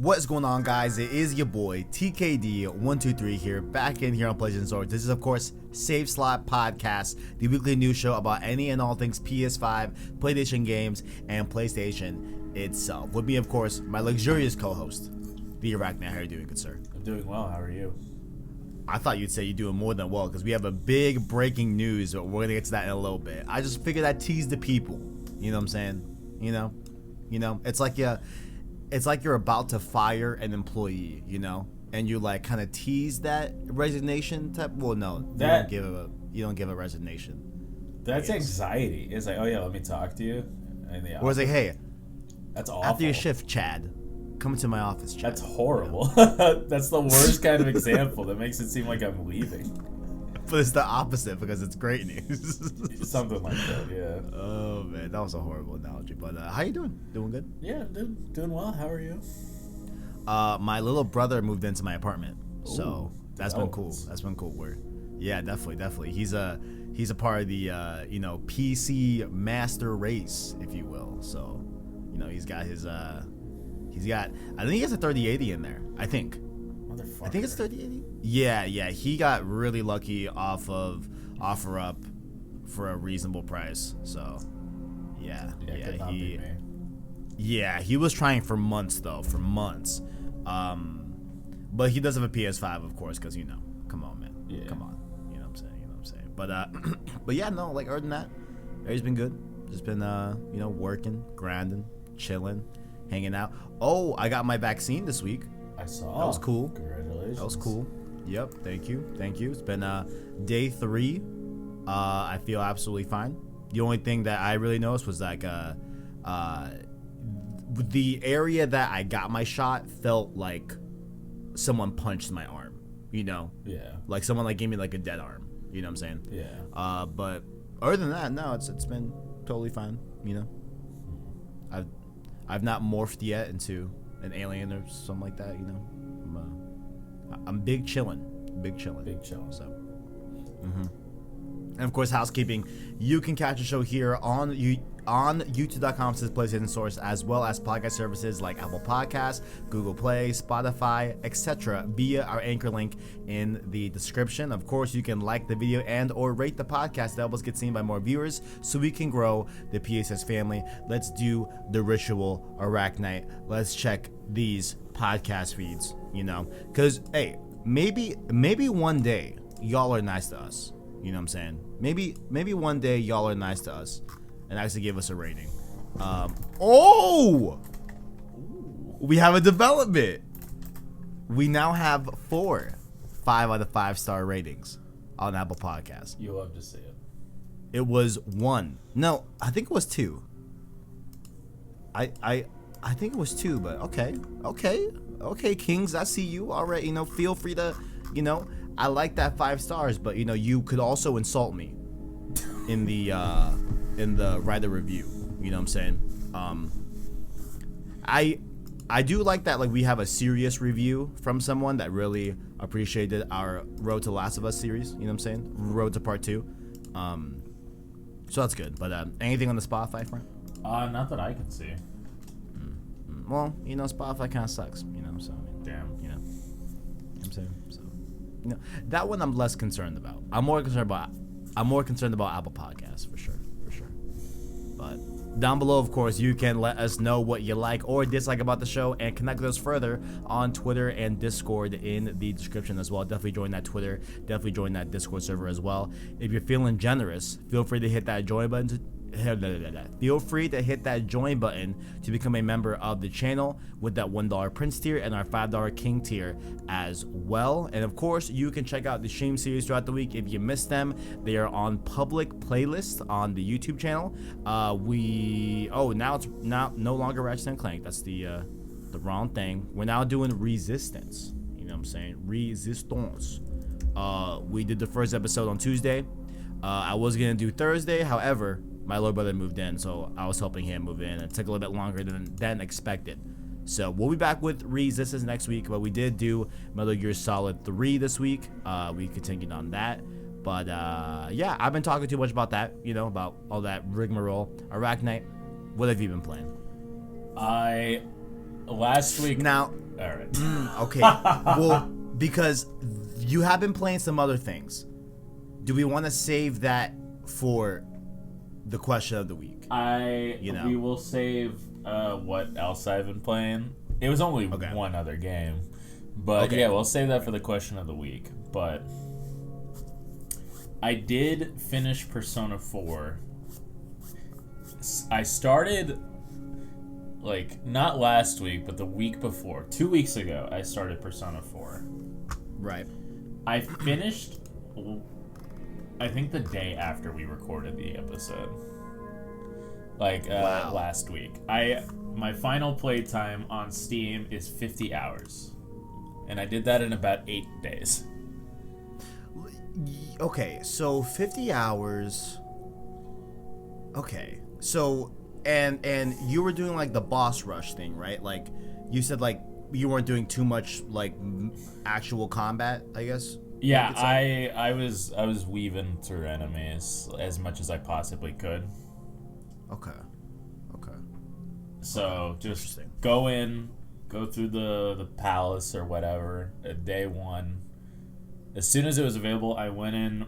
What is going on, guys? It is your boy TKD123 here, back in here on PlayStation Sword. This is, of course, Save Slot Podcast, the weekly news show about any and all things PS5, PlayStation games, and PlayStation itself. With me, of course, my luxurious co-host, the ArachKnight. How are you doing, good sir? I'm doing well. How are you? I thought you'd say you're doing more than well, because we have a big breaking news, but we're going to get to that in a little bit. I just figured I'd tease the people. You know what I'm saying? You know, it's like you're about to fire an employee, you know, and you like kind of tease that resignation type. Well, no, you don't give a resignation. That's anxiety. It's like, oh yeah, let me talk to you. Or it's like, hey, that's awful. After your shift, Chad, come to my office, Chad. That's horrible. That's the worst kind of example. That makes it seem like I'm leaving. But it's the opposite because it's great news. Something like that, yeah. Oh man, that was a horrible analogy. But how you doing? Doing good? Yeah, doing well. How are you? My little brother moved into my apartment, so that's been cool. developments. That's been cool. Yeah, definitely. He's a part of the PC master race, if you will. So, he's got his I think he has a 3080 in there. I think it's 3080. Yeah. He got really lucky off of OfferUp for a reasonable price. So, yeah. Could not be me. Yeah, he was trying for months. But he does have a PS5, of course, because come on, man. Yeah. Come on. You know what I'm saying. But yeah, no, like other than that, everything's been good. Just been working, grinding, chilling, hanging out. Oh, I got my vaccine this week. I saw. That was cool. Congratulations. That was cool. Yep. Thank you. It's been day 3. I feel absolutely fine. The only thing that I really noticed was like the area that I got my shot felt like someone punched my arm. Yeah. Like someone like gave me like a dead arm. You know what I'm saying? Yeah. But other than that, no, it's been totally fine. I've not morphed yet into an alien or something like that. I'm big chillin'. So. And of course, housekeeping. You can catch the show here on youtube.com/PlayStation Source, as well as podcast services like Apple Podcasts, Google Play, Spotify, etc. via our anchor link in the description. Of course, you can like the video and or rate the podcast to help us get seen by more viewers so we can grow the PSS family. Let's do the ritual, ArachKnight. Let's check these podcast feeds, because hey, maybe one day y'all are nice to us. You know what I'm saying? Maybe one day y'all are nice to us and actually give us a rating. We have a development. We now have 4 5 out of 5 star ratings on Apple Podcasts. You love to see it. It was 1. No, I think it was 2. I think it was 2, but okay, Kings, I see you. All right, feel free to, I like that 5 stars, but you could also insult me in the write a review. You know what I'm saying? I do like that. Like, we have a serious review from someone that really appreciated our Road to Last of Us series. You know what I'm saying? Road to Part 2. So that's good. But anything on the Spotify front? Not that I can see. Well, Spotify kind of sucks. So Damn. You know what I'm saying? So. That one I'm less concerned about. I'm more concerned about Apple Podcasts for sure. But down below, of course, you can let us know what you like or dislike about the show and connect with us further on Twitter and Discord in the description as well. Definitely join that Twitter. Definitely join that Discord server as well. If you're feeling generous, feel free to hit that join button. Feel free to hit that join button to become a member of the channel with that $1 Prince tier and our $5 King tier as well. And of course, you can check out the stream series throughout the week if you missed them. They are on public playlists on the YouTube channel. Now it's no longer Ratchet and Clank. That's the wrong thing. We're now doing Resistance. You know what I'm saying? Resistance. We did the first episode on Tuesday. I was gonna do Thursday, however, my little brother moved in, so I was helping him move in. It took a little bit longer than expected. So we'll be back with Resistance next week, but we did do Metal Gear Solid 3 this week. We continued on that. But yeah, I've been talking too much about that, about all that rigmarole. ArachKnight, what have you been playing? I last week. Now, All right. okay. Well, because you have been playing some other things. Do we want to save that for the question of the week? We will save what else I've been playing. It was only one other game. But yeah, we'll save that for the question of the week. But I did finish Persona 4. I started, like, not last week, but the week before. 2 weeks ago, I started Persona 4. Right. I finished, I think, the day after we recorded the episode. Like, last week. My final playtime on Steam is 50 hours. And I did that in about 8 days. Okay, so 50 hours. Okay. So, and you were doing, like, the boss rush thing, right? Like, you said, like, you weren't doing too much, like, actual combat, I guess? Yeah, I was weaving through enemies as much as I possibly could. Okay. So, just go through the palace or whatever at day one. As soon as it was available, I went in,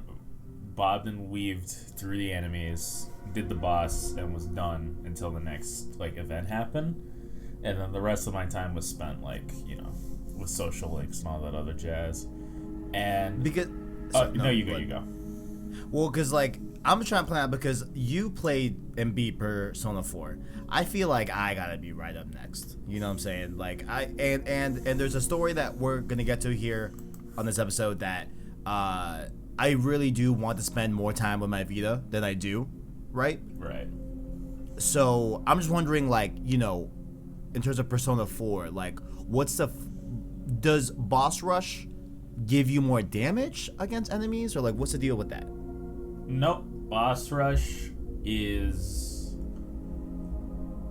bobbed and weaved through the enemies, did the boss, and was done until the next, like, event happened. And then the rest of my time was spent, like, you know, with social links and all that other jazz. And because you go. Well, because, like, I'm trying to plan out because you played and beat Persona 4. I feel like I gotta be right up next. You know what I'm saying? Like, and there's a story that we're gonna get to here on this episode that I really do want to spend more time with my Vita than I do, right? Right. So I'm just wondering, like, you know, in terms of Persona 4, like, does boss rush give you more damage against enemies, or like what's the deal with that? Nope. Boss rush is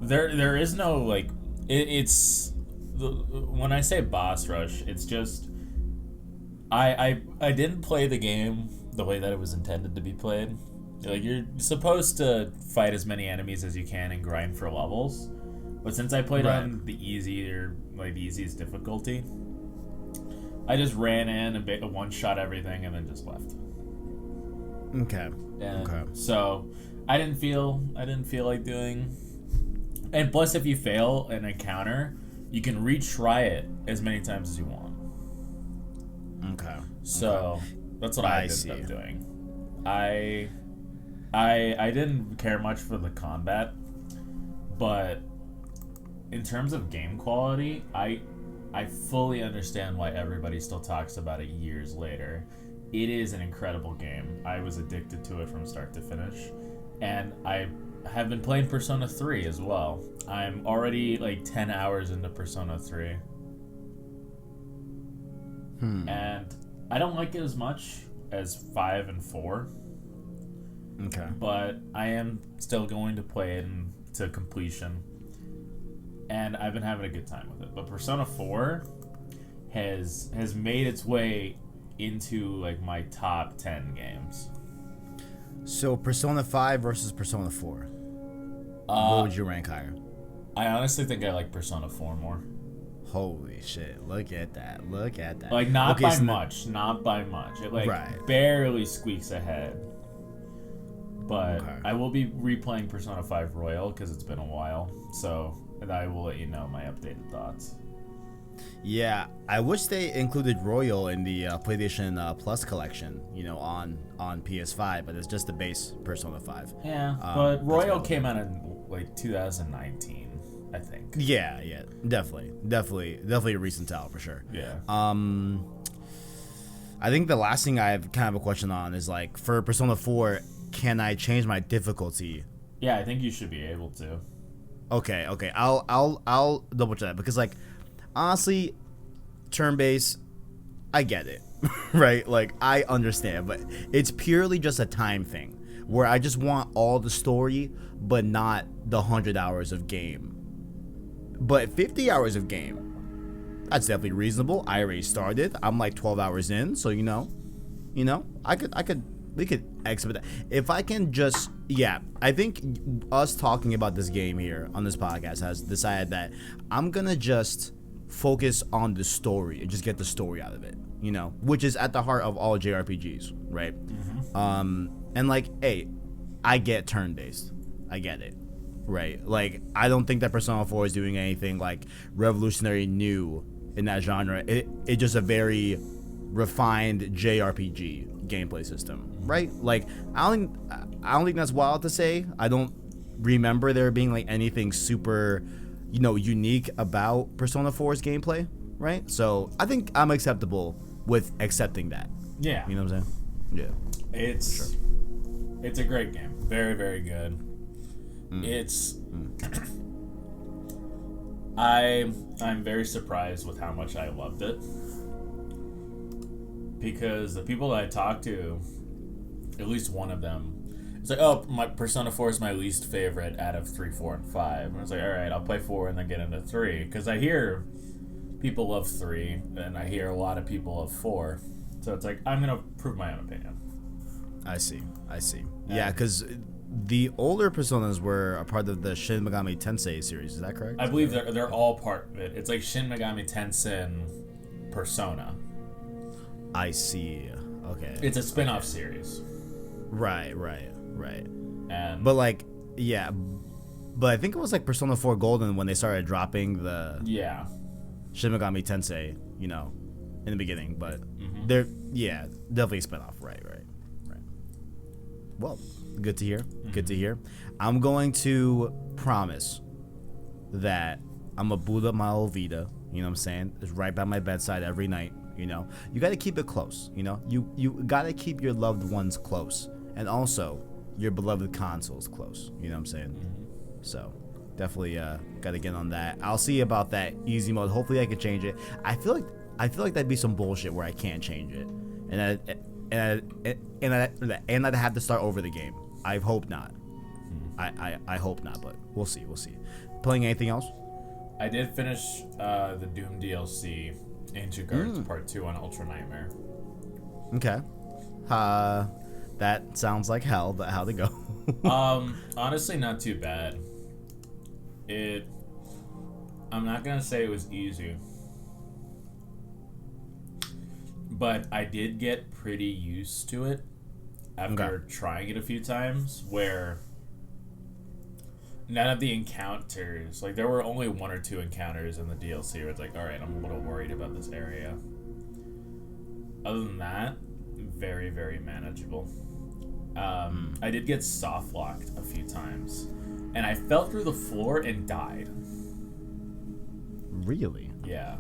there is no, like, when I say boss rush, it's just I didn't play the game the way that it was intended to be played. Like, you're supposed to fight as many enemies as you can and grind for levels, but since I played on the easiest difficulty, I just ran in and one-shot everything and then just left. Okay. So I didn't feel like doing. And plus, if you fail an encounter, you can retry it as many times as you want. Okay. So that's what I ended up doing. I didn't care much for the combat, but in terms of game quality, I fully understand why everybody still talks about it years later. It is an incredible game. I was addicted to it from start to finish. And I have been playing Persona 3 as well. I'm already like 10 hours into Persona 3. And I don't like it as much as 5 and 4. Okay. But I am still going to play it to completion. And I've been having a good time with it. But Persona 4 has made its way into, like, my top 10 games. So Persona 5 versus Persona 4. What would you rank higher? I honestly think I like Persona 4 more. Holy shit! Look at that! Like, not by much. It, like, barely squeaks ahead. But I will be replaying Persona 5 Royal because it's been a while. So, and I will let you know my updated thoughts. Yeah, I wish they included Royal in the PlayStation Plus collection, you know, on PS5, but it's just the base Persona 5. Yeah, but Royal came out in, like, 2019, I think. Yeah, definitely a recent tell for sure. Yeah. I think the last thing I have kind of a question on is, like, for Persona 4, can I change my difficulty? Yeah, I think you should be able to. Okay, I'll double check that because, like, honestly, turn-based, I get it, right? Like, I understand, but it's purely just a time thing where I just want all the story, but not the 100 hours of game. But 50 hours of game, that's definitely reasonable. I already started. I'm like 12 hours in, so you know, I could expedite that. If I can just, I think us talking about this game here on this podcast has decided that I'm gonna just focus on the story and just get the story out of it, you know, which is at the heart of all JRPGs, right? And like, hey, I get turn-based, I get it, right? Like, I don't think that Persona 4 is doing anything like revolutionary new in that genre. It's just a very refined JRPG gameplay system, right? Like, I don't think that's wild to say. I don't remember there being like anything super, you know, unique about Persona 4's gameplay, right? So I think I'm acceptable with accepting that. Yeah, you know what I'm saying? Yeah, it's a great game. Very, very good. It's I'm very surprised with how much I loved it, because the people that I talked to, at least one of them, it's like, oh, my Persona 4 is my least favorite out of 3, 4, and 5. And I was like, all right, I'll play 4 and then get into 3, because I hear people love 3 and I hear a lot of people love 4. So it's like, I'm gonna prove my own opinion. I see. Yeah, because the older Personas were a part of the Shin Megami Tensei series. Is that correct? I believe they're all part of it. It's like Shin Megami Tensei Persona. I see. Okay. It's a spin-off series. Right. And but like, yeah, but I think it was like Persona 4 Golden when they started dropping the Shin Megami Tensei, you know, in the beginning. But they're definitely a spin-off. Right. Well, good to hear. Good to hear. I'm going to promise that I'm gonna boot up my old Vita. You know what I'm saying? It's right by my bedside every night. You know, you got to keep it close. You know, you got to keep your loved ones close, and also your beloved consoles close. You know what I'm saying? So definitely got to get on that. I'll see about that easy mode. Hopefully I can change it. I feel like that'd be some bullshit where I can't change it, and I'd have to start over the game. I hope not. I hope not, but we'll see. Playing anything else? I did finish the Doom DLC, Ancient Guards Part 2 on Ultra Nightmare. Okay. That sounds like hell, but how'd it go? Honestly, not too bad. I'm not gonna say it was easy, but I did get pretty used to it after trying it a few times, where none of the encounters, like, there were only 1 or 2 encounters in the DLC where it's like, alright, I'm a little worried about this area. Other than that, very, very manageable. I did get soft locked a few times, and I fell through the floor and died. Really? Yeah.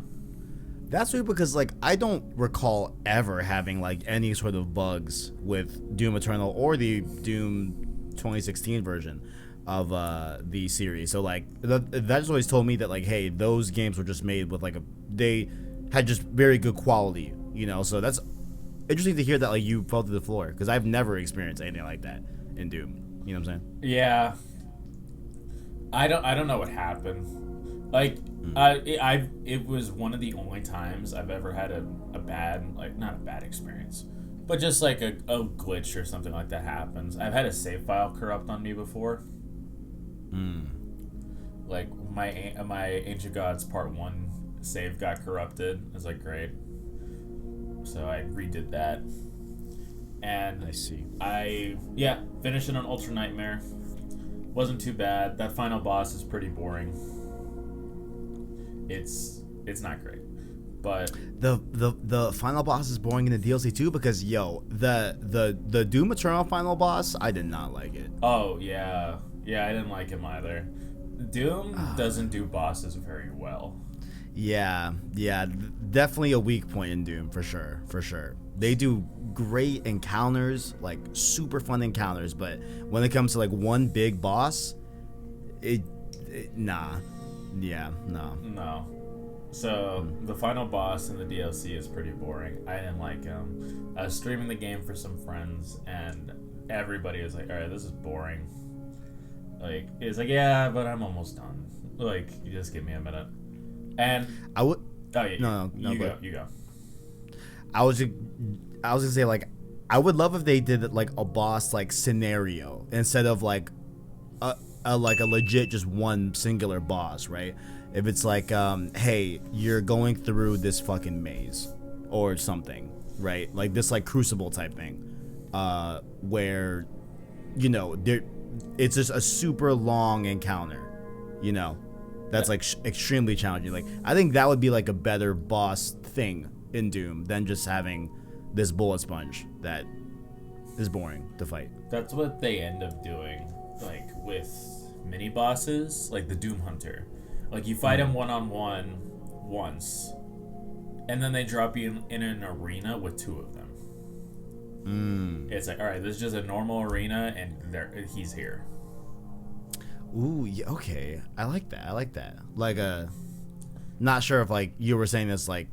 That's weird, because like I don't recall ever having like any sort of bugs with Doom Eternal or the Doom 2016 version of the series. So like that's always told me that like, hey, those games were just made with like they had just very good quality, you know. So that's interesting to hear that like you fell through the floor, because I've never experienced anything like that in Doom. You know what I'm saying? Yeah. I don't know what happened. Like, it was one of the only times I've ever had a bad, like, not a bad experience, but just like a glitch or something like that happens. I've had a save file corrupt on me before. Like, my Ancient Gods Part 1 save got corrupted. I was like, great. So I redid that. And I see. Finished it on Ultra Nightmare. Wasn't too bad. That final boss is pretty boring. It's not great, but the final boss is boring in the DLC too, because the Doom Eternal final boss, I did not like it. Oh yeah, I didn't like him either. Doom doesn't do bosses very well. Yeah, definitely a weak point in Doom for sure. They do great encounters, like super fun encounters, but when it comes to like one big boss, nah. Yeah, no. So the final boss in the DLC is pretty boring. I didn't like him. I was streaming the game for some friends, and everybody was like, "Alright, this is boring." Like, it's like, yeah, but I'm almost done. Like, you just give me a minute. And I would. Oh yeah. No. You go. I was gonna say, like, I would love if they did like a boss like scenario instead of like a legit just one singular boss, right? If it's like, hey, you're going through this fucking maze or something, right? Like this like Crucible type thing, where, you know, it's just a super long encounter, you know, that's like extremely challenging. Like I think that would be like a better boss thing in Doom than just having this bullet sponge that is boring to fight. That's what they end up doing, like with mini bosses, like the Doom Hunter. Like you fight him one-on-one once, and then they drop you in an arena with two of them. It's like, all right, this is just a normal arena, and he's here. Ooh, yeah, okay, I like that. Like not sure if like you were saying this like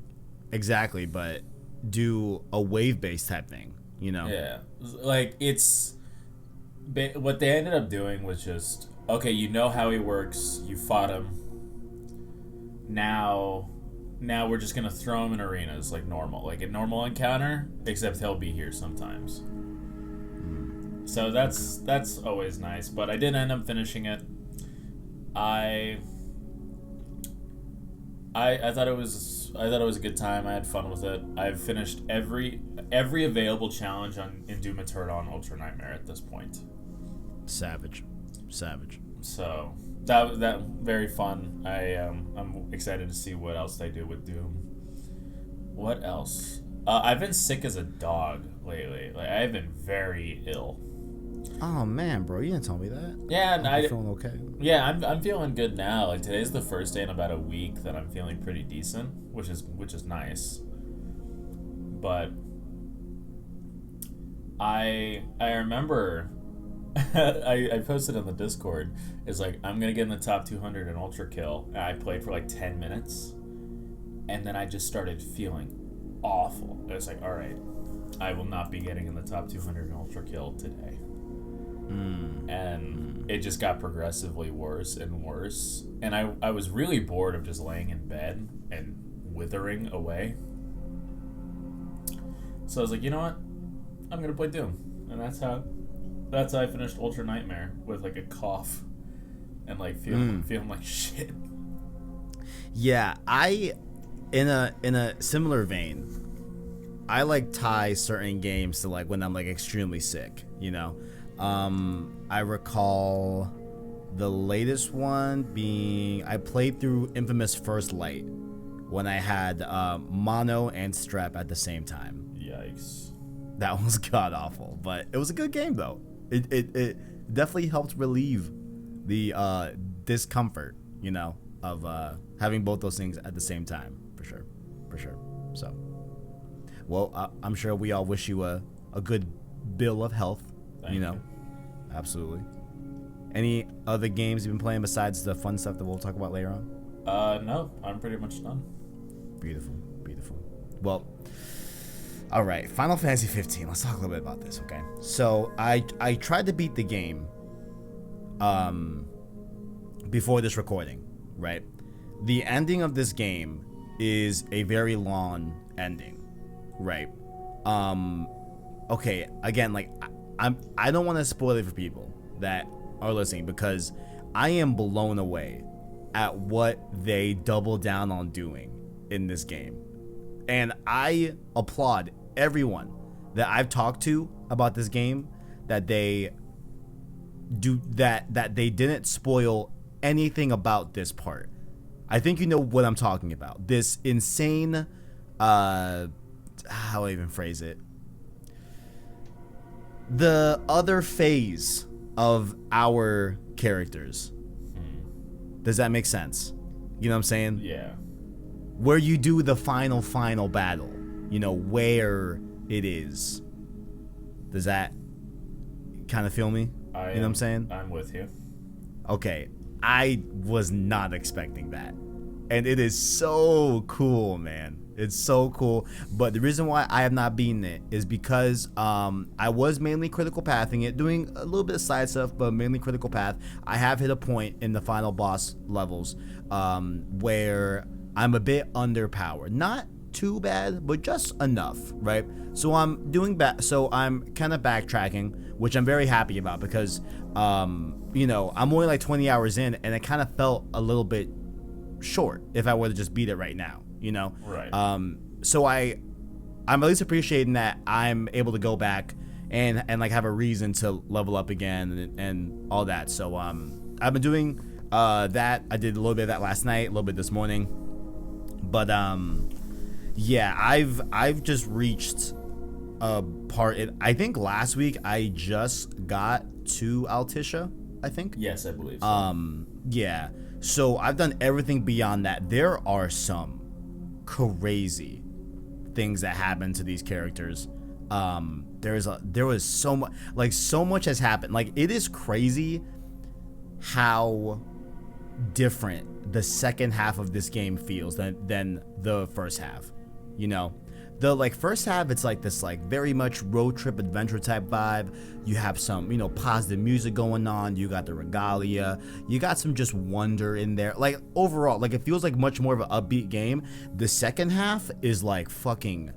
exactly, but do a wave-based type thing, you know? Yeah, like it's what they ended up doing was just, okay, you know how he works, you fought him. Now we're just gonna throw him in arenas like normal, like a normal encounter, except he'll be here sometimes. So that's always nice. But I did end up finishing it. I thought it was a good time. I had fun with it. I've finished every available challenge in Doom Eternal on Ultra Nightmare at this point. Savage. So that very fun. I'm excited to see what else they do with Doom. What else? I've been sick as a dog lately. Like I've been very ill. Oh man, bro, you didn't tell me that. Yeah, and I'm feeling okay. Yeah, I'm feeling good now. Like today's the first day in about a week that I'm feeling pretty decent, which is nice. But I remember I posted in the Discord, it's like, I'm gonna get in the top 200 in Ultra Kill, and I played for like 10 minutes, and then I just started feeling awful. It was like, alright, I will not be getting in the top 200 in Ultra Kill today. And it just got progressively worse and worse, and I was really bored of just laying in bed and withering away. So I was like, you know what, I'm gonna play Doom, and that's how I finished Ultra Nightmare, with like a cough and like feeling like shit. Yeah, in a similar vein, I like tie certain games to like when I'm like extremely sick, you know. I recall the latest one being, I played through Infamous First Light when I had mono and strep at the same time. Yikes. That was god awful, but it was a good game though. It definitely helped relieve the discomfort, you know, of having both those things at the same time, for sure. So, well, I'm sure we all wish you a good bill of health. Thank you. Absolutely. Any other games you've been playing besides the fun stuff that we'll talk about later on? No, I'm pretty much done. Beautiful. Well, all right, Final Fantasy 15. Let's talk a little bit about this, okay? So I tried to beat the game before this recording, right? The ending of this game is a very long ending, right? Okay, again, like I don't want to spoil it for people that are listening, because I am blown away at what they double down on doing in this game. And I applaud everyone that I've talked to about this game, that they do that they didn't spoil anything about this part. I think you know what I'm talking about. This insane how do I even phrase it? The other phase of our characters. Does that make sense? You know what I'm saying? Yeah. Where you do the final battle, you know, where it is. Does that kind of feel me? You know what I'm saying? I'm with you. Okay, I was not expecting that. And it is so cool, man. It's so cool. But the reason why I have not beaten it is because I was mainly critical pathing it, doing a little bit of side stuff, but mainly critical path. I have hit a point in the final boss levels where I'm a bit underpowered. Not too bad, but just enough, right? So I'm kind of backtracking, which I'm very happy about because, you know, I'm only like 20 hours in, and it kind of felt a little bit short if I were to just beat it right now, you know? Right. So I'm at least appreciating that I'm able to go back and like have a reason to level up again and all that. So I've been doing that. I did a little bit of that last night, a little bit this morning, but yeah, I've just reached a part. I think last week I just got to Altissia, I think. Yes, I believe so. Yeah. So I've done everything beyond that. There are some crazy things that happen to these characters. There was so much, like so much has happened. Like it is crazy how different the second half of this game feels than the first half. You know, the like first half, it's like this like very much road trip adventure type vibe. You have some, you know, positive music going on. You got the regalia. You got some just wonder in there. Like overall, like it feels like much more of an upbeat game. The second half is like fucking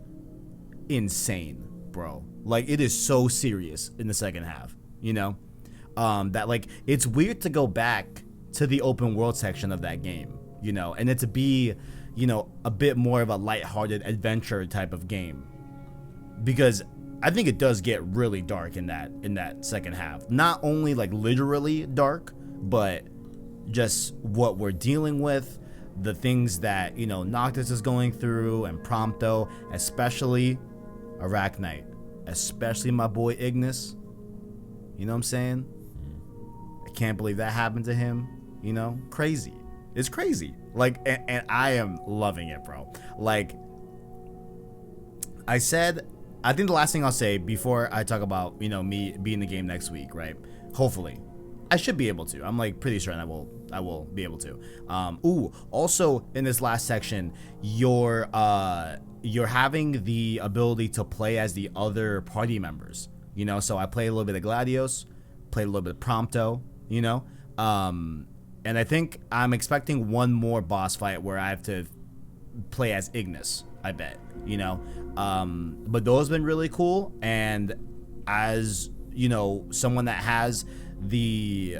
insane, bro. Like it is so serious in the second half, you know, that like it's weird to go back to the open world section of that game, you know, and it to be, you know, a bit more of a lighthearted adventure type of game, because I think it does get really dark in that second half. Not only like literally dark, but just what we're dealing with, the things that, you know, Noctis is going through, and Prompto, especially ArachKnight, especially my boy Ignis. You know what I'm saying? I can't believe that happened to him. You know, crazy. It's crazy. Like, and I am loving it, bro. Like, I said, I think the last thing I'll say before I talk about, you know, me being the game next week, right? Hopefully, I should be able to. I'm like pretty certain I will be able to. Also in this last section, you're having the ability to play as the other party members. You know, so I played a little bit of Gladios, played a little bit of Prompto. You know, and I think I'm expecting one more boss fight where I have to play as Ignis, I bet, you know. But those have been really cool. And as, you know, someone that has the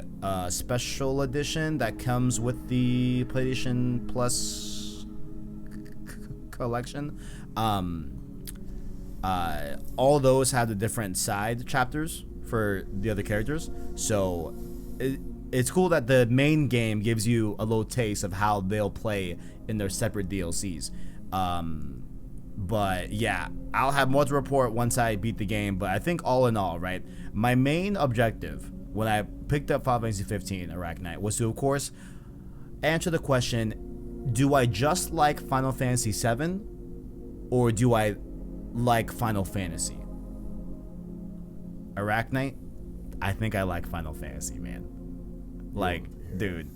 special edition that comes with the PlayStation Plus collection, all those have the different side chapters for the other characters. So it's cool that the main game gives you a little taste of how they'll play in their separate DLCs. But yeah, I'll have more to report once I beat the game. But I think all in all, right, my main objective when I picked up Final Fantasy 15 ArachKnight was to, of course, answer the question, do I just like Final Fantasy 7 or do I like Final Fantasy? ArachKnight, I think I like Final Fantasy, man. Like, dude,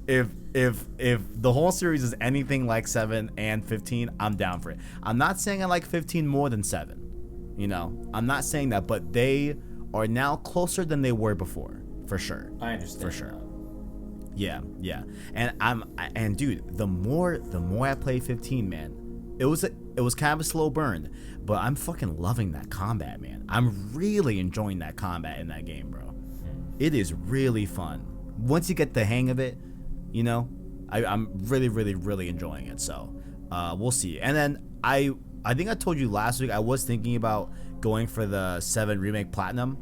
if the whole series is anything like 7 and 15, I'm down for it. I'm not saying I like 15 more than 7. You know, I'm not saying that, but they are now closer than they were before, for sure. I understand. For sure. Yeah. And dude, the more I play 15, man, it was kind of a slow burn, but I'm fucking loving that combat, man. I'm really enjoying that combat in that game, bro. It is really fun. Once you get the hang of it, you know, I'm really, really, really enjoying it. So we'll see. And then I think I told you last week I was thinking about going for the 7 Remake Platinum,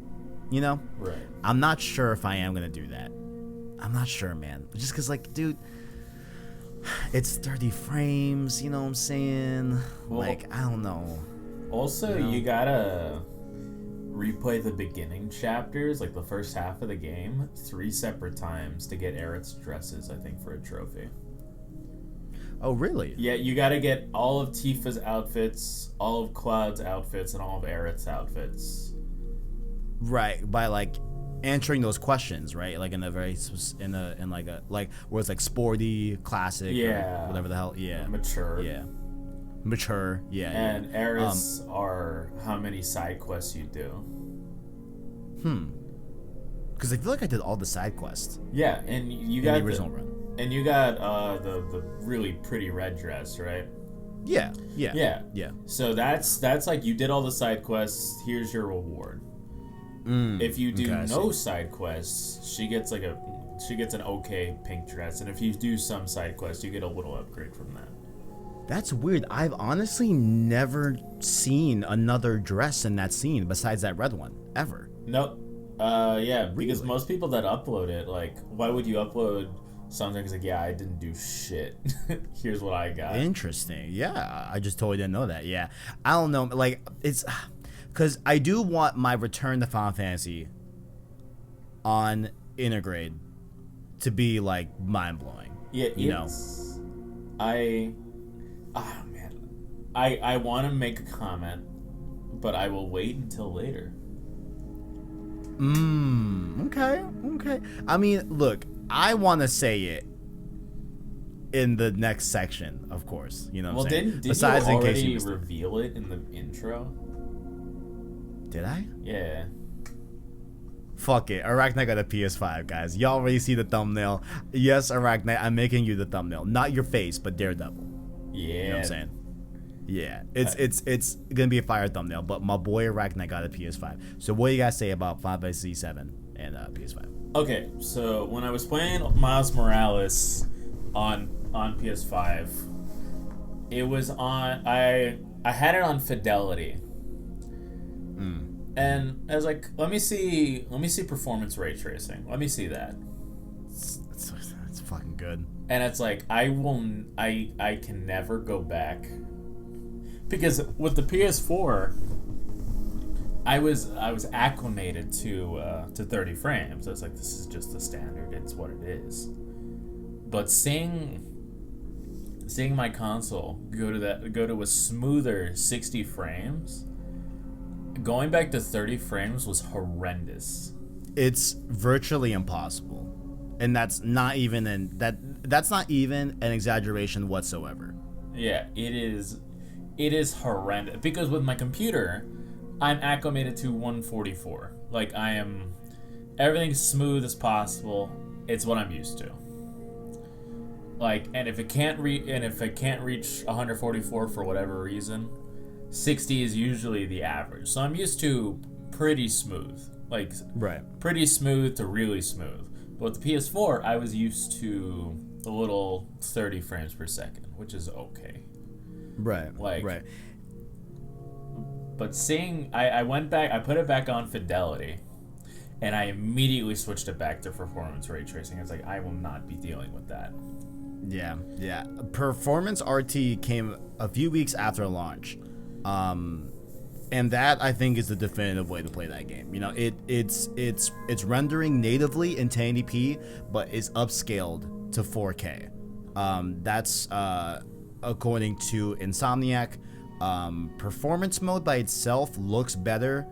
you know? Right. I'm not sure if I am going to do that. I'm not sure, man. Just because, like, dude, it's 30 frames, you know what I'm saying? Well, like, I don't know. Also, you gotta replay the beginning chapters, like the first half of the game, 3 separate times to get Aerith's dresses, I think, for a trophy. Oh, really? Yeah, you gotta get all of Tifa's outfits, all of Cloud's outfits, and all of Aerith's outfits. Right, by like answering those questions, right? Like in a very like where it's like sporty, classic, yeah, or whatever the hell, yeah, mature, yeah. And Aerith's are how many side quests you do. Because I feel like I did all the side quests. Yeah, and you got the original run. And you got the really pretty red dress, right? Yeah. So that's like you did all the side quests. Here's your reward. If you do no side quests, she gets an okay pink dress, and if you do some side quests, you get a little upgrade from that. That's weird. I've honestly never seen another dress in that scene besides that red one ever. Nope. Yeah, because most people that upload it, like, why would you upload something? It's like, yeah, I didn't do shit. Here's what I got. Interesting. Yeah, I just totally didn't know that. Yeah, I don't know. Like, it's because I do want my return to Final Fantasy on Intergrade to be like mind blowing. Yeah, you know. I want to make a comment, but I will wait until later. Okay. I mean, look, I want to say it in the next section, of course. You know what I'm saying? Did Besides, you already reveal it in the intro? Did I? Yeah. Fuck it. ArachKnight got a PS5, guys. Y'all already see the thumbnail. Yes, ArachKnight, I'm making you the thumbnail. Not your face, but Daredevil. Yeah. You know what I'm saying? Yeah, it's gonna be a fire thumbnail, but my boy ArachKnight got a PS5. So what do you guys say about Final Fantasy 7 and PS5? Okay, so when I was playing Miles Morales on PS5, it was on I had it on fidelity, and I was like, let me see performance ray tracing. Let me see that. It's fucking good. And it's like I can never go back. Because with the PS4, I was acclimated to 30 frames. I was like, this is just the standard. It's what it is. But seeing my console go to a smoother 60 frames, going back to 30 frames was horrendous. It's virtually impossible, and that's not even an exaggeration whatsoever. Yeah, it is. It is horrendous because with my computer, I'm acclimated to 144. Like everything's smooth as possible. It's what I'm used to. Like, and if it can't reach 144 for whatever reason, 60 is usually the average. So I'm used to pretty smooth, like pretty smooth to really smooth. But with the PS4, I was used to a little 30 frames per second, which is okay. Right. But I went back, I put it back on fidelity, and I immediately switched it back to performance ray tracing. It's like, I will not be dealing with that. Yeah. Performance RT came a few weeks after launch. And that, I think, is the definitive way to play that game. You know, it's rendering natively in 1080p, but is upscaled to 4K. That's according to Insomniac. Performance mode by itself looks better.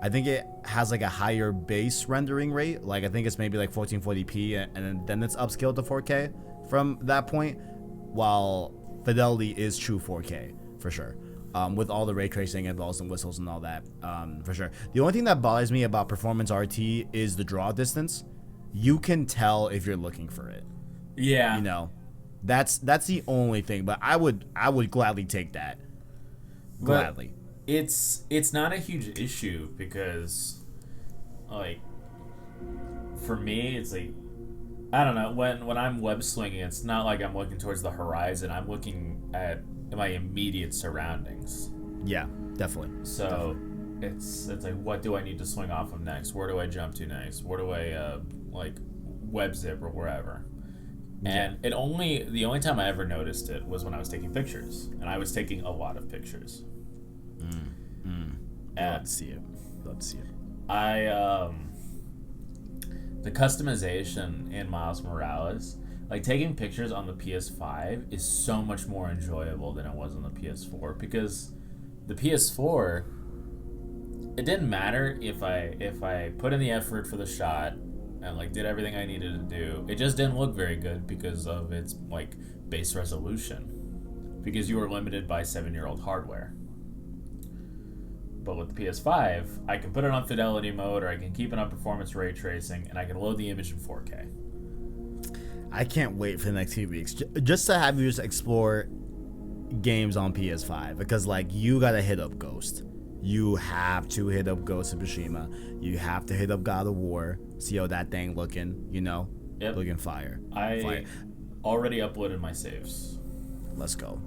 I think it has like a higher base rendering rate. Like, I think it's maybe like 1440p, and then it's upscaled to 4K from that point, while fidelity is true 4K for sure. With all the ray tracing and bells and whistles and all that, for sure. The only thing that bothers me about performance RT is the draw distance. You can tell if you're looking for it. Yeah. You know, that's the only thing. But I would gladly take that. Gladly. But it's not a huge issue because, like, for me, it's like, I don't know, when I'm web swinging, it's not like I'm looking towards the horizon. I'm looking at my immediate surroundings. Yeah, definitely. So it's like, what do I need to swing off of next? Where do I jump to next? Where do I like web zip or wherever? And the only time I ever noticed it was when I was taking pictures, and I was taking a lot of pictures. Love to see it. The customization in Miles Morales, like taking pictures on the PS5 is so much more enjoyable than it was on the PS4, because the PS4, it didn't matter if I put in the effort for the shot and like did everything I needed to do. It just didn't look very good because of its like base resolution, because you were limited by 7-year-old hardware. But with the PS5, I can put it on fidelity mode, or I can keep it on performance ray tracing, and I can load the image in 4K. I can't wait for the next few weeks just to have you just explore games on PS5 because like you gotta hit up Ghost. You have to hit up Ghost of Tsushima. You have to hit up God of War. See how that thing looking, Yep. looking fire. I already uploaded my saves. Let's go.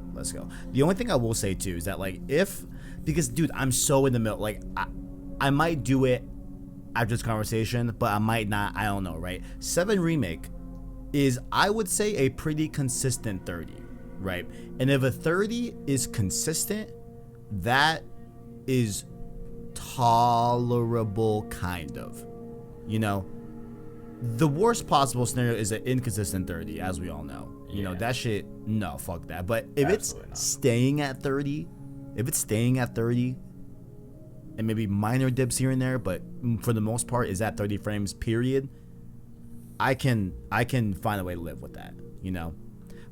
The only thing I will say too is that like because dude, I'm so in the middle. Like I might do it after this conversation, but I might not. I don't know, right? 7 Remake is, I would say, a pretty consistent 30, right? And if a 30 is consistent, that is tolerable, kind of. The worst possible scenario is an inconsistent 30, as we all know. That shit, no, fuck that. But if it's staying at 30, and maybe minor dips here and there, but for the most part is at 30 frames, period, I can find a way to live with that,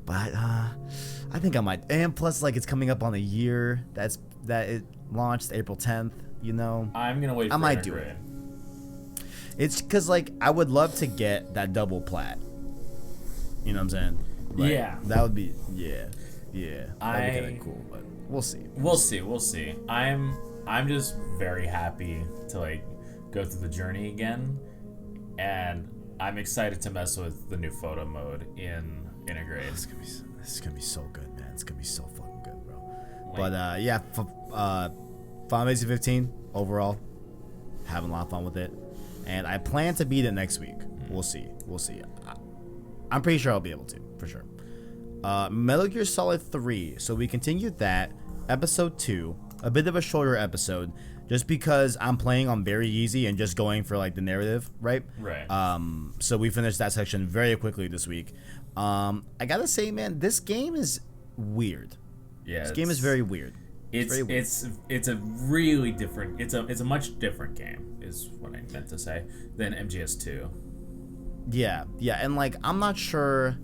But I think I might. And plus, like, it's coming up on a year that it launched April 10th, I'm gonna wait for I might do it. It's because, like, I would love to get that double plat. You know what I'm saying? Like, yeah. That would be, yeah. That'd be kind of cool, but we'll see. We'll see. I'm just very happy to, like, go through the journey again, and I'm excited to mess with the new photo mode in Integrate. This is gonna be so good, man. It's gonna be so fucking good, bro. But yeah, Final Fantasy 15 overall, having a lot of fun with it, and I plan to beat it next week. We'll see. I'm pretty sure I'll be able to, for sure. Metal Gear Solid 3. So we continued that, episode 2, a bit of a shorter episode, just because I'm playing on very easy and just going for like the narrative, right? Right. So we finished that section very quickly this week. I gotta say, man, this game is weird. Yeah. This game is very weird. It's a really different. It's a much different game, is what I meant to say, than MGS2. Yeah, and like I'm not sure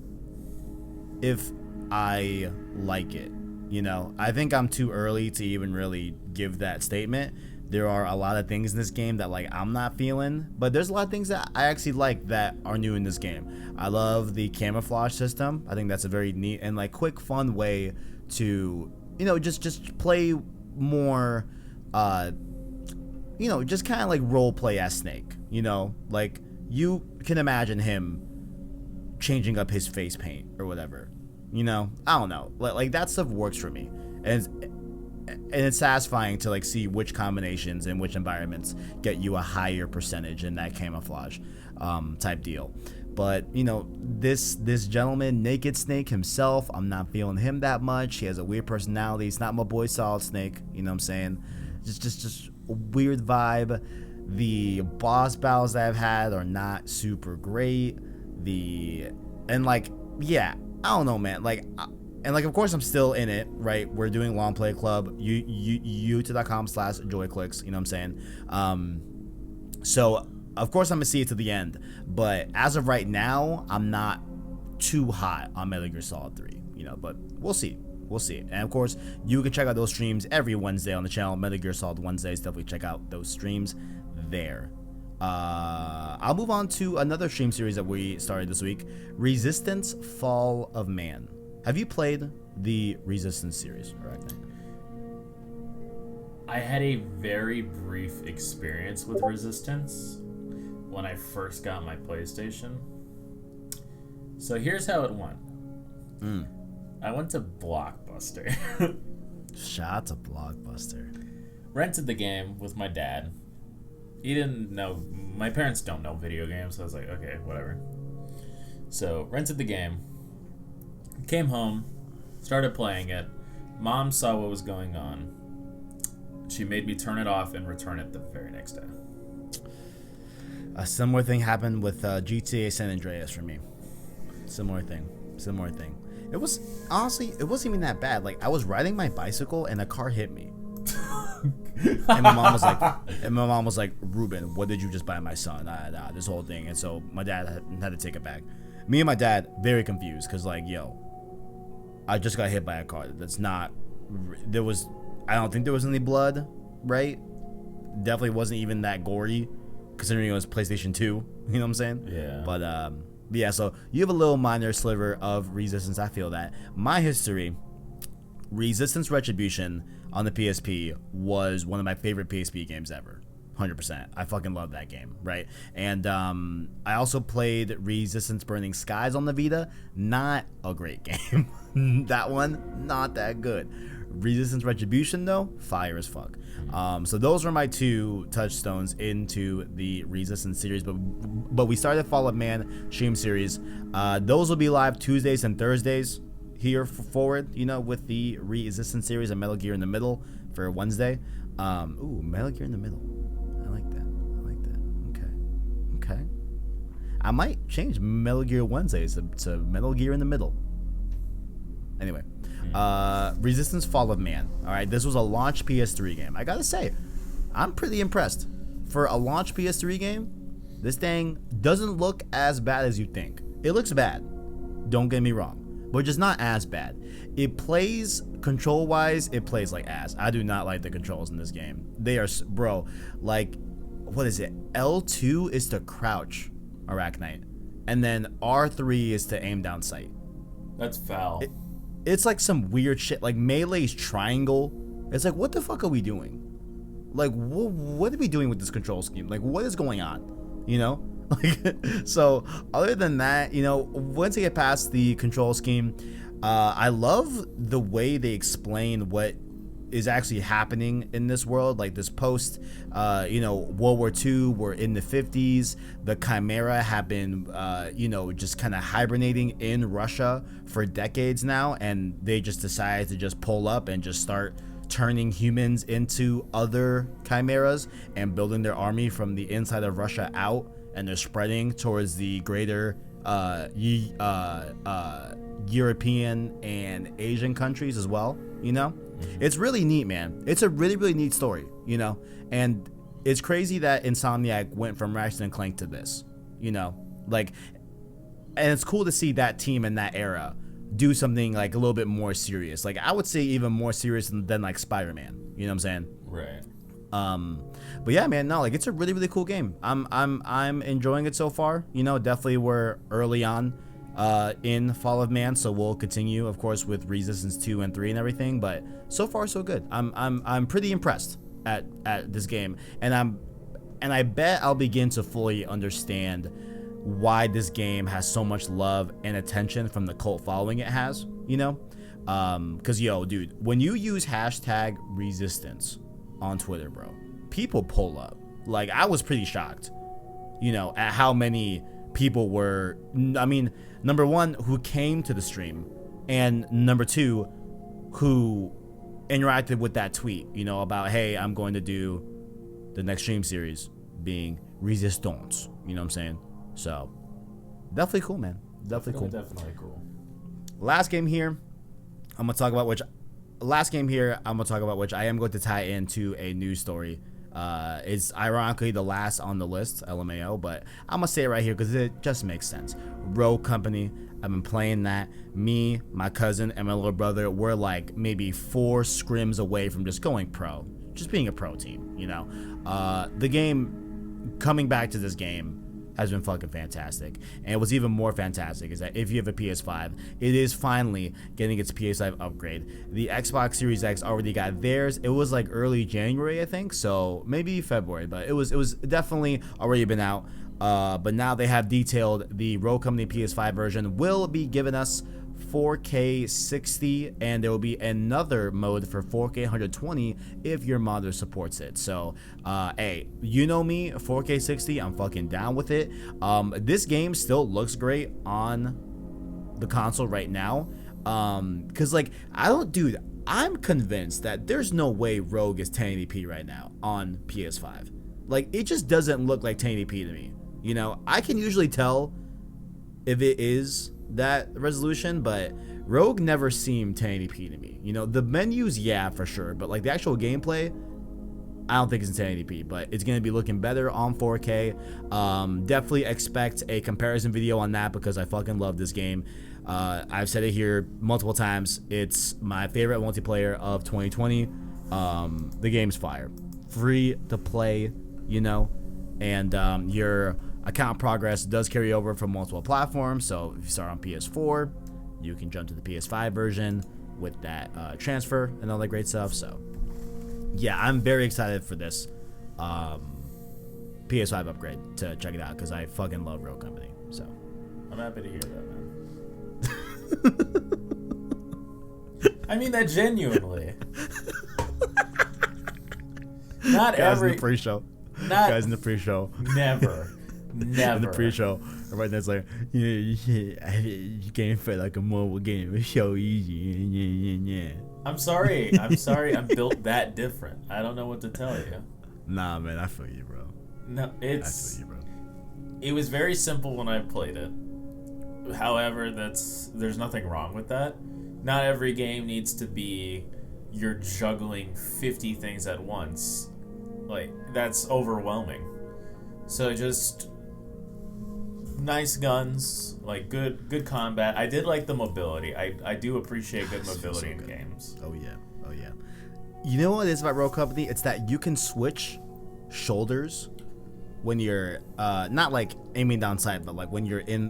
if I like it. I think I'm too early to even really give that statement. There are a lot of things in this game that like I'm not feeling, but there's a lot of things that I actually like that are new in this game. I love the camouflage system. I think that's a very neat and like quick, fun way to just play more. Just kind of like role play as Snake. Like you can imagine him changing up his face paint or whatever. I don't know. Like that stuff works for me, and it's satisfying to like see which combinations and which environments get you a higher percentage in that camouflage type deal. But this gentleman, Naked Snake himself, I'm not feeling him that much. He has a weird personality. He's not my boy Solid Snake. You know what I'm saying? Just a weird vibe. The boss battles that I've had are not super great. I don't know, man. Of course I'm still in it, right? We're doing Long Play Club, youtube.com/joyclicks, you know what I'm saying? So, of course I'm going to see it to the end, but as of right now, I'm not too hot on Metal Gear Solid 3, but we'll see. And of course, you can check out those streams every Wednesday on the channel, Metal Gear Solid Wednesdays. Definitely check out those streams there. I'll move on to another stream series that we started this week, Resistance Fall of Man. Have you played the Resistance series, ArachKnight? I had a very brief experience with Resistance when I first got my PlayStation. So here's how it went. I went to Blockbuster. Shout out to Blockbuster. Rented the game with my dad. He didn't know. My parents don't know video games, so I was like, okay, whatever. So, rented the game. Came home. Started playing it. Mom saw what was going on. She made me turn it off and return it the very next day. A similar thing happened with GTA San Andreas for me. Similar thing. It was, honestly, it wasn't even that bad. Like, I was riding my bicycle and a car hit me. And my mom was like, Ruben, what did you just buy my son? This whole thing. And so my dad had to take it back. Me and my dad, very confused, because like, I just got hit by a car. I don't think there was any blood, right? Definitely wasn't even that gory, considering it was PlayStation 2. You know what I'm saying? Yeah. But yeah, so you have a little minor sliver of Resistance. I feel that. My history, Resistance Retribution on the PSP was one of my favorite PSP games ever. 100%. I fucking love that game, right? And I also played Resistance Burning Skies on the Vita. Not a great game. That one, not that good. Resistance Retribution, though, fire as fuck. So those were my two touchstones into the Resistance series. But we started Fall of Man stream series. Those will be live Tuesdays and Thursdays here forward, you know, with the Resistance series and Metal Gear in the middle for Wednesday. Ooh, Metal Gear in the middle. I like that. Okay. I might change Metal Gear Wednesdays to Metal Gear in the middle. Anyway, Resistance Fall of Man. All right, this was a launch PS3 game. I gotta say, I'm pretty impressed. For a launch PS3 game, this thing doesn't look as bad as you think. It looks bad, don't get me wrong, but just not as bad. It plays, control-wise, it plays like ass. I do not like the controls in this game. They are, bro, like, what is it? L2 is to crouch, ArachKnight, and then R3 is to aim down sight. That's foul. It's like some weird shit, like Melee's triangle. It's like, what the fuck are we doing? Like, what are we doing with this control scheme? Like, what is going on? You know? Like, so, other than that, you know, once you get past the control scheme, I love the way they explain what is actually happening in this world, like this post, you know, World War II, we're in the 50s, the Chimera have been, you know, just kind of hibernating in Russia for decades now, and they just decided to just pull up and just start turning humans into other Chimeras and building their army from the inside of Russia out, and they're spreading towards the greater European and Asian countries as well, you know? It's really neat, man. It's a really, really neat story, you know? And it's crazy that Insomniac went from Ratchet and Clank to this, you know? Like, and it's cool to see that team in that era do something like a little bit more serious. Like, I would say even more serious than like Spider-Man, you know what I'm saying? Right. But yeah, man, no, like, it's a really, really cool game. I'm enjoying it so far. You know, definitely we're early on in Fall of Man, so we'll continue, of course, with Resistance 2 and 3 and everything, but so far so good. I'm pretty impressed at this game, and I bet I'll begin to fully understand why this game has so much love and attention from the cult following it has, you know? Cause yo, dude, when you use hashtag resistance on Twitter, bro, people pull up. Like, I was pretty shocked, you know, at how many people were, I mean, number one, who came to the stream, and number two, who interacted with that tweet, you know, about, hey, I'm going to do the next stream series being Resistance, you know what I'm saying? So, definitely cool, man. Definitely cool. Last game here, I'm going to talk about which I am going to tie into a news story. It's ironically the last on the list, LMAO, but I'm gonna say it right here because it just makes sense. Rogue Company, I've been playing that. Me, my cousin, and my little brother, we're like maybe 4 scrims away from just going pro, just being a pro team, you know. The game, coming back to this game, has been fucking fantastic. And what's even more fantastic is that if you have a PS5, it is finally getting its PS5 upgrade. The Xbox Series X already got theirs. It was like early January, I think, so maybe February, but it was definitely already been out. But now they have detailed the Rogue Company PS5 version will be giving us 4K 60, and there will be another mode for 4K 120 if your monitor supports it. So, hey, you know me, 4K 60, I'm fucking down with it. This game still looks great on the console right now. Cause like, I'm convinced that there's no way Rogue is 1080p right now on PS5. Like, it just doesn't look like 1080p to me. You know, I can usually tell if it is that resolution, but Rogue never seemed 1080p to me. You know, the menus, yeah, for sure, but like the actual gameplay, I don't think it's in 1080p, but it's going to be looking better on 4K. Definitely expect a comparison video on that because I fucking love this game. I've said it here multiple times. It's my favorite multiplayer of 2020. The game's fire. Free to play, you know, and your account progress does carry over from multiple platforms. So if you start on PS4, you can jump to the PS5 version. with that transfer and all that great stuff. So yeah, I'm very excited for this PS5 upgrade to check it out because I fucking love Rogue Company. So I'm happy to hear that, man. I mean that genuinely. Not guys every in the pre-show. Not Guys in the pre-show. Never. In the pre-show, right there's like, you can't feel like a mobile game. It's so easy. Yeah. I'm sorry. I'm built that different. I don't know what to tell you. Nah, man, I feel you, bro. No, I feel you, bro. It was very simple when I played it. However, there's nothing wrong with that. Not every game needs to be you're juggling 50 things at once. Like, that's overwhelming. So just nice guns, like good combat. I did like the mobility. I do appreciate good mobility in games. Oh yeah. You know what it is about Rogue Company? It's that you can switch shoulders when you're not like aiming down sight, but like when you're in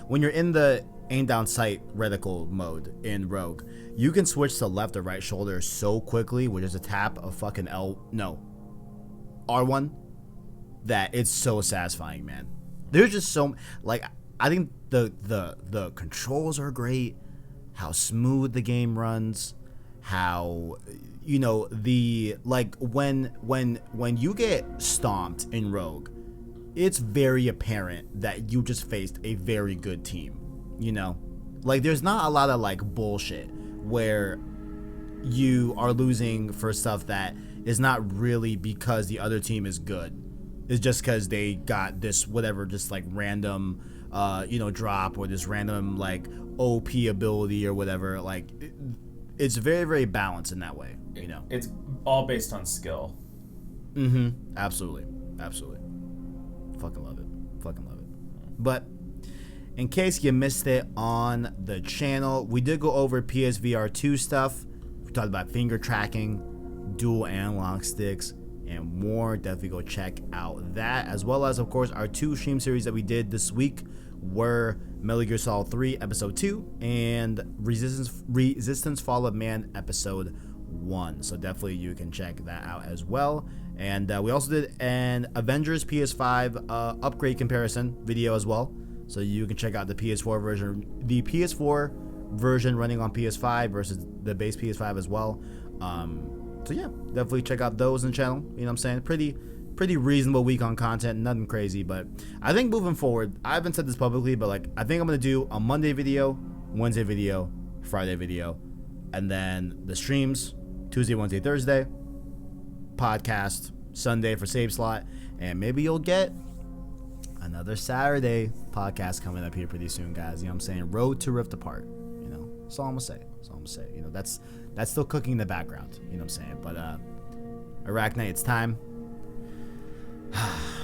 when you're in the aim down sight reticle mode in Rogue, you can switch to left or right shoulder so quickly with just a tap of fucking R1 that it's so satisfying, man. There's just so like I think the controls are great, how smooth the game runs, how the like when you get stomped in Rogue, it's very apparent that you just faced a very good team. Like there's not a lot of like bullshit where you are losing for stuff that is not really because the other team is good. It's just because they got this whatever, just like random, drop or this random like OP ability or whatever. Like it's very, very balanced in that way. It's all based on skill. Absolutely. Fucking love it. But in case you missed it on the channel, we did go over PSVR 2 stuff. We talked about finger tracking, dual analog sticks, and more. Definitely go check out that, as well as, of course, our 2 stream series that we did this week were Metal Gear Solid 3 Episode 2 and Resistance Fall of Man Episode 1. So definitely you can check that out as well. And we also did an Avengers PS5 upgrade comparison video as well. So you can check out the PS4 version running on PS5 versus the base PS5 as well. So yeah, definitely check out those on the channel. You know what I'm saying? Pretty reasonable week on content, nothing crazy. But I think moving forward, I haven't said this publicly, but like I think I'm gonna do a Monday video, Wednesday video, Friday video, and then the streams Tuesday, Wednesday, Thursday, podcast Sunday for save slot, and maybe you'll get another Saturday podcast coming up here pretty soon, guys. You know what I'm saying? Road to Rift Apart. That's all I'm gonna say. That's still cooking in the background. You know what I'm saying? But ArachKnight, it's time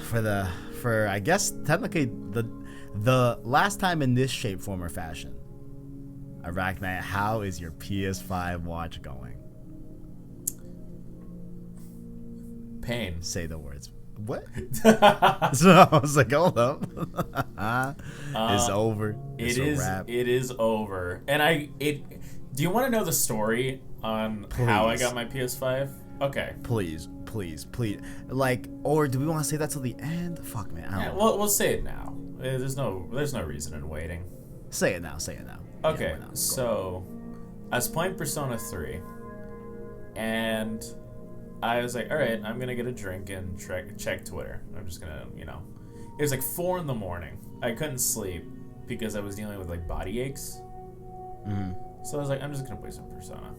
for I guess technically the last time in this shape, form, or fashion. ArachKnight, how is your PS5 watch going? Pain. Say the words. What? So I was like, hold up. It's over. It's a wrap. It is over. And do you want to know the story on how I got my PS5? Okay. Please. Like, or do we want to say that till the end? Fuck, man. I don't know. We'll say it now. There's no reason in waiting. Say it now. Okay. Yeah, so I was playing Persona 3 and I was like, all right, I'm going to get a drink and check Twitter. I'm just going to, it was like 4 in the morning. I couldn't sleep because I was dealing with like body aches. So I was like, I'm just going to play some Persona.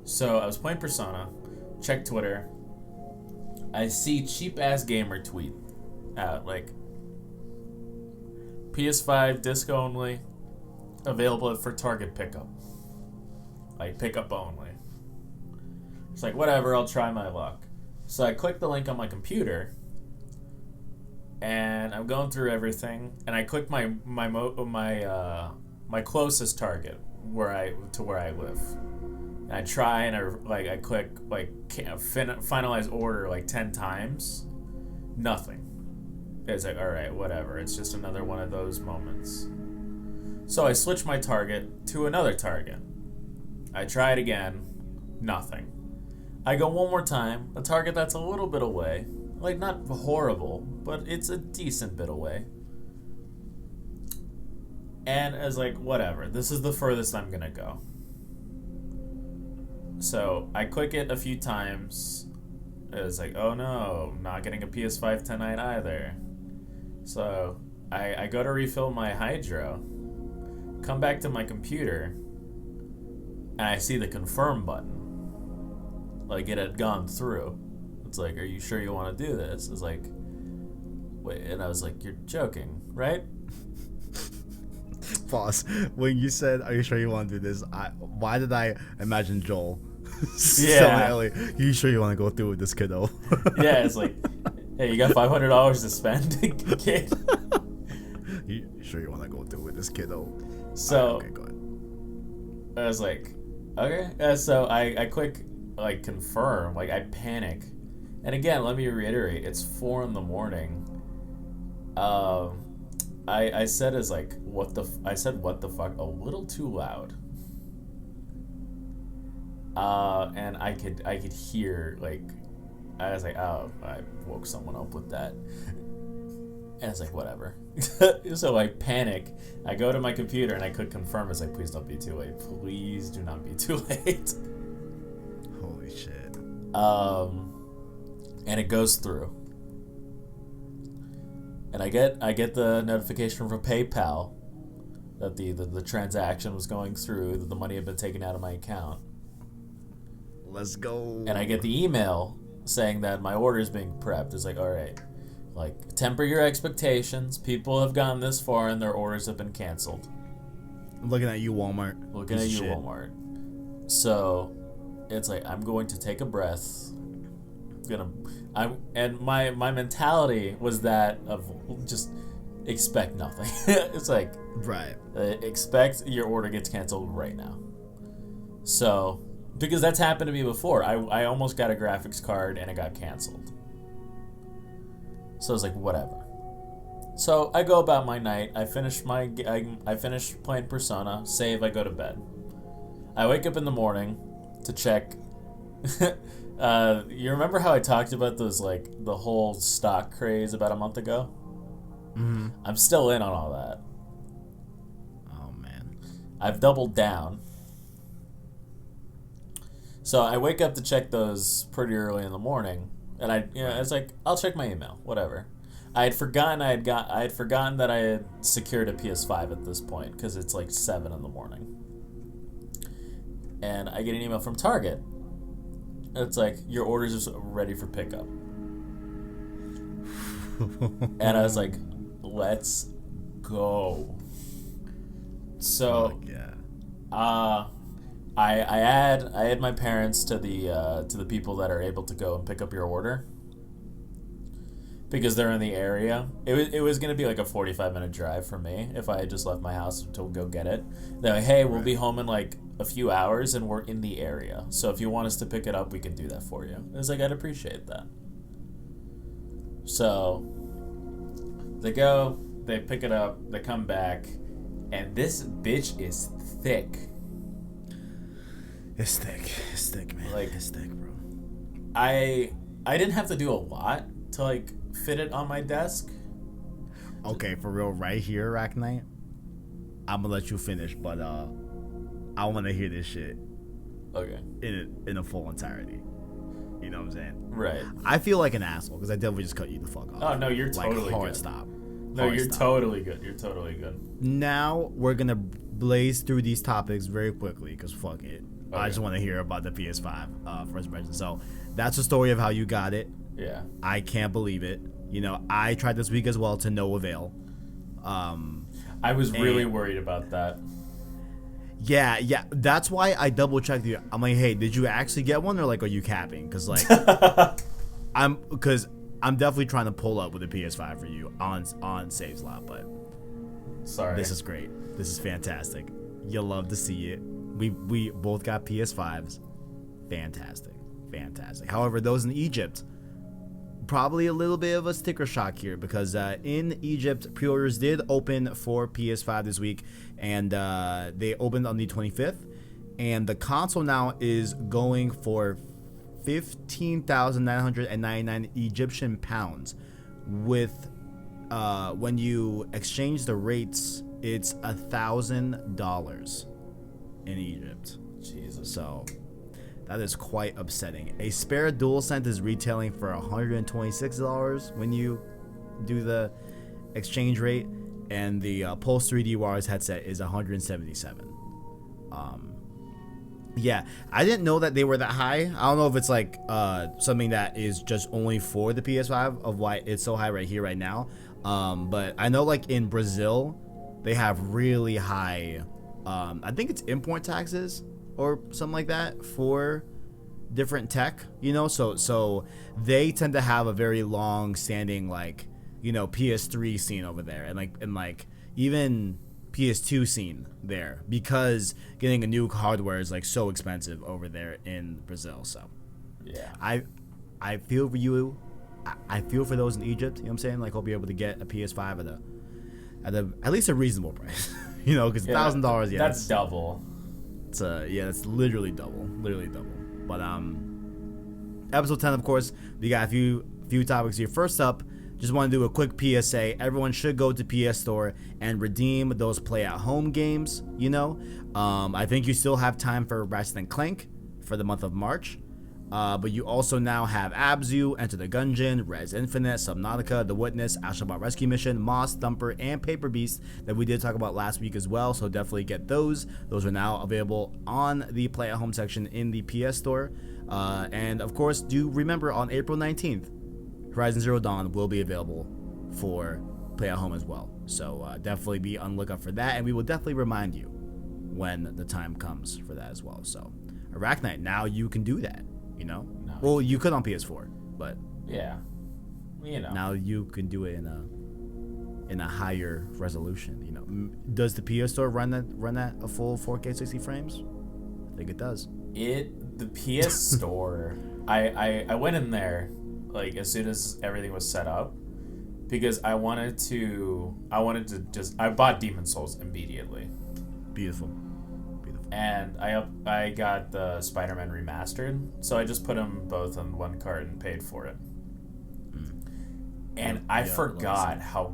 So I was playing Persona, check Twitter. I see cheap ass gamer tweet out like PS5 disc only, available for Target pickup. Like pickup only. It's like, whatever, I'll try my luck. So I click the link on my computer, and I'm going through everything, and I click my closest Target where I live. And I try, and I click finalize order like 10 times, nothing. It's like, all right, whatever. It's just another one of those moments. So I switch my target to another target. I try it again, nothing. I go one more time, a target that's a little bit away. Like, not horrible, but it's a decent bit away. And I was like, whatever, this is the furthest I'm gonna go. So I click it a few times. It was like, oh no, not getting a PS5 tonight either. So I go to refill my hydro, come back to my computer, and I see the confirm button. Like, it had gone through. It's like, are you sure you want to do this? It's like, wait, and I was like, you're joking, right? Pause. When you said, are you sure you want to do this? Why did I imagine Joel? Yeah. Ellie, you sure you want to go through with this, kiddo? Yeah, it's like, hey, you got $500 to spend, kid? You sure you want to go through with this, kiddo? So, okay, go ahead. I was like, okay. So I click, like, confirm. Like, I panic. And again, let me reiterate, it's 4 a.m. I said as like, what the fuck a little too loud. And I could hear, like, I was like, oh, I woke someone up with that. And it's like, whatever. So I panic. I go to my computer and I click confirm. It's like, please don't be too late. Please do not be too late. Holy shit. And it goes through. And I get the notification from PayPal that the transaction was going through, that the money had been taken out of my account. Let's go. And I get the email saying that my order is being prepped. It's like, all right, like, temper your expectations. People have gone this far and their orders have been canceled. I'm looking at you, Walmart. Looking at you, Walmart. So it's like, I'm going to take a breath. And my mentality was that of just expect nothing. It's like, right. Expect your order gets canceled right now. So, because that's happened to me before. I almost got a graphics card and it got canceled. So I was like, whatever. So I go about my night. I finish playing Persona. Save. I go to bed. I wake up in the morning to check. You remember how I talked about those, like, the whole stock craze about a month ago? Mm-hmm. I'm still in on all that. Oh man. I've doubled down. So I wake up to check those pretty early in the morning, and I was like, I'll check my email, whatever. I had forgotten that I had secured a PS5 at this point, because it's like 7 in the morning. And I get an email from Target. It's like, your order's ready for pickup. And I was like, let's go. So, I add my parents to the people that are able to go and pick up your order, because they're in the area. It was gonna be like a 45-minute drive for me if I had just left my house to go get it. They're like, hey, we'll be home in like a few hours and we're in the area, so if you want us to pick it up, we can do that for you. I was like, I'd appreciate that. So they go, they pick it up, they come back, and this bitch is thick. It's thick, man. Like, it's thick, bro. I didn't have to do a lot to, like, fit it on my desk. Okay, for real, right here, ArachKnight, I'm gonna let you finish, but I want to hear this shit. Okay. In a full entirety. You know what I'm saying? Right. I feel like an asshole because I definitely just cut you the fuck off. Oh no, you're totally hard good. Stop. No, Hard you're stop. totally good. You're totally good. Now we're gonna blaze through these topics very quickly because fuck it. Okay. I just want to hear about the PS5 first impression. So that's the story of how you got it. Yeah. I can't believe it. You know, I tried this week as well to no avail. I was really worried about that. Yeah. That's why I double checked you. I'm like, hey, did you actually get one, or like, are you capping? Because like, I'm definitely trying to pull up with a PS5 for you on Save Slot, but sorry, this is great. This is fantastic. You'll love to see it. We both got PS5s. Fantastic. However, those in Egypt probably a little bit of a sticker shock here because in Egypt, pre-orders did open for PS5 this week, and they opened on the 25th, and the console now is going for 15,999 Egyptian pounds. With when you exchange the rates, it's $1,000 in Egypt. Jesus. So that is quite upsetting. A spare DualSense is retailing for $126 when you do the exchange rate, and the Pulse 3D Wireless headset is $177. Yeah, I didn't know that they were that high. I don't know if it's like something that is just only for the PS5 of why it's so high right here, right now. But I know like in Brazil, they have really high, I think it's import taxes or something like that for different tech, you know, so they tend to have a very long standing, like, you know, PS3 scene over there, and like even PS2 scene there, because getting a new hardware is like so expensive over there in Brazil. So yeah, I feel for you. I feel for those in Egypt, you know what I'm saying? Like, hope you're able to get a PS5 at least a reasonable price. You know, because $1,000, yeah, that's double. It's that's literally double. But episode 10, of course, we got a few topics here. First up, just want to do a quick PSA. Everyone should go to PS Store and redeem those play at home games, you know. I think you still have time for Ratchet & Clank for the month of March. But you also now have Abzu, Enter the Gungeon, Res Infinite, Subnautica, The Witness, Astrobot Rescue Mission, Moss, Thumper, and Paper Beast that we did talk about last week as well. So definitely get those. Those are now available on the Play at Home section in the PS Store. And of course, do remember on April 19th, Horizon Zero Dawn will be available for Play at Home as well. So definitely be on the lookout for that, and we will definitely remind you when the time comes for that as well. So ArachKnight, now you can do that. You know, no. Well, you could on PS4, but yeah, you know, now you can do it in a higher resolution. You know, does the PS Store run that a full 4K 60 frames? I think it does. The PS Store, I went in there like as soon as everything was set up, because I wanted to I bought Demon's Souls immediately. Beautiful. And I got the Spider-Man Remastered, so I just put them both on one cart and paid for it. And I forgot how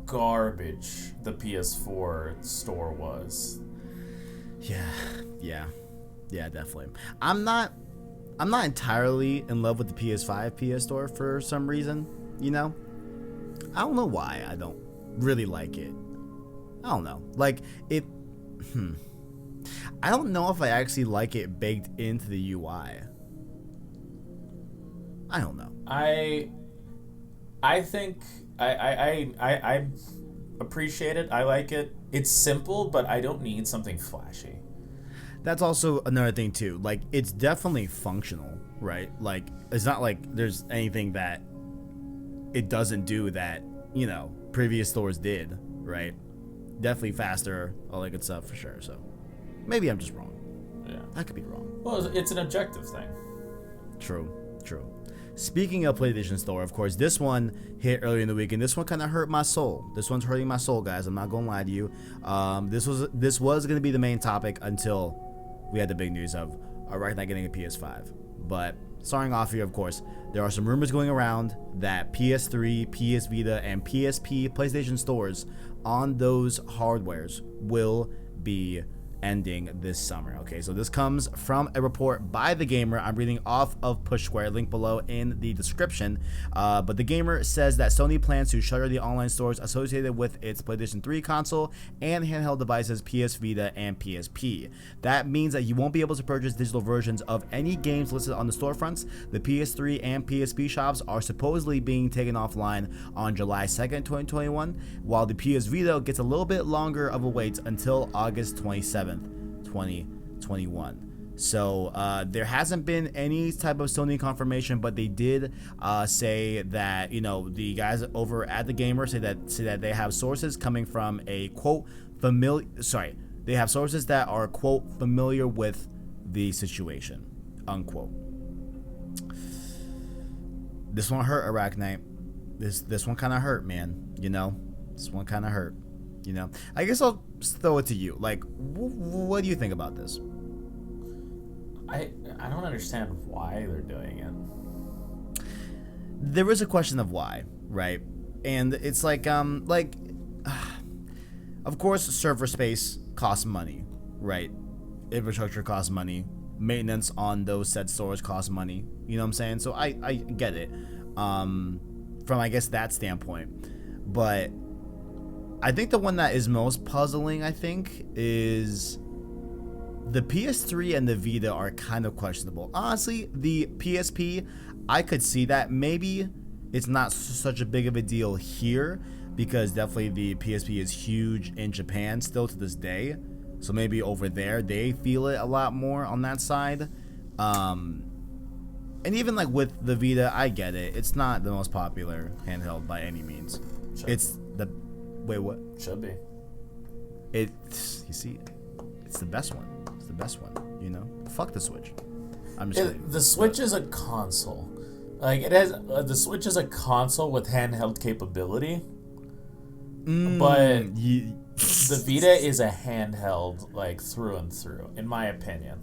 garbage the PS4 store was. Yeah, definitely. I'm not entirely in love with the PS5 PS Store for some reason, you know? I don't know why I don't really like it. I don't know. Like, it... I don't know if I actually like it baked into the UI. I don't know. I think I appreciate it. I like it. It's simple, but I don't need something flashy. That's also another thing too. Like, it's definitely functional, right? Like, it's not like there's anything that it doesn't do that, you know, previous stores did, right? Definitely faster, all that good stuff for sure. So maybe I'm just wrong. Yeah, I could be wrong. Well, it's an objective thing. True. Speaking of PlayStation Store, of course, this one hit earlier in the week, and this one kind of hurt my soul. This one's hurting my soul, guys. I'm not gonna lie to you. This was gonna be the main topic until we had the big news of ArachKnight getting a PS5. But starting off here, of course, there are some rumors going around that PS3, PS Vita, and PSP PlayStation stores on those hardwares will be ending this summer. Okay, so this comes from a report by The Gamer. I'm reading off of Push Square, link below in the description. But The Gamer says that Sony plans to shutter the online stores associated with its PlayStation 3 console and handheld devices PS Vita and PSP. That means that you won't be able to purchase digital versions of any games listed on the storefronts. The PS3 and PSP shops are supposedly being taken offline on July 2nd, 2021, while the PS Vita gets a little bit longer of a wait until August 27th, 2021. So there hasn't been any type of Sony confirmation, but they did say that, you know, the guys over at The Gamer say that they have sources coming from a quote they have sources that are quote familiar with the situation, unquote. this one hurt, ArachKnight. This one kind of hurt, man. You know, this one kind of hurt. You know, I guess I'll throw it to you. Like, what do you think about this? I don't understand why they're doing it. There is a question of why, right? And it's like, of course, server space costs money, right? Infrastructure costs money. Maintenance on those said stores costs money. You know what I'm saying? So I get it, from I guess that standpoint. But I think the one that is most puzzling, I think, is the PS3 and the Vita are kind of questionable. Honestly, the PSP, I could see that. Maybe it's not such a big of a deal here because definitely the PSP is huge in Japan still to this day. So maybe over there they feel it a lot more on that side. And even like with the Vita, I get it. It's not the most popular handheld by any means. Sure. It's the wait what? Should be. It's you see, it's the best one. It's the best one. You know, fuck the Switch. I'm just kidding. The Switch is a console. Like it has the Switch is a console with handheld capability. But the Vita is a handheld like through and through, in my opinion.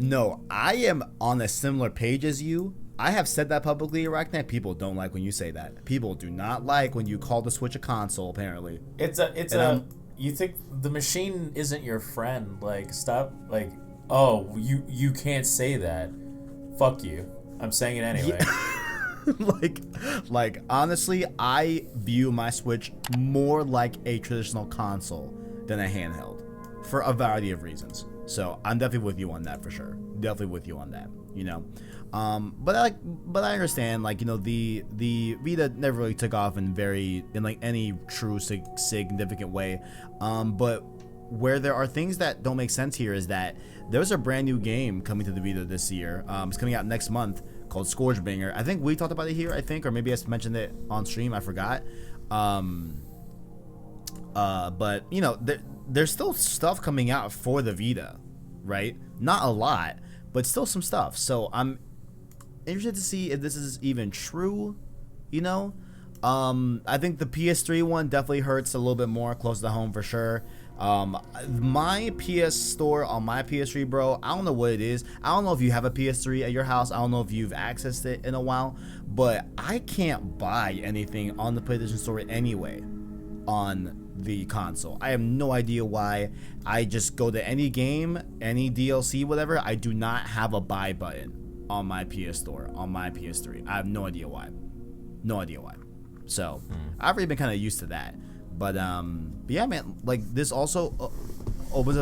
No, I am on a similar page as you. I have said that publicly, ArachKnight. People don't like when you say that. People do not like when you call the Switch a console, apparently. You think the machine isn't your friend. Like, stop, like, oh, you can't say that. Fuck you. I'm saying it anyway. Yeah. like honestly, I view my Switch more like a traditional console than a handheld for a variety of reasons. So I'm definitely with you on that for sure. Definitely with you on that, you know. But I understand, like, you know, the Vita never really took off in like any true significant way. But where there are things that don't make sense here is that there's a brand new game coming to the Vita this year. It's coming out next month called Scourgebringer. I think we talked about it here, or maybe I mentioned it on stream. I forgot. But you know, there's still stuff coming out for the Vita, right? Not a lot, but still some stuff. So I'm interested to see if this is even true, you know. I think the PS3 one definitely hurts a little bit more close to home for sure. My PS store on my PS3, bro, I don't know what it is. I don't know if you have a PS3 at your house. I don't know if you've accessed it in a while, but I can't buy anything on the PlayStation Store anyway on the console. I have no idea why. I just go to any game, any DLC, whatever. I do not have a buy button on my PS Store, on my PS3. I have no idea why. No idea why. So I've already been kind of used to that. But yeah, man, like this also opens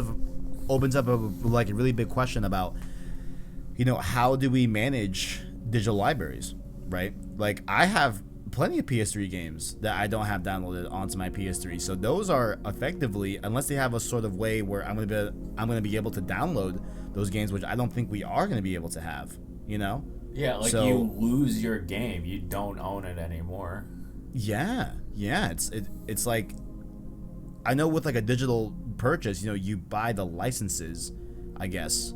up a really big question about, you know, how do we manage digital libraries, right? Like I have plenty of PS3 games that I don't have downloaded onto my PS3, so those are effectively, unless they have a sort of way where I'm gonna be able to download those games, which I don't think we are gonna be able to have, you know? Yeah, like so, you lose your game, you don't own it anymore. Yeah, it's like, I know with like a digital purchase, you know, you buy the licenses, I guess,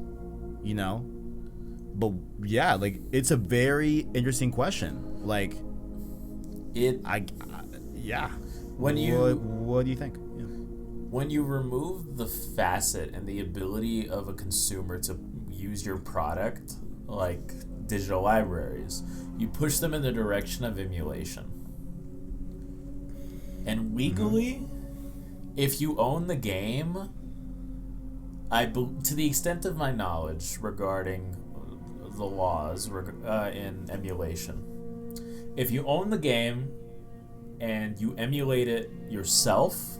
you know, but yeah, like it's a very interesting question. Like, yeah. What do you think? Yeah. When you remove the facet and the ability of a consumer to use your product, like digital libraries, you push them in the direction of emulation. And legally, if you own the game, to the extent of my knowledge regarding the laws in emulation, if you own the game and you emulate it yourself,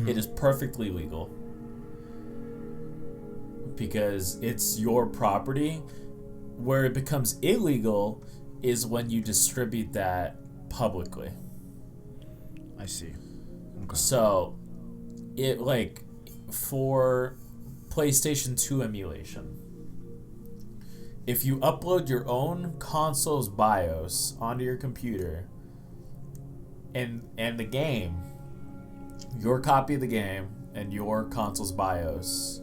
it is perfectly legal because it's your property. Where it becomes illegal is when you distribute that publicly. I see. Okay. So, it like for PlayStation 2 emulation, if you upload your own console's BIOS onto your computer and the game, your copy of the game and your console's BIOS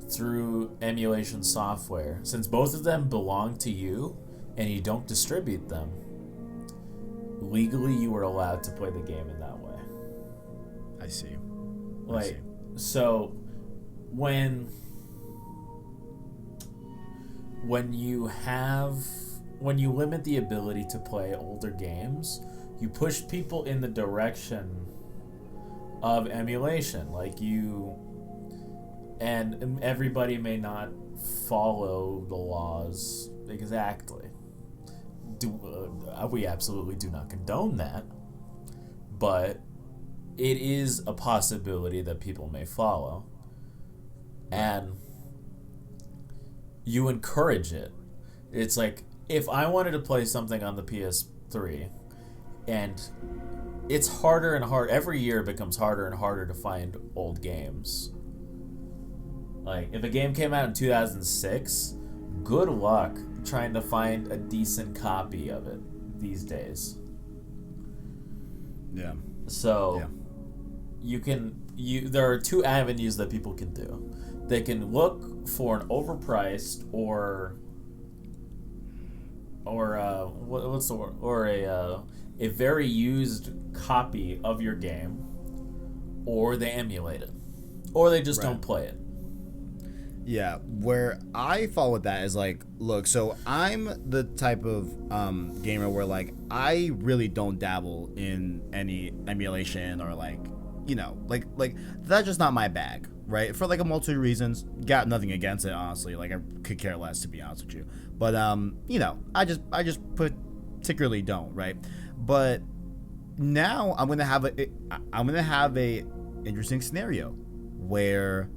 through emulation software, since both of them belong to you, and you don't distribute them, legally you were allowed to play the game in that way. I see. Like, so when you limit the ability to play older games, you push people in the direction of emulation. Like, and everybody may not follow the laws exactly. We absolutely do not condone that, but it is a possibility that people may follow, and you encourage it. It's like, if I wanted to play something on the PS3, and it's harder and harder, every year it becomes harder and harder to find old games. Like, if a game came out in 2006, good luck trying to find a decent copy of it these days. Yeah. So, there are two avenues that people can do. They can look for an overpriced or what's the word? Or a very used copy of your game, or they emulate it, or they just don't play it. Yeah, where I fall with that is like, look, so I'm the type of gamer where, like, I really don't dabble in any emulation or, like, you know, like that's just not my bag, right? For like a multitude of reasons. Got nothing against it, honestly. Like, I could care less, to be honest with you. But you know, I just particularly don't, right? But now I'm gonna have a interesting scenario where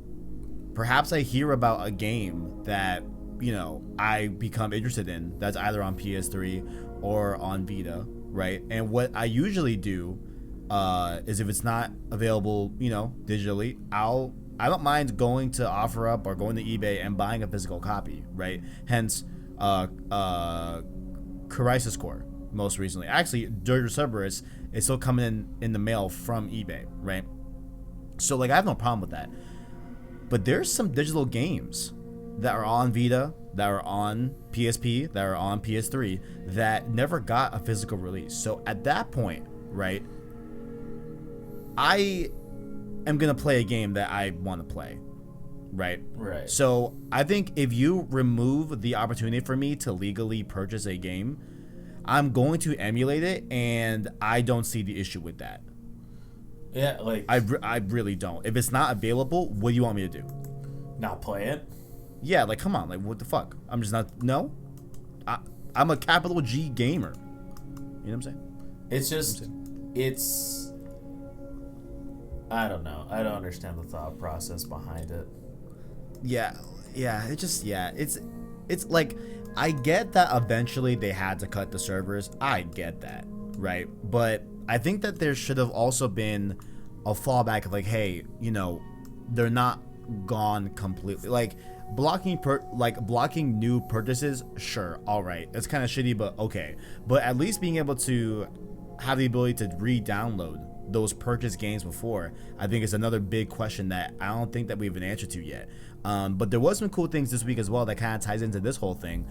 perhaps I hear about a game that, you know, I become interested in that's either on PS3 or on Vita, right? And what I usually do is, if it's not available, you know, digitally, I don't mind going to OfferUp or going to eBay and buying a physical copy, right? Hence, Crisis Core, most recently. Actually, Dirge Cerberus is still coming in the mail from eBay, right? So, like, I have no problem with that. But there's some digital games that are on Vita, that are on PSP, that are on PS3, that never got a physical release. So at that point, right, I am going to play a game that I want to play, right? Right. So I think if you remove the opportunity for me to legally purchase a game, I'm going to emulate it, and I don't see the issue with that. Yeah, like, I really don't. If it's not available, what do you want me to do? Not play it? Yeah, like, come on, like, what the fuck? I'm just not. No, I'm a capital G gamer. You know what I'm saying? It's just, it's. I don't know. I don't understand the thought process behind it. Yeah. It's like, I get that eventually they had to cut the servers. I get that, right? But I think that there should have also been a fallback of, like, hey, you know, they're not gone completely. Like, blocking new purchases, sure, all right, it's kind of shitty, but okay. But at least being able to have the ability to re-download those purchased games before, I think is another big question that I don't think that we have an answer to yet. But there was some cool things this week as well that kind of ties into this whole thing.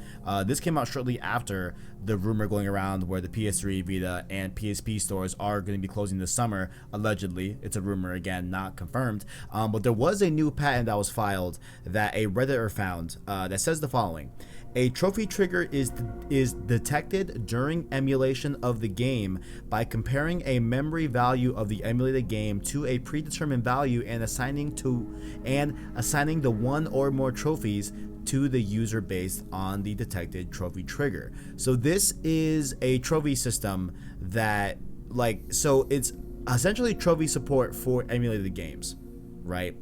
This came out shortly after the rumor going around where the PS3, Vita, and PSP stores are going to be closing this summer. Allegedly, it's a rumor, again, not confirmed. But there was a new patent that was filed that a Redditor found that says the following: a trophy trigger is detected during emulation of the game by comparing a memory value of the emulated game to a predetermined value and assigning the one or more trophies to the user based on the detected trophy trigger. So this is a trophy system that, like, so it's essentially trophy support for emulated games, right?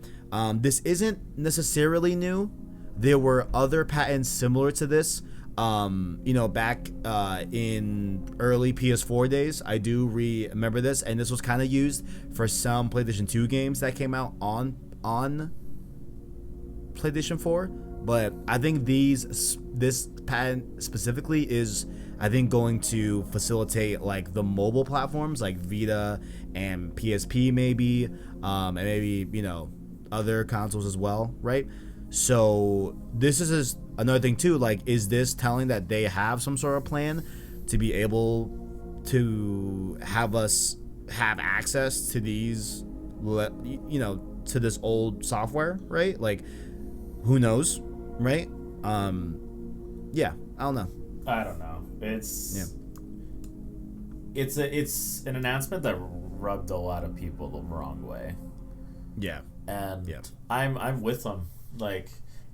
This isn't necessarily new. There were other patents similar to this, you know, back in early PS4 days. I do remember this, and this was kind of used for some PlayStation 2 games that came out on PlayStation 4. But I think this patent specifically is, I think, going to facilitate, like, the mobile platforms like Vita and PSP maybe, and maybe, you know, other consoles as well, right? So this is another thing too. Like, is this telling that they have some sort of plan to be able to have us have access to these, to this old software, right? Like, who knows, right? Yeah, I don't know. I don't know. It's an announcement that rubbed a lot of people the wrong way. Yeah. And I'm with them. Like,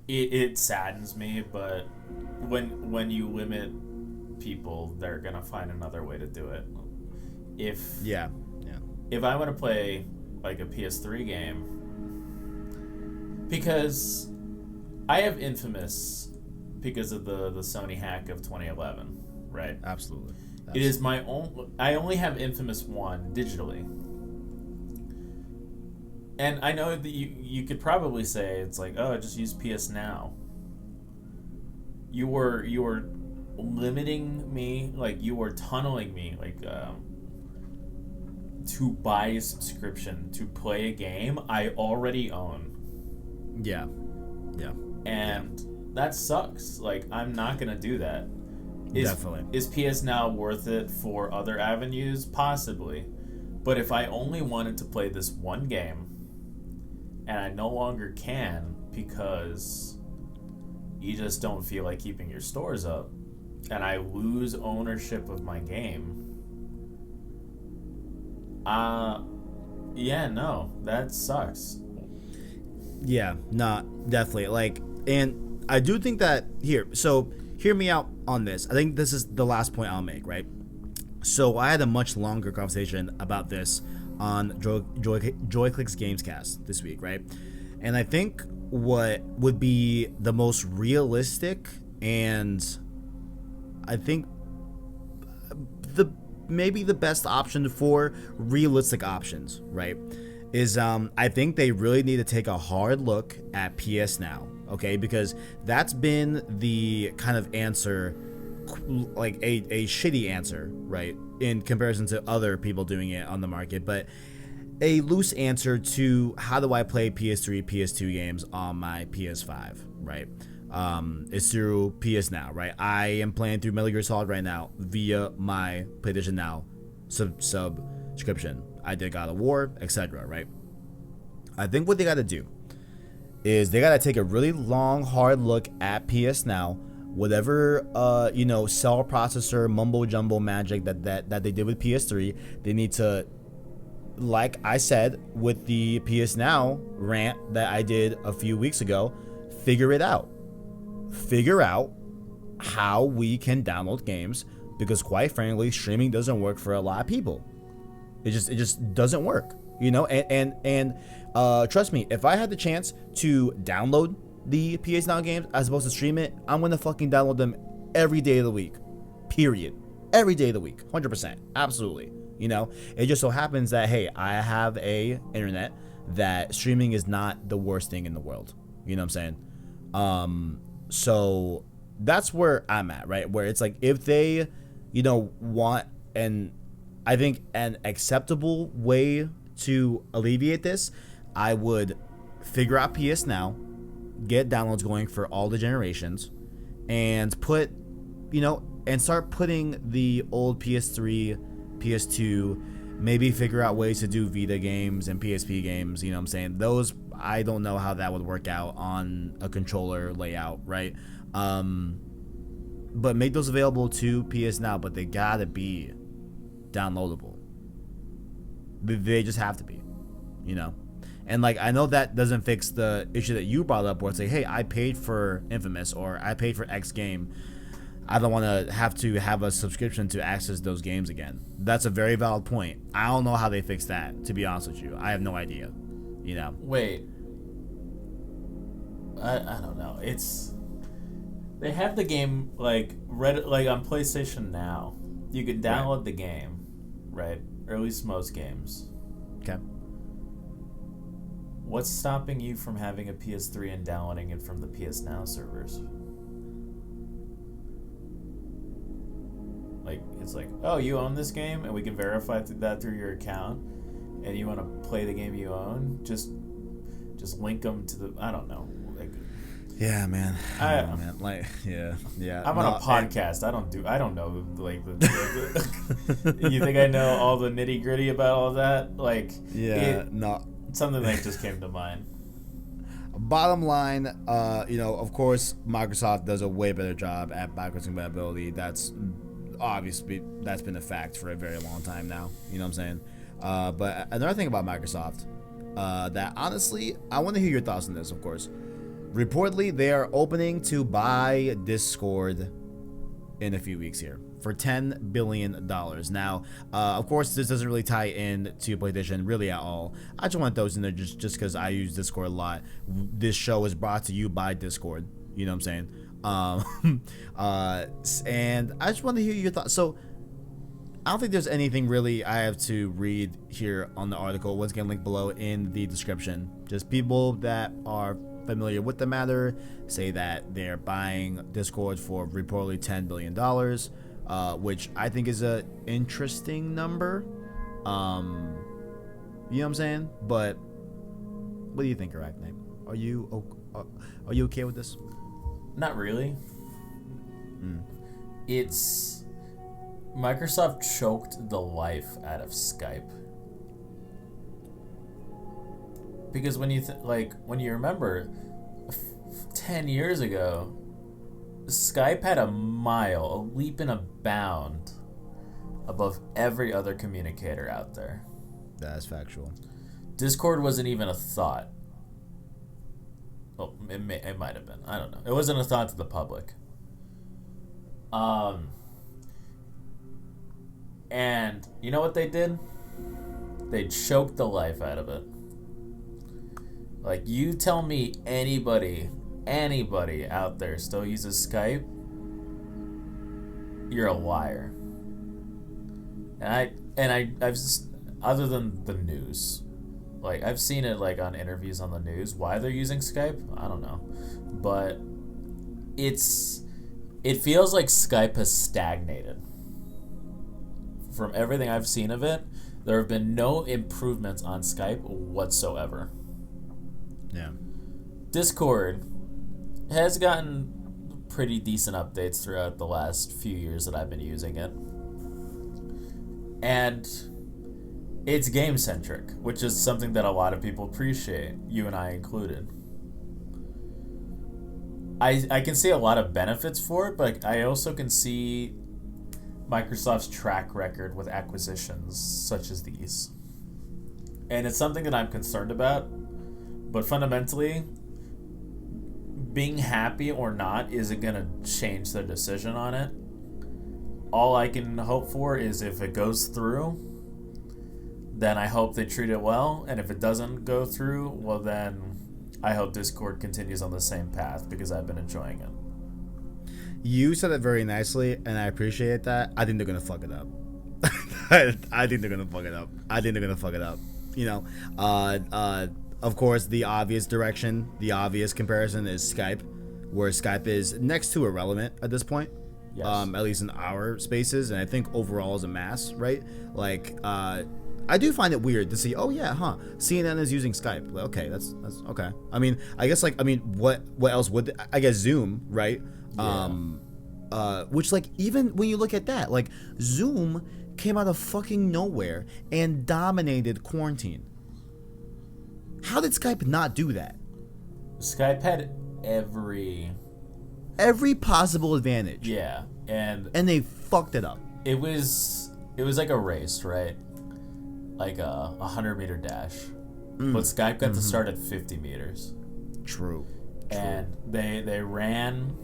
it saddens me, but when you limit people, they're gonna find another way to do it. If I want to play like a PS3 game, because I have Infamous because of the Sony hack of 2011, right? Absolutely. It is my own. I only have Infamous 1 digitally. And I know that you could probably say it's like, oh, just use PS Now. You were limiting me, like you were tunneling me, like to buy a subscription to play a game I already own. Yeah. And that sucks. Like, I'm not gonna do that. Definitely. Is PS Now worth it for other avenues? Possibly. But if I only wanted to play this one game, and I no longer can because you just don't feel like keeping your stores up, and I lose ownership of my game, that sucks. Yeah, definitely. Like, and I do think that so hear me out on this. I think this is the last point I'll make, right? So I had a much longer conversation about this on Joyclicks Gamescast this week, right? And I think what would be the most realistic, and I think maybe the best option for realistic options, right, is I think they really need to take a hard look at PS Now, okay? Because that's been the kind of answer, like a shitty answer, right, in comparison to other people doing it on the market, but a loose answer to how do I play PS3, PS2 games on my PS5, right? Is through PS Now, right? I am playing through Metal Gear Solid right now via my PlayStation Now subscription. I did God of War, etc., right? I think what they got to do is they got to take a really long, hard look at PS Now. Whatever cell processor mumbo jumbo magic that they did with PS3, they need to, like I said with the PS Now rant that I did a few weeks ago, figure it out. Figure out how we can download games, because quite frankly, streaming doesn't work for a lot of people. It just doesn't work, and trust me, if I had the chance to download the PS Now games as opposed to stream it, I'm gonna fucking download them every day of the week, period. Every day of the week, 100%, absolutely. It just so happens that, hey, I have a internet that streaming is not the worst thing in the world. You know what I'm saying? So that's where I'm at, right? Where it's like, if they, want I think an acceptable way to alleviate this, I would figure out PS Now, get downloads going for all the generations, and put, and start putting the old PS3, PS2, maybe figure out ways to do Vita games and PSP games, you know what I'm saying? Those, I don't know how that would work out on a controller layout, right? But make those available to PS Now, but they gotta be downloadable. They just have to be, And like, I know that doesn't fix the issue that you brought up, where it's like, hey, I paid for Infamous, or I paid for X game. I don't want to have a subscription to access those games again. That's a very valid point. I don't know how they fix that, to be honest with you. I have no idea. Wait. I don't know. They have the game like on PlayStation Now. You can download the game, right? Or at least most games. Okay. What's stopping you from having a PS3 and downloading it from the PS Now servers? Like, it's like, oh, you own this game, and we can verify that through your account, and you want to play the game you own, just link them to the, I don't know. Like, Yeah, man. Man. Like, yeah. I'm on a podcast. I don't know, like, you think I know all the nitty gritty about all that? Like, no. Something that just came to mind. Bottom line, of course, Microsoft does a way better job at backwards compatibility. That's obviously, that's been a fact for a very long time now. You know what I'm saying? But another thing about Microsoft, that honestly, I want to hear your thoughts on this, of course. Reportedly, they are opening to buy Discord in a few weeks here for $10 billion. Now, of course, this doesn't really tie in to PlayStation really at all. I just want those in there just because I use Discord a lot. This show is brought to you by Discord. You know what I'm saying? And I just want to hear your thoughts. So, I don't think there's anything really I have to read here on the article. Once again, link below in the description. Just people that are familiar with the matter say that they're buying Discord for reportedly $10 billion, which I think is a interesting number. You know what I'm saying? But what do you think, ArachKnight? Are you okay with this? Not really. It's Microsoft choked the life out of Skype. Because when you when you remember 10 years ago, Skype had a leap and a bound above every other communicator out there. That is factual. Discord wasn't even a thought. Oh, it might have been. I don't know. It wasn't a thought to the public. And you know what they did? They choked the life out of it. Like, you tell me anybody out there still uses Skype, you're a liar. And I've other than the news, like, I've seen it like on interviews on the news why they're using Skype. I don't know, but it feels like Skype has stagnated. From everything I've seen of it, there have been no improvements on Skype whatsoever. Yeah. Discord has gotten pretty decent updates throughout the last few years that I've been using it. And it's game-centric, which is something that a lot of people appreciate, you and I included. I can see a lot of benefits for it, but I also can see Microsoft's track record with acquisitions such as these. And it's something that I'm concerned about. But fundamentally, being happy or not isn't going to change their decision on it. All I can hope for is if it goes through, then I hope they treat it well. And if it doesn't go through, well then I hope Discord continues on the same path because I've been enjoying it. You said it very nicely, and I appreciate that. I think they're going to fuck it up. I think they're going to fuck it up. You know, of course, the obvious direction, the obvious comparison is Skype, where Skype is next to irrelevant at this point. Yes. At least in our spaces, and I think overall as a mass, right? Like, I do find it weird to see, CNN is using Skype. Like, okay, that's okay. I mean, what else would I guess Zoom, right? Yeah. Which, like, even when you look at that, like, Zoom came out of fucking nowhere and dominated quarantine. How did Skype not do that? Skype had every possible advantage. Yeah, and they fucked it up. It was like a race, right? Like a 100-meter dash. But Skype got to start at 50 meters. True. And they ran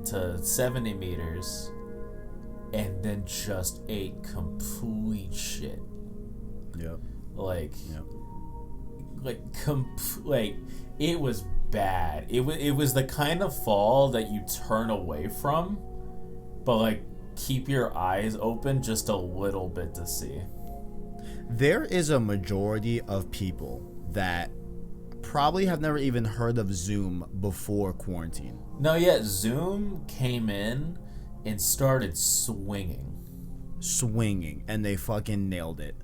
to 70 meters and then just ate complete shit. Yep. Like it was bad. It was the kind of fall that you turn away from, but like keep your eyes open just a little bit to see. There is a majority of people that probably have never even heard of Zoom before quarantine. No, yeah, Zoom came in and started swinging, and they fucking nailed it.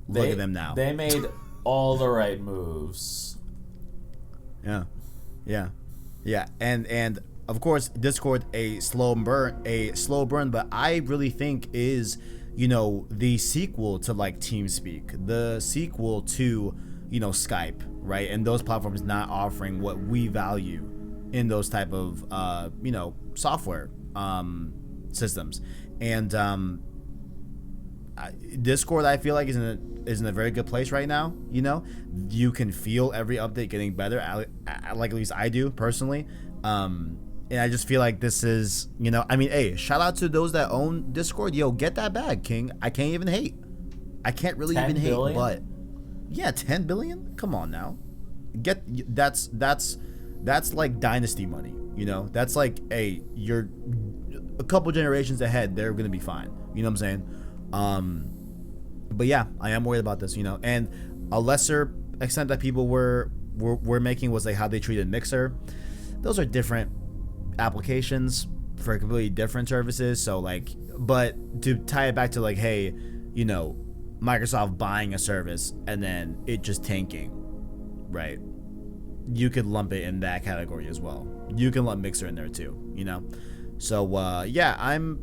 Look at them now. They made all the right moves. Yeah. Yeah, and of course Discord a slow burn, but I really think is, you know, the sequel to like TeamSpeak, the sequel to, you know, Skype, right? And those platforms not offering what we value in those type of you know, software systems. And Discord, I feel like is in a very good place right now. You know, you can feel every update getting better. Like at least I do personally. And I just feel like this is, you know, I mean, hey, shout out to those that own Discord. Yo, get that bag, King. I can't even hate. I can't really even hate. But yeah, 10 billion. Come on now, that's like dynasty money. You know, that's like, hey, you're a couple generations ahead. They're gonna be fine. You know what I'm saying? But yeah, I am worried about this, you know, and a lesser extent that people were making was like how they treated Mixer. Those are different applications for completely different services. So like, but to tie it back to like, hey, you know, Microsoft buying a service and then it just tanking, right? You could lump it in that category as well. You can lump Mixer in there too, you know? So yeah, I'm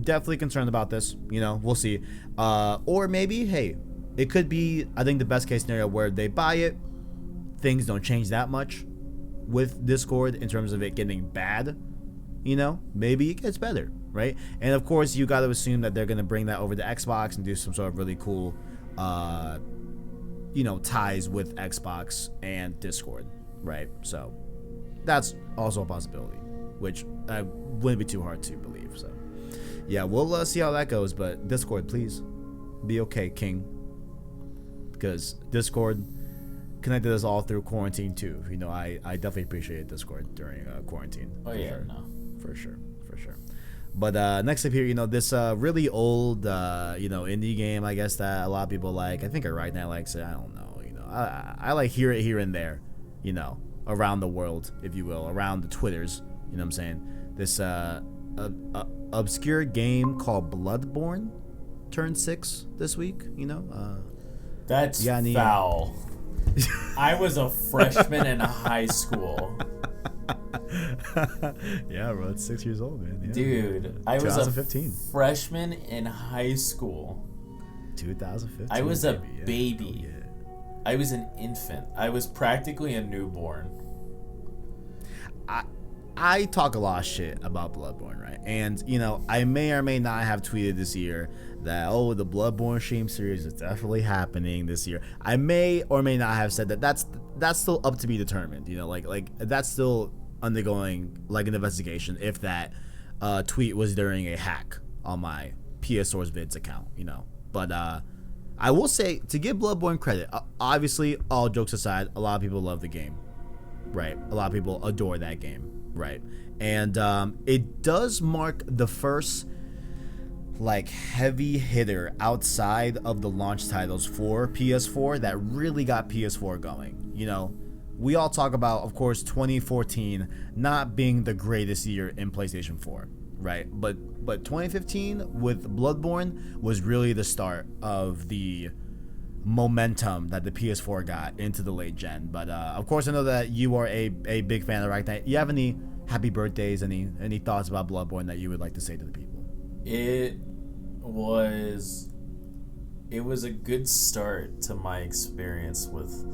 definitely concerned about this. You know, we'll see. Or maybe, hey, it could be, I think, the best case scenario where they buy it, things don't change that much with Discord in terms of it getting bad. You know, maybe it gets better, right? And of course, you got to assume that they're going to bring that over to Xbox and do some sort of really cool, you know, ties with Xbox and Discord, right? So that's also a possibility, which wouldn't be too hard to believe. So yeah, we'll see how that goes. But Discord, please be okay, King, because Discord connected us all through quarantine too. You know, I definitely appreciate Discord during quarantine. Oh yeah, sure. No, for sure. But next up here, you know, this really old, you know, indie game, I guess, that a lot of people like. I think ArachKnight likes it. I don't know. You know, I like hear it here and there, you know, around the world, if you will, around the Twitters. You know what I'm saying? This obscure game called Bloodborne turned 6 this week. You know, that's foul. I was a freshman in high school. Yeah, bro, it's 6 years old, man. Yeah. Dude, I was a freshman in high school. 2015. I was a baby. Oh, yeah. I was an infant. I was practically a newborn. I talk a lot of shit about Bloodborne, right? And, you know, I may or may not have tweeted this year that, oh, the Bloodborne stream series is definitely happening this year. I may or may not have said that. That's still up to be determined, you know, like that's still undergoing like an investigation if that tweet was during a hack on my PS Source Vids account, you know. But I will say, to give Bloodborne credit, obviously, all jokes aside, a lot of people love the game, right? A lot of people adore that game, right? And it does mark the first like heavy hitter outside of the launch titles for PS4 that really got PS4 going. You know, we all talk about, of course, 2014 not being the greatest year in PlayStation 4, right? But 2015 with Bloodborne was really the start of the momentum that the PS4 got into the late gen. But of course, I know that you are a big fan of ArachKnight. You have any happy birthdays, any thoughts about Bloodborne that you would like to say to the people? It was a good start to my experience with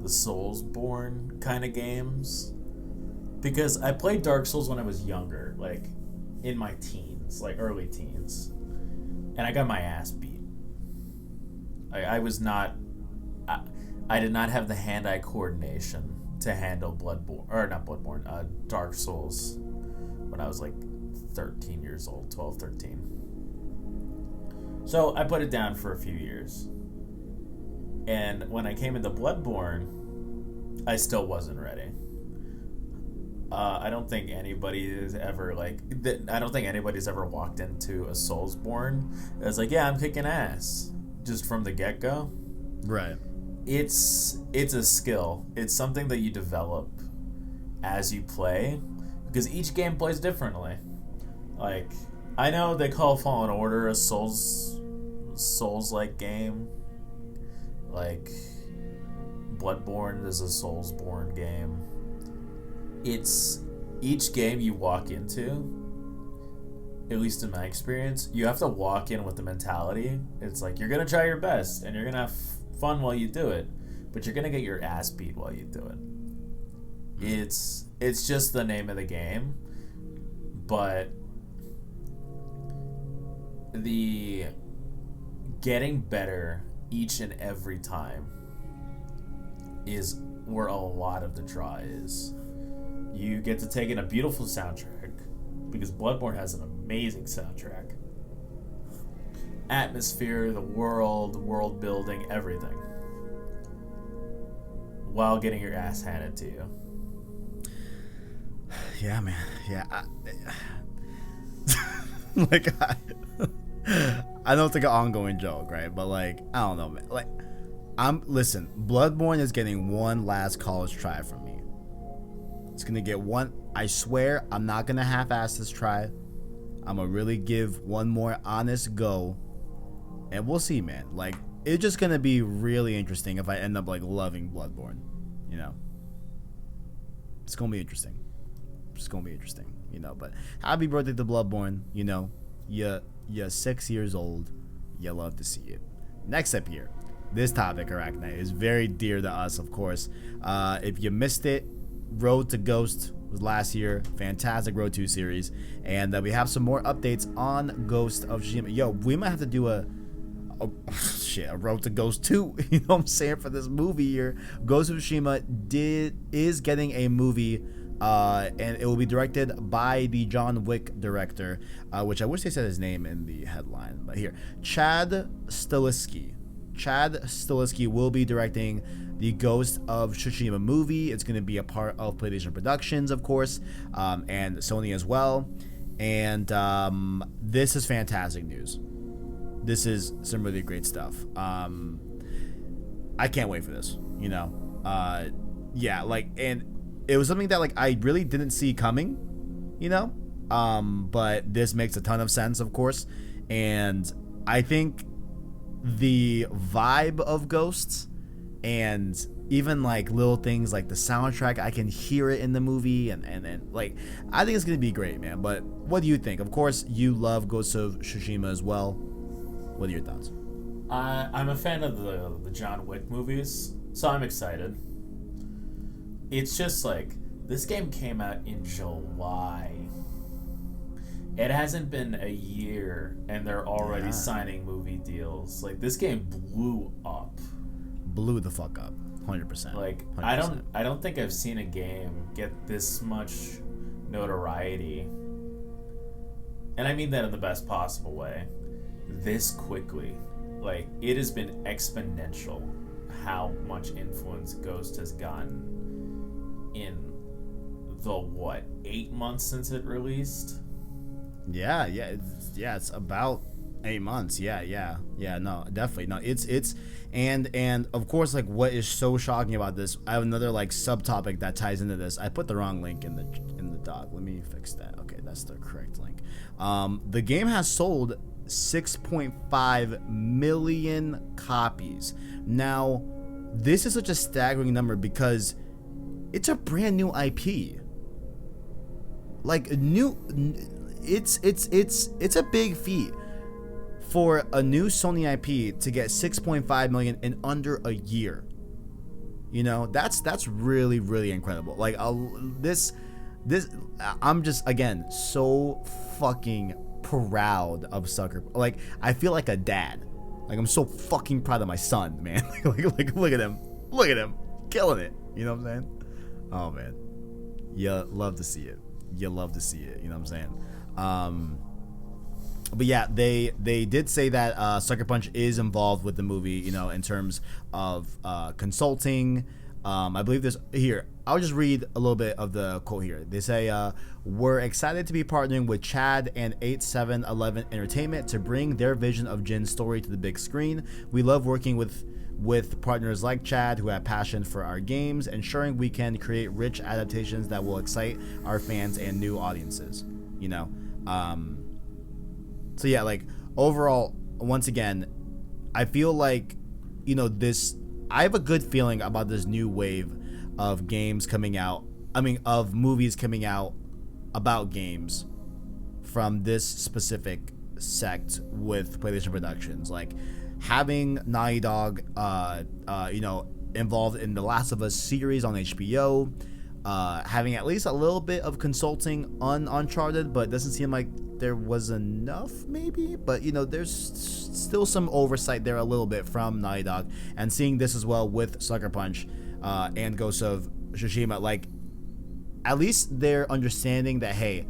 the Soulsborne kind of games, because I played Dark Souls when I was younger, like in my teens, like early teens, and I got my ass beat. I did not have the hand-eye coordination to handle Dark Souls when I was like 13 years old, 12, 13. So I put it down for a few years. And when I came into Bloodborne, I still wasn't ready. I don't think anybody's ever walked into a Soulsborne as like, yeah, I'm kicking ass just from the get-go. Right. It's a skill. It's something that you develop as you play, because each game plays differently. Like, I know they call Fallen Order a Souls-like game. Like, Bloodborne is a Soulsborne game. it's each game you walk into, at least in my experience, you have to walk in with the mentality. It's like you're gonna try your best and you're gonna have fun while you do it, but you're gonna get your ass beat while you do it. It's just the name of the game, but the getting better each and every time is where a lot of the draw is. You get to take in a beautiful soundtrack, because Bloodborne has an amazing soundtrack. Atmosphere, the world building, everything. While getting your ass handed to you. Yeah, man. Yeah. I know it's like an ongoing joke, right? But like, I don't know, man. Like, listen, Bloodborne is getting one last college try from me. It's gonna get one. I swear, I'm not gonna half-ass this try. I'm gonna really give one more honest go, and we'll see, man. Like, it's just gonna be really interesting if I end up like loving Bloodborne. You know, it's gonna be interesting. It's gonna be interesting. You know, but happy birthday to Bloodborne. You know, you're 6 years old. You love to see it. Next up here, this topic, ArachKnight, is very dear to us, of course. If you missed it, Road to Ghost was last year. Fantastic Road 2 series. And we have some more updates on Ghost of Tsushima. Yo, we might have to do a Road to Ghost 2, you know what I'm saying, for this movie here. Ghost of Tsushima is getting a movie, and it will be directed by the John Wick director, which I wish they said his name in the headline, but here, Chad Stahelski. Chad Stahelski will be directing the Ghost of Tsushima movie. It's going to be a part of PlayStation Productions, of course, and Sony as well. And this is fantastic news. This is some really great stuff. I can't wait for this, you know. Yeah, like, and it was something that like I really didn't see coming, you know. But this makes a ton of sense, of course. And I think the vibe of Ghosts, and even like little things like the soundtrack, I can hear it in the movie, and like, I think it's gonna be great, man. But what do you think? Of course, you love Ghost of Tsushima as well. What are your thoughts? I'm a fan of the John Wick movies, so I'm excited. It's just like, this game came out in July. It hasn't been a year, and they're already signing movie deals. Like, this game blew up. Blew the fuck up, 100%. Like, 100%. I don't think I've seen a game get this much notoriety, and I mean that in the best possible way, this quickly. Like, it has been exponential how much influence Ghost has gotten in the 8 months since it released. Yeah, it's about 8 months. Yeah, no, definitely. No, it's and of course, like, what is so shocking about this, I have another like subtopic that ties into this. I put the wrong link in the doc. Let me fix that. Okay, that's the correct link. The game has sold 6.5 million copies. Now, this is such a staggering number because it's a brand new IP. Like, it's a big feat for a new Sony IP to get 6.5 million in under a year. You know, that's really, really incredible. Like, this I'm just, again, so fucking proud of Sucker. Like, I feel like a dad. Like, I'm so fucking proud of my son, man. like look at him killing it. You know what I'm saying? Oh man, you love to see it. You know what I'm saying? But yeah, they did say that Sucker Punch is involved with the movie, you know, in terms of consulting. I believe this here. I'll just read a little bit of the quote here. They say, we're excited to be partnering with Chad and 8711 Entertainment to bring their vision of Jin's story to the big screen. We love working with partners like Chad who have passion for our games, ensuring we can create rich adaptations that will excite our fans and new audiences, you know. So yeah, like, overall, once again, I feel like, you know, I have a good feeling about this new wave of games coming out of movies coming out about games from this specific sect with PlayStation Productions, like having Naughty Dog, involved in the Last of Us series on HBO, having at least a little bit of consulting on Uncharted, but it doesn't seem like there was enough, maybe. But there's still some oversight there a little bit from Naughty Dog, and seeing this as well with Sucker Punch and Ghost of Tsushima, like at least they're understanding that, hey,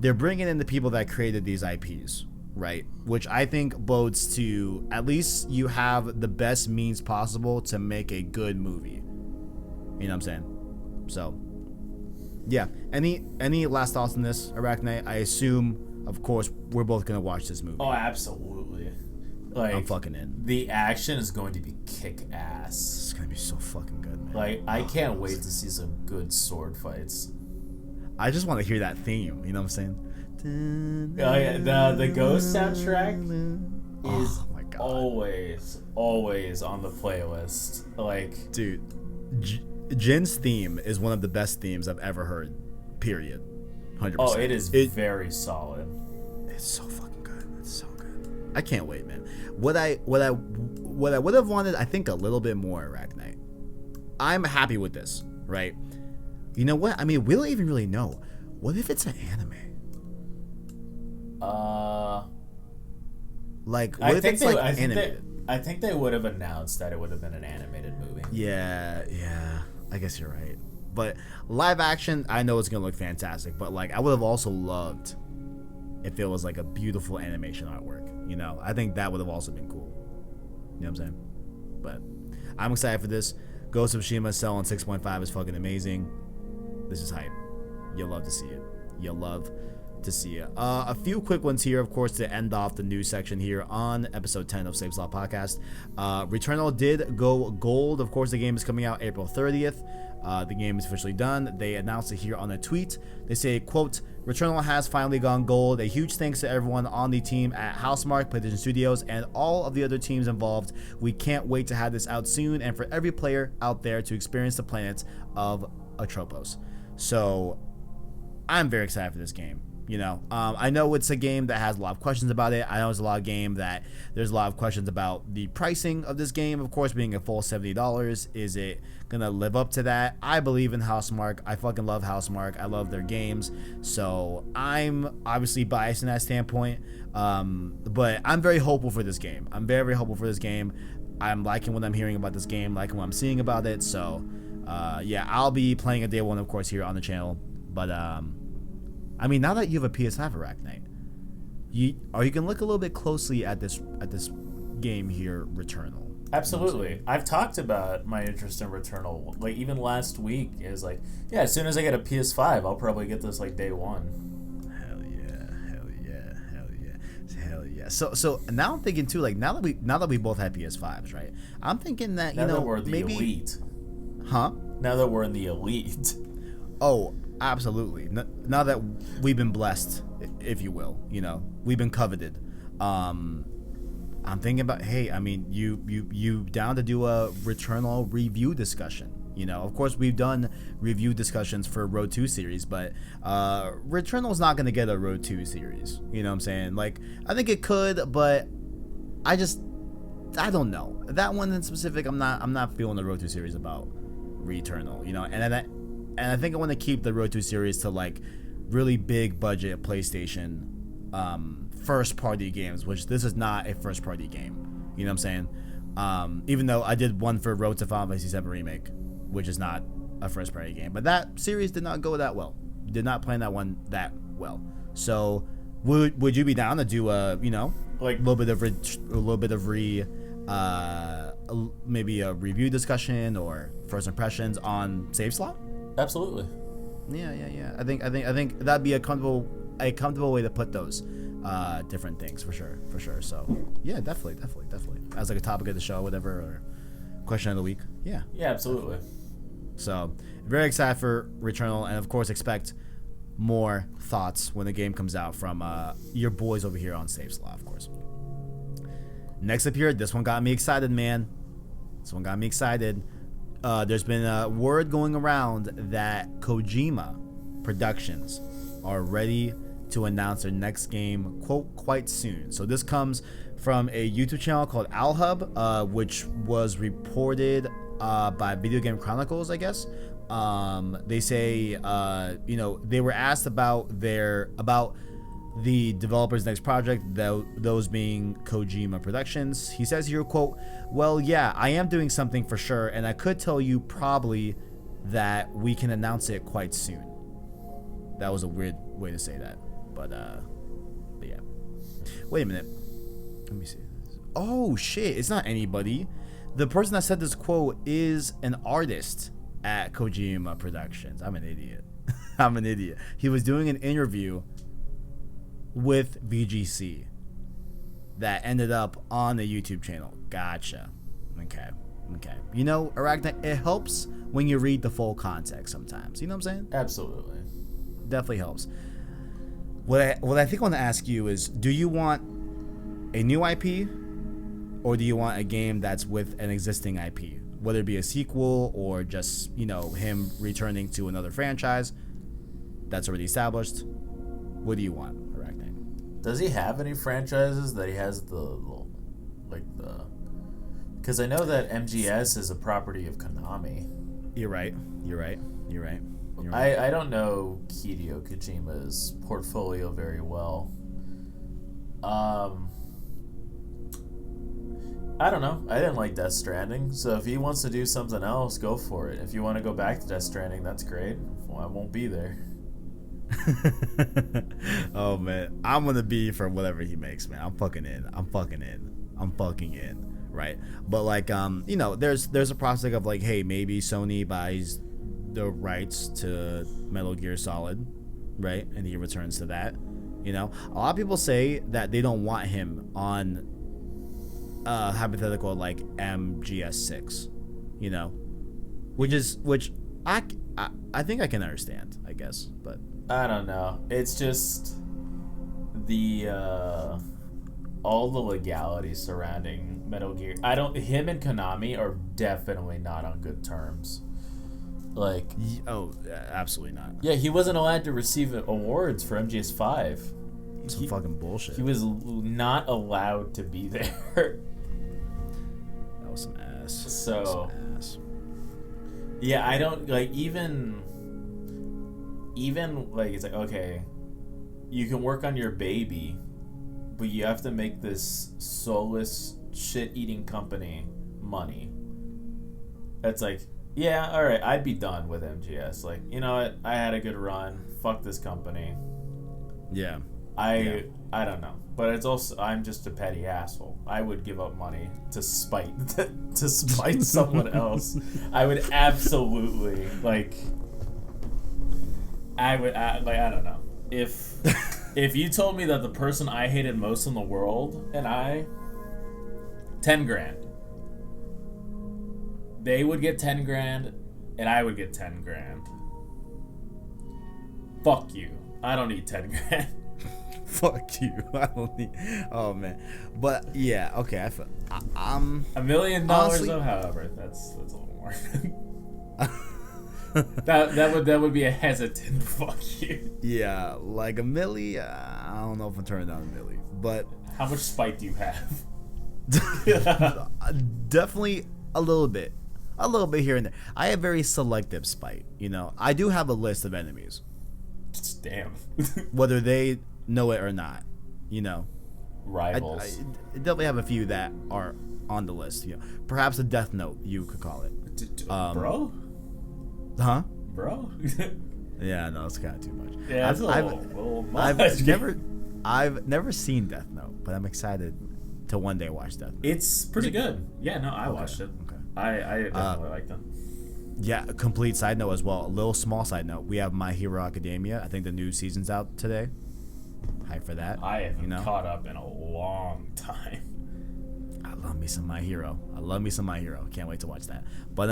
they're bringing in the people that created these IPs, right? Which I think bodes to at least you have the best means possible to make a good movie. You know what I'm saying? So, yeah. Any last thoughts on this, ArachKnight? I assume, of course, we're both gonna watch this movie. Oh, absolutely. Like, I'm fucking in. The action is going to be kick-ass. It's gonna be so fucking good, man. Like, I can't wait to see some good sword fights. I just want to hear that theme. You know what I'm saying? Oh, yeah, the Ghost soundtrack is my God. always on the playlist. Like, dude, Jin's theme is one of the best themes I've ever heard. Period. 100%. Oh, it is very solid. It's so fucking good. It's so good. I can't wait, man. What I would have wanted, I think, a little bit more, ArachKnight. I'm happy with this, right? You know what? I mean, we don't even really know. What if it's an anime? Like, what if it's like animated? I think they would have announced that it would have been an animated movie. Yeah. I guess you're right. But live action, I know it's gonna look fantastic. But like, I would have also loved if it was like a beautiful animation artwork. I think that would have also been cool. You know what I'm saying? But I'm excited for this. Ghost of Tsushima selling 6.5 is fucking amazing. This is hype. You'll love to see it. A few quick ones here, of course, to end off the news section here on episode 10 of Save Slot Podcast. Returnal did go gold. Of course, the game is coming out April 30th. The game is officially done. They announced it here on a tweet. They say, quote, Returnal has finally gone gold. A huge thanks to everyone on the team at Housemarque, PlayStation Studios, and all of the other teams involved. We can't wait to have this out soon, and for every player out there to experience the planet of Atropos. So, I'm very excited for this game. I know it's a game that has a lot of questions about it. I know it's a lot of game that there's a lot of questions about the pricing of this game. Of course, being a full $70, is it gonna live up to that? I believe in Housemarque. I fucking love Housemarque. I love their games. So I'm obviously biased in that standpoint. But I'm very hopeful for this game. I'm very, very hopeful for this game. I'm liking what I'm hearing about this game, liking what I'm seeing about it. So yeah, I'll be playing a day one, of course, here on the channel. But I mean, now that you have a PS5, ArachKnight, are you gonna look a little bit closely at this game here, Returnal? Absolutely. I've talked about my interest in Returnal. Like, even last week, is like, yeah, as soon as I get a PS5, I'll probably get this like day one. Hell yeah. So now I'm thinking too, like now that we both have PS5s, right? I'm thinking that now that we're the maybe elite. Huh? Now that we're in the elite. Oh, absolutely. Now that we've been blessed, if you will, we've been coveted. I'm thinking about, hey, I mean, you down to do a Returnal review discussion? Of course, we've done review discussions for Road 2 series, but Returnal's not going to get a Road 2 series. You know what I'm saying? Like, I think it could, but I don't know. That one in specific, I'm not feeling the Road 2 series about Returnal, and I think I want to keep the Road 2 series to like really big budget PlayStation first party games, which this is not a first party game. You know what I'm saying? Even though I did one for Road to Final Fantasy VII Remake, which is not a first party game, but that series did not go that well. Did not plan that one that well. So would you be down to do like a little bit of maybe a review discussion or first impressions on Save Slot? Absolutely. Yeah. I think that'd be a comfortable way to put those different things for sure. So yeah, definitely. As like a topic of the show, whatever, or question of the week. Yeah. Yeah, absolutely. So very excited for Returnal, and of course expect more thoughts when the game comes out from your boys over here on Save Slot, of course. Next up here, this one got me excited, man. there's been a word going around that Kojima Productions are ready to announce their next game, quote, quite soon. So this comes from a YouTube channel called AlHub, which was reported by Video Game Chronicles, I guess. They say, they were asked about the developer's next project, those being Kojima Productions. He says here, quote, well, yeah, I am doing something for sure, and I could tell you probably that we can announce it quite soon. That was a weird way to say that, but yeah. Wait a minute. Let me see. Oh, shit, it's not anybody. The person that said this quote is an artist at Kojima Productions. I'm an idiot. I'm an idiot. He was doing an interview with VGC that ended up on the YouTube channel. Gotcha. Okay. You know, ArachKnight, it helps when you read the full context sometimes. You know what I'm saying? Absolutely. Definitely helps. What I think I want to ask you is, do you want a new IP or do you want a game that's with an existing IP? Whether it be a sequel or just, him returning to another franchise that's already established. What do you want, ArachKnight? Does he have any franchises that he has because I know that MGS is a property of Konami. You're right. I don't know Hideo Kojima's portfolio very well. I don't know. I didn't like Death Stranding, so if he wants to do something else, go for it. If you want to go back to Death Stranding, that's great. Well, I won't be there. Oh man, I'm gonna be for whatever he makes, man. I'm fucking in, right? But there's a prospect of hey, maybe Sony buys the rights to Metal Gear Solid, right? And he returns to that. A lot of people say that they don't want him on hypothetical MGS6, which I think I can understand, I guess, but I don't know. It's just the all the legalities surrounding Metal Gear. Him and Konami are definitely not on good terms. Absolutely not. Yeah, he wasn't allowed to receive awards for MGS5. Some fucking bullshit. He was not allowed to be there. That was some ass. So, yeah, I don't even it's okay, you can work on your baby, but you have to make this soulless shit-eating company money. That's yeah, all right, I'd be done with MGS. You know what? I had a good run. Fuck this company. Yeah. I don't know, but it's also I'm just a petty asshole. I would give up money to spite someone else. I would absolutely I don't know if you told me that the person I hated most in the world and $10,000, they would get $10,000 and I would get $10,000. Fuck you. I don't need $10,000. Fuck you. I don't need. Oh man, but yeah, okay. I'm $1 million. Honestly, though, however, that's a little more. that would be a hesitant fuck you. Yeah, $1 million. I don't know if I'm turning down $1 million, but how much spite do you have? Definitely a little bit here and there. I have very selective spite. I do have a list of enemies. Damn. Whether they know it or not, rivals. I definitely have a few that are on the list. Perhaps a Death Note, you could call it. Bro? Huh? Bro? Yeah, no, it's kind of too much. Yeah, it's a little much. I've never seen Death Note, but I'm excited to one day watch Death Note. It's pretty good. Yeah, no, I watched it. Okay. I definitely liked them. Yeah, a complete side note as well. A little small side note. We have My Hero Academia. I think the new season's out today. Hype for that. I haven't caught up in a long time. I love me some My Hero. Can't wait to watch that. But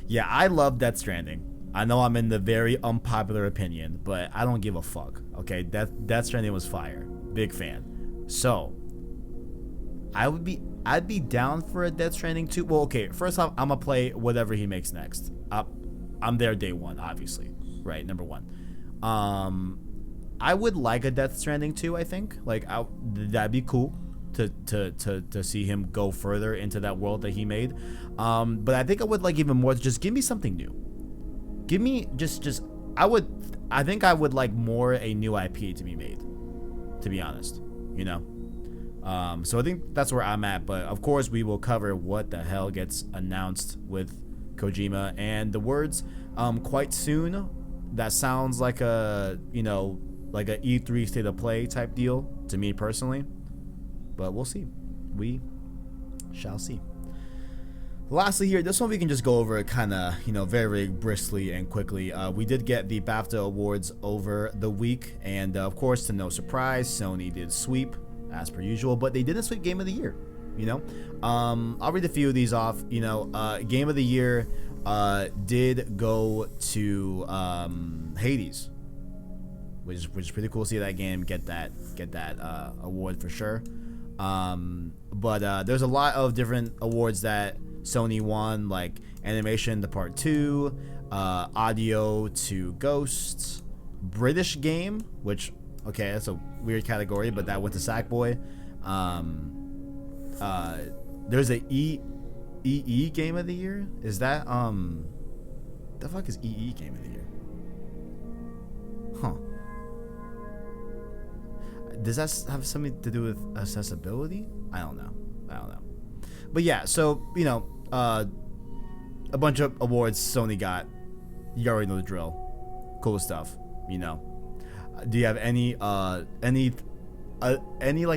yeah, I love Death Stranding. I know I'm in the very unpopular opinion, but I don't give a fuck. Okay, Death Stranding was fire. Big fan. So I would be I'd be down for a Death Stranding 2. Well, okay, first off, I'm gonna play whatever he makes next. I'm there day one, obviously, right? Number one. I would like a Death Stranding 2. I think that'd be cool to see him go further into that world that he made. But I think I would like even more to just give me something new. Give me just I think I would like more a new IP to be made, to be honest, you know. So I think that's where I'm at. But of course, we will cover what the hell gets announced with Kojima and the words quite soon. That sounds like a like a E3 state of play type deal to me personally. But we'll see. We shall see. Lastly here, this one we can just go over kind of, very, very briskly and quickly. We did get the BAFTA awards over the week, and of course, to no surprise, Sony did sweep, as per usual, but they didn't sweep Game of the Year, I'll read a few of these off. Game of the Year did go to Hades, which is pretty cool to see that game get that award for sure. But there's a lot of different awards that Sony won, like animation to Part 2, audio to Ghosts, British game, which that's a weird category, but that went to Sackboy. There's a EE Game of the Year. Is that the fuck is EE Game of the Year? Huh. Does that have something to do with accessibility? I don't know. But yeah, so a bunch of awards Sony got. You already know the drill. Cool stuff. Do you have any like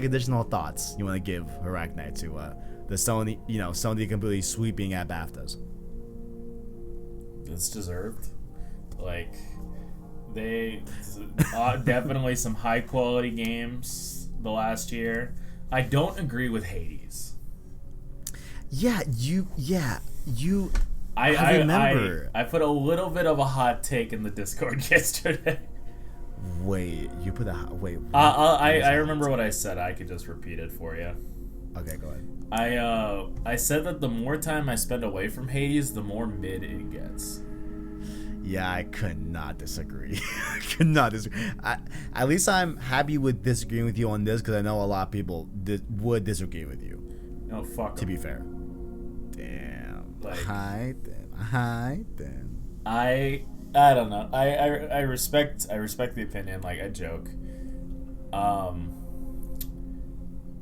additional thoughts you want to give ArachKnight to the Sony? Sony completely sweeping at BAFTAs. It's deserved. Like, they definitely some high quality games the last year. I don't agree with Hades. I remember. I put a little bit of a hot take in the Discord yesterday. Wait, you put a wait. I remember what I said. I could just repeat it for you. Okay, go ahead. I said that the more time I spend away from Hades, the more mid it gets. Yeah, I could not disagree. At least I'm happy with disagreeing with you on this, because I know a lot of people would disagree with you. No, fuck. To be fair. Damn. Like, hi then. I don't know. I respect the opinion. Like, I joke.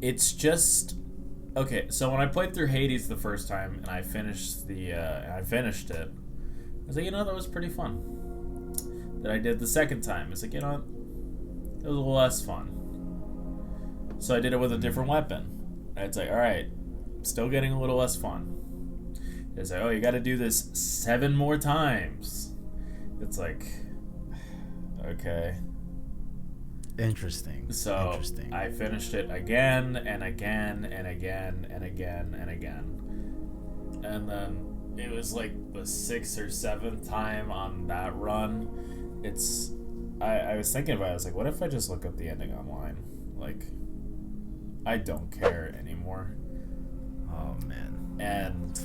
It's just okay. So when I played through Hades the first time and I finished it, I was like, that was pretty fun. That I did the second time, it's like, it was a little less fun. So I did it with a different weapon. And it's like, all right, still getting a little less fun. It's like, oh, you got to do this 7 more times. It's like, okay. Interesting. So I finished it again and again and again and again and again. And then it was like the 6th or 7th time on that run. I was thinking about it. I was like, what if I just look up the ending online? Like, I don't care anymore. Oh, man. And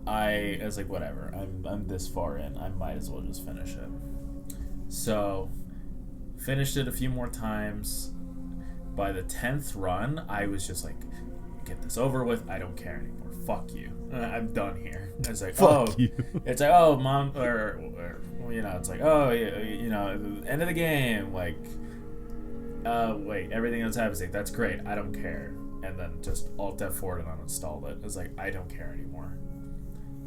I was like, whatever. I'm this far in. I might as well just finish it. So, finished it a few more times. By the 10th run, I was just like, get this over with. I don't care anymore. Fuck you. I'm done here. It's like, fuck you. It's like, oh, mom, or it's like, oh, end of the game. Like, wait, everything else happens. Like, that's great. I don't care. And then just Alt F4 and uninstalled it. It's like, I don't care anymore.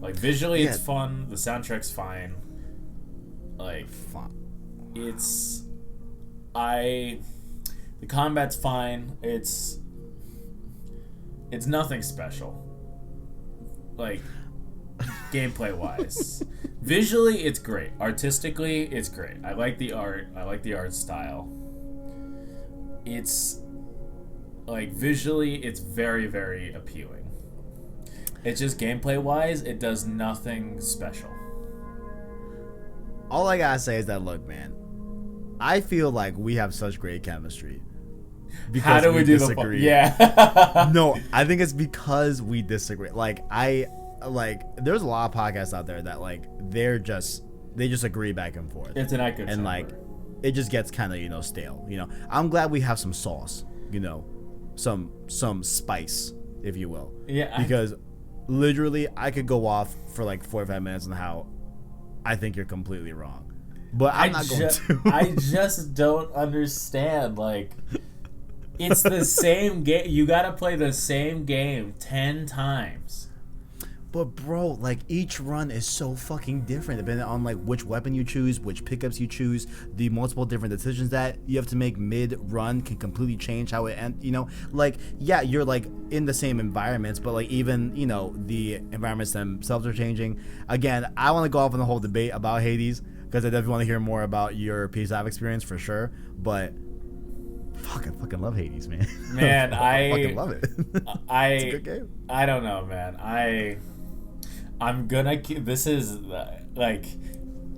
Like, visually, it's fun. The soundtrack's fine. Like, it's, the combat's fine. It's nothing special. Like, gameplay wise. Visually, it's great. Artistically, it's great. I like the art. I like the art style. It's, like, visually, it's very, very appealing. It's just gameplay wise, it does nothing special. All I gotta say is that, look, man, I feel like we have such great chemistry. because how do we do disagree. Yeah. No, I think it's because we disagree. There's a lot of podcasts out there that they just agree back and forth. It's an echo chamber. And it just gets kind of stale. I'm glad we have some sauce. Some spice, if you will. Yeah. Because literally, I could go off for 45 minutes on how I think you're completely wrong, but I'm not going to. I just don't understand. It's the same game. You gotta play the same game 10 times. But bro, each run is so fucking different depending on which weapon you choose, which pickups you choose, the multiple different decisions that you have to make mid-run can completely change how it ends. Yeah, you're in the same environments, but even the environments themselves are changing. Again, I want to go off on the whole debate about Hades because I definitely want to hear more about your PS5 experience for sure. But I fucking love Hades, man. Man, I fucking love it. It's a good game. I don't know, man. I'm gonna keep, this is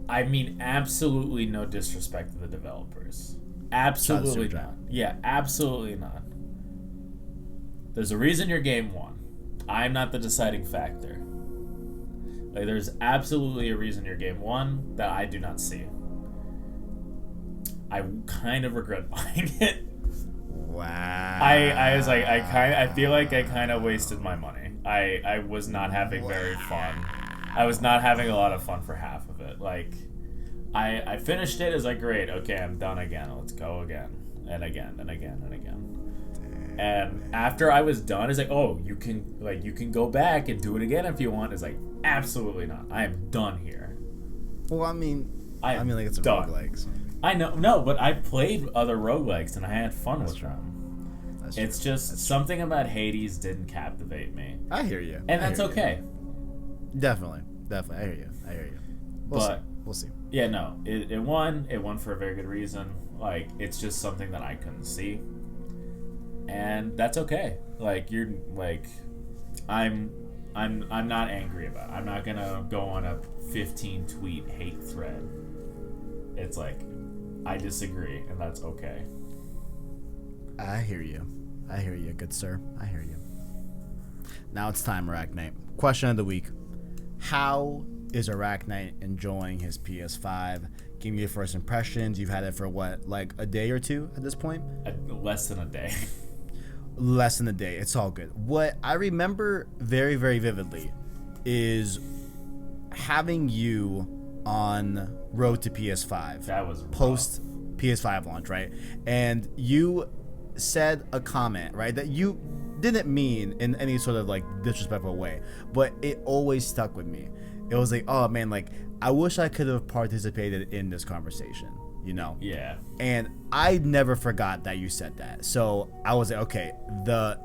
I mean absolutely no disrespect to the developers. Absolutely not. Yeah, absolutely not. There's a reason your game won. I'm not the deciding factor. There's absolutely a reason your game won that I do not see. I kind of regret buying it. Wow. I was I feel like I kind of wasted my money. I was not having very fun. I was not having a lot of fun for half of it. I finished it as great, okay, I'm done again. Let's go again and again and again and again. Damn. And after I was done, it's oh, you can go back and do it again if you want. It's absolutely not. I am done here. Well, I mean it's a done. roguelike. So. I know, no, but I played other roguelikes and I had fun with them. It's just something about Hades didn't captivate me. I hear you. And that's okay. Definitely. I hear you. We'll see. Yeah, no. It won. It won for a very good reason. It's just something that I couldn't see. And that's okay. I'm not angry about it. I'm not gonna go on a 15 tweet hate thread. It's I disagree, and that's okay. I hear you, good sir. I hear you. Now it's time, ArachKnight. Question of the week. How is ArachKnight enjoying his PS5? Give me your first impressions. You've had it for what, a day or two at this point? Less than a day. Less than a day. It's all good. What I remember very, very vividly is having you on Road to PS5. That was post PS5 launch, right? And you said a comment, right, that you didn't mean in any sort of disrespectful way, but it always stuck with me. It was oh man, I wish I could have participated in this conversation, Yeah. And I never forgot that you said that. So I was okay, the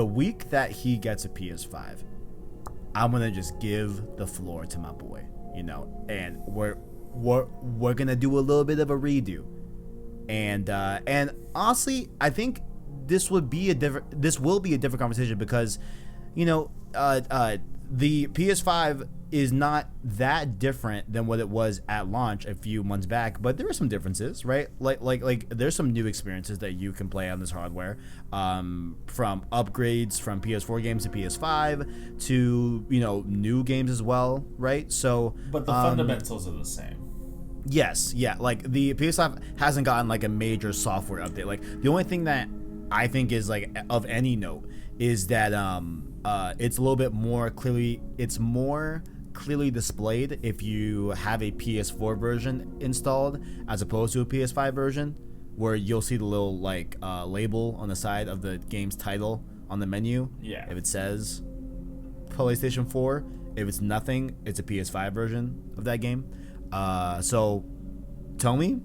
week that he gets a PS5, I'm gonna just give the floor to my boy, and we're gonna do a little bit of a redo. And honestly, I think this will be a different conversation because, the PS5 is not that different than what it was at launch a few months back, but there are some differences, right? Like there's some new experiences that you can play on this hardware, from upgrades from PS4 games to PS5 to new games as well, right? So, but the fundamentals are the same. Yes, yeah. The PS5 hasn't gotten a major software update. The only thing that I think is of any note is that it's a little bit more clearly. It's more clearly displayed if you have a PS4 version installed as opposed to a PS5 version, where you'll see the little label on the side of the game's title on the menu. Yeah. If it says PlayStation 4, if it's nothing, it's a PS5 version of that game. So tell me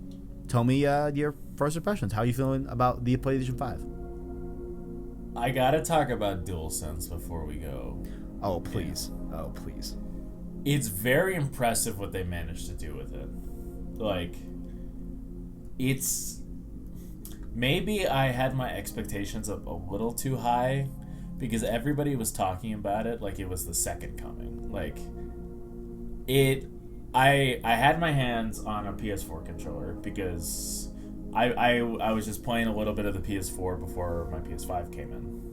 your first impressions. How are you feeling about the PlayStation 5? I gotta talk about DualSense before we go. Oh, please. Yeah. Oh, please. It's very impressive what they managed to do with it. It's... Maybe I had my expectations up a little too high because everybody was talking about it like it was the second coming. I had my hands on a PS4 controller because I was just playing a little bit of the PS4 before my PS5 came in.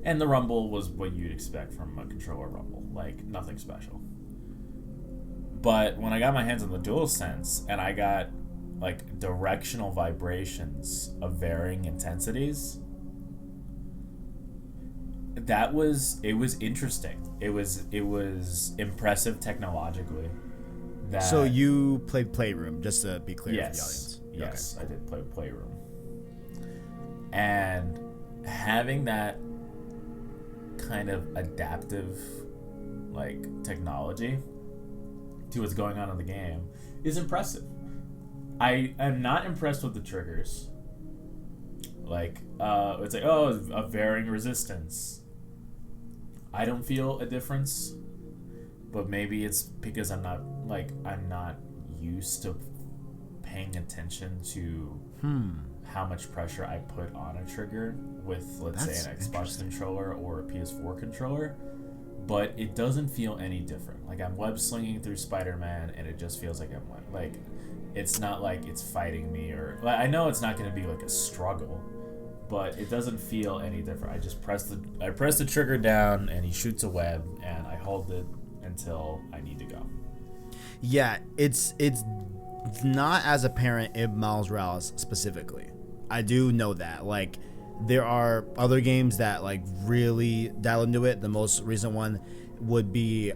And the rumble was what you'd expect from a controller rumble. Like, nothing special. But when I got my hands on the DualSense and I got, like, directional vibrations of varying intensities, it was interesting. It was impressive technologically. So you played Playroom, just to be clear for the Yes. audience. Yes, okay. I did play Playroom. And having that kind of adaptive, like, technology to what's going on in the game is impressive. I am not impressed with the triggers. Like, it's like, oh, a varying resistance. I don't feel a difference, but maybe it's because I'm not used to paying attention to how much pressure I put on a trigger with, let's say, an Xbox controller or a PS4 controller. But it doesn't feel any different. Like, I'm web slinging through Spider-Man, and it just feels like it's not like it's fighting me, or like, I know it's not going to be like a struggle, but it doesn't feel any different. I just press the trigger down, and he shoots a web, and I hold it until I need to go. Yeah, it's not as apparent in Miles Morales specifically. I do know that. Like, there are other games that like really dial into it. The most recent one would be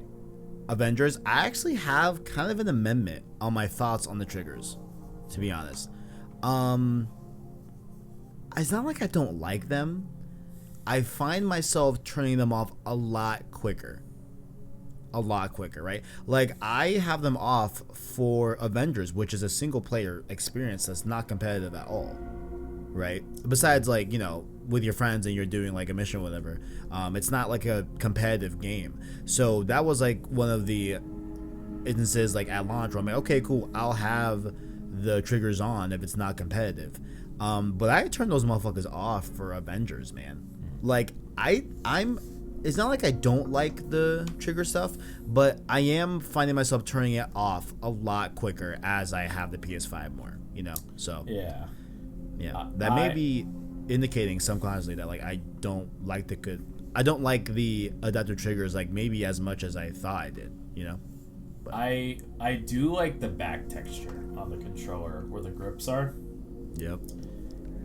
Avengers. I actually have kind of an amendment on my thoughts on the triggers, to be honest. It's not like I don't like them. I find myself turning them off a lot quicker, right? Like, I have them off for Avengers, which is a single player experience that's not competitive at all, right? Besides, like, you know, with your friends and you're doing like a mission or whatever, it's not like a competitive game. So that was like one of the instances, like, at launch where I'm like, okay, cool, I'll have the triggers on if it's not competitive. But I turned those motherfuckers off for Avengers, man. Like, I'm it's not like I don't like the trigger stuff, but I am finding myself turning it off a lot quicker as I have the PS5 more, you know? So yeah, that may be indicating subconsciously that, like, I don't like the adaptive triggers, like, maybe as much as I thought I did, you know? But I do like the back texture on the controller where the grips are. Yep.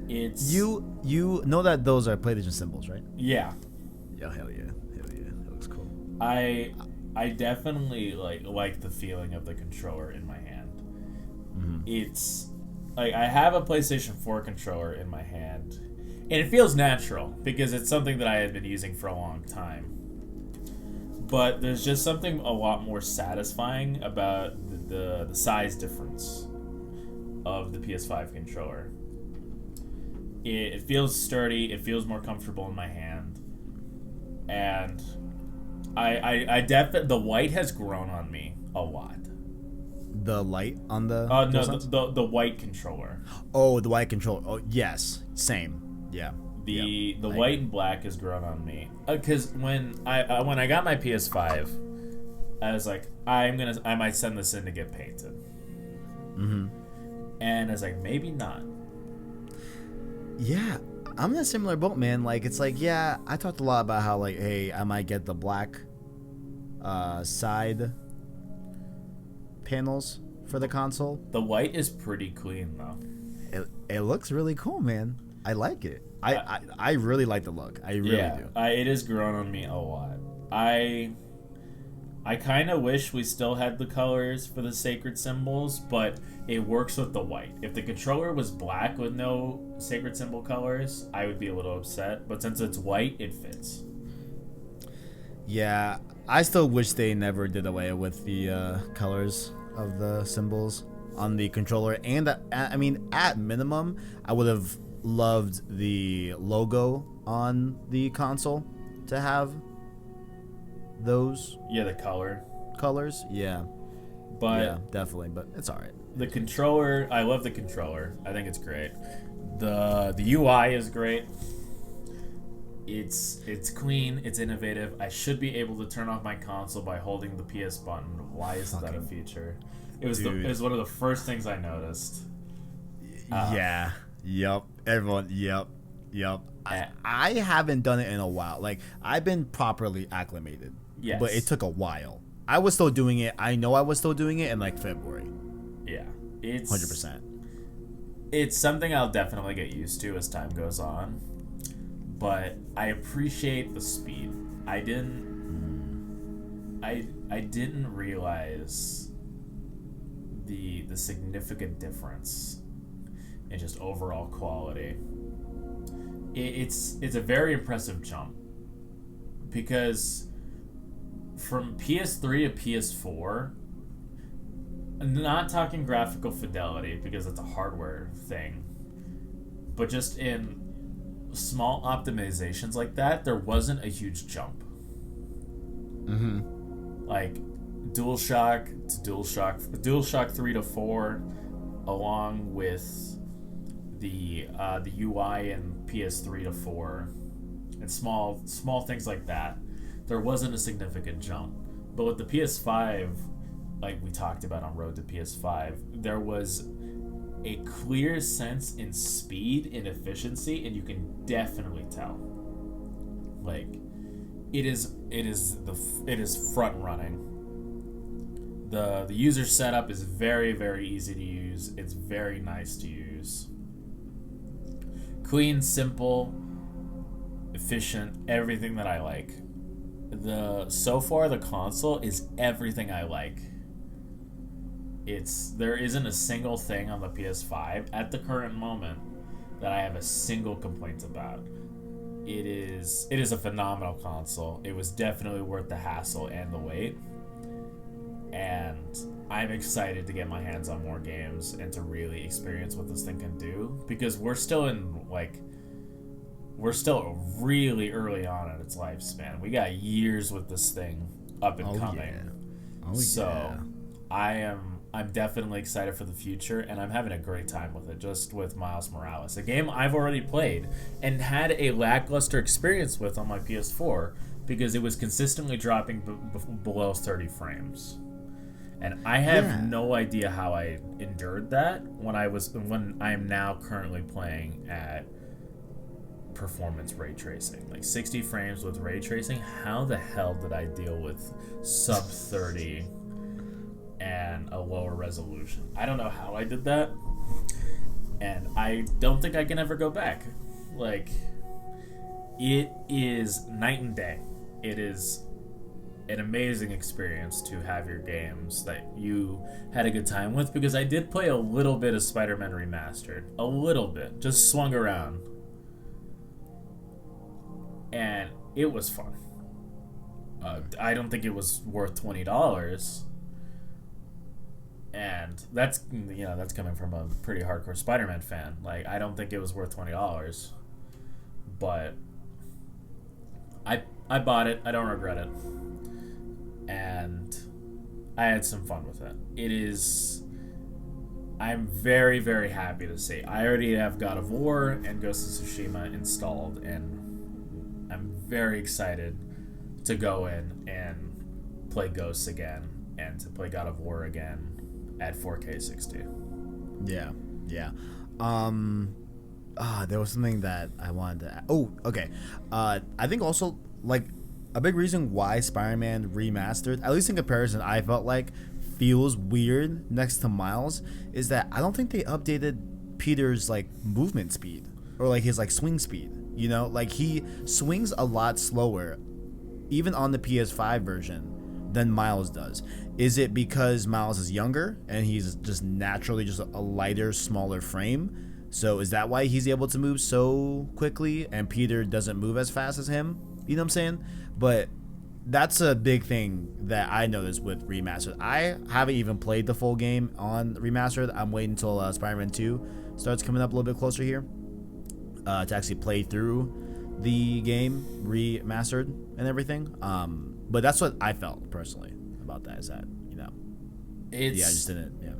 It's you know that those are PlayStation symbols, right? Yeah. Yeah, hell yeah. That looks cool. I definitely like the feeling of the controller in my hand. Mm-hmm. It's like I have a PlayStation 4 controller in my hand, and it feels natural because it's something that I had been using for a long time. But there's just something a lot more satisfying about the size difference of the PS5 controller. It feels sturdy. It feels more comfortable in my hand, and the white has grown on me a lot. The light on the the white controller. Oh, the white controller. Oh, yes, same. Yeah. The white and black has grown on me because when I got my PS5, I was like, I might send this in to get painted. Mm-hmm. And I was like, maybe not. Yeah, I'm in a similar boat, man. Like, it's like, yeah, I talked a lot about how, like, hey, I might get the black side panels for the console. The white is pretty clean, though. It looks really cool, man. I like it. I really like the look. I really do. It has grown on me a lot. I kind of wish we still had the colors for the sacred symbols, but it works with the white. If the controller was black with no sacred symbol colors, I would be a little upset. But since it's white, it fits. Yeah, I still wish they never did away with the colors of the symbols on the controller. And I mean, at minimum, I would have loved the logo on the console to have those. Yeah, the colors. Yeah. But yeah, definitely. But it's all right. The controller, I love the controller. I think it's great. The UI is great. It's clean. It's innovative. I should be able to turn off my console by holding the PS button. Why isn't that a feature? It was one of the first things I noticed. Yeah. Yep. Everyone. Yep. Yep. I haven't done it in a while. Like, I've been properly acclimated. Yes. But it took a while. I was still doing it. I know I was still doing it in like February. Yeah. It's 100%. It's something I'll definitely get used to as time goes on. But I appreciate the speed. I didn't realize the significant difference in just overall quality. It's a very impressive jump, because from PS3 to PS4, I'm not talking graphical fidelity because it's a hardware thing, but just in small optimizations like that, there wasn't a huge jump. Like DualShock to DualShock 3 to 4, along with the UI in PS3 to 4, and small things like that, there wasn't a significant jump. But with the PS5, like we talked about on Road to PS5, there was a clear sense in speed and efficiency, and you can definitely tell. Like, it is front running. The user setup is very, very easy to use. It's very nice to use. Clean, simple, efficient, everything that I like. So far the console is everything I like. There isn't a single thing on the PS5 at the current moment that I have a single complaint about. It is a phenomenal console. It was definitely worth the hassle and the wait. And I'm excited to get my hands on more games and to really experience what this thing can do, because we're still really early on in its lifespan. We got years with this thing up and coming. So I'm definitely excited for the future, and I'm having a great time with it, just with Miles Morales, a game I've already played and had a lackluster experience with on my PS4 because it was consistently dropping below 30 frames. And I have no idea how I endured that when I am now currently playing at performance ray tracing, like 60 frames with ray tracing. How the hell did I deal with sub 30 and a lower resolution? I don't know how I did that, and I don't think I can ever go back. Like, it is night and day. It is an amazing experience to have your games that you had a good time with, because I did play a little bit of Spider-Man Remastered. A little bit. Just swung around. And it was fun. I don't think it was worth $20. And that's coming from a pretty hardcore Spider-Man fan. Like, I don't think it was worth $20. But I bought it. I don't regret it. And I had some fun with it. I'm very, very happy to say I already have God of War and Ghost of Tsushima installed, and I'm very excited to go in and play Ghosts again and to play God of War again at 4K 60. Yeah. There was something that I wanted to... Oh, okay. I think also, like, a big reason why Spider-Man Remastered, at least in comparison, I felt like feels weird next to Miles, is that I don't think they updated Peter's, like, movement speed or, like, his, like, swing speed. You know, like, he swings a lot slower, even on the PS5 version, than Miles does. Is it because Miles is younger and he's just naturally just a lighter, smaller frame? So is that why he's able to move so quickly and Peter doesn't move as fast as him? You know what I'm saying? But that's a big thing that I noticed with Remastered. I haven't even played the full game on Remastered. I'm waiting until Spider-Man 2 starts coming up a little bit closer here to actually play through the game Remastered and everything. But that's what I felt personally about that, is that, you know, I just didn't. Yeah,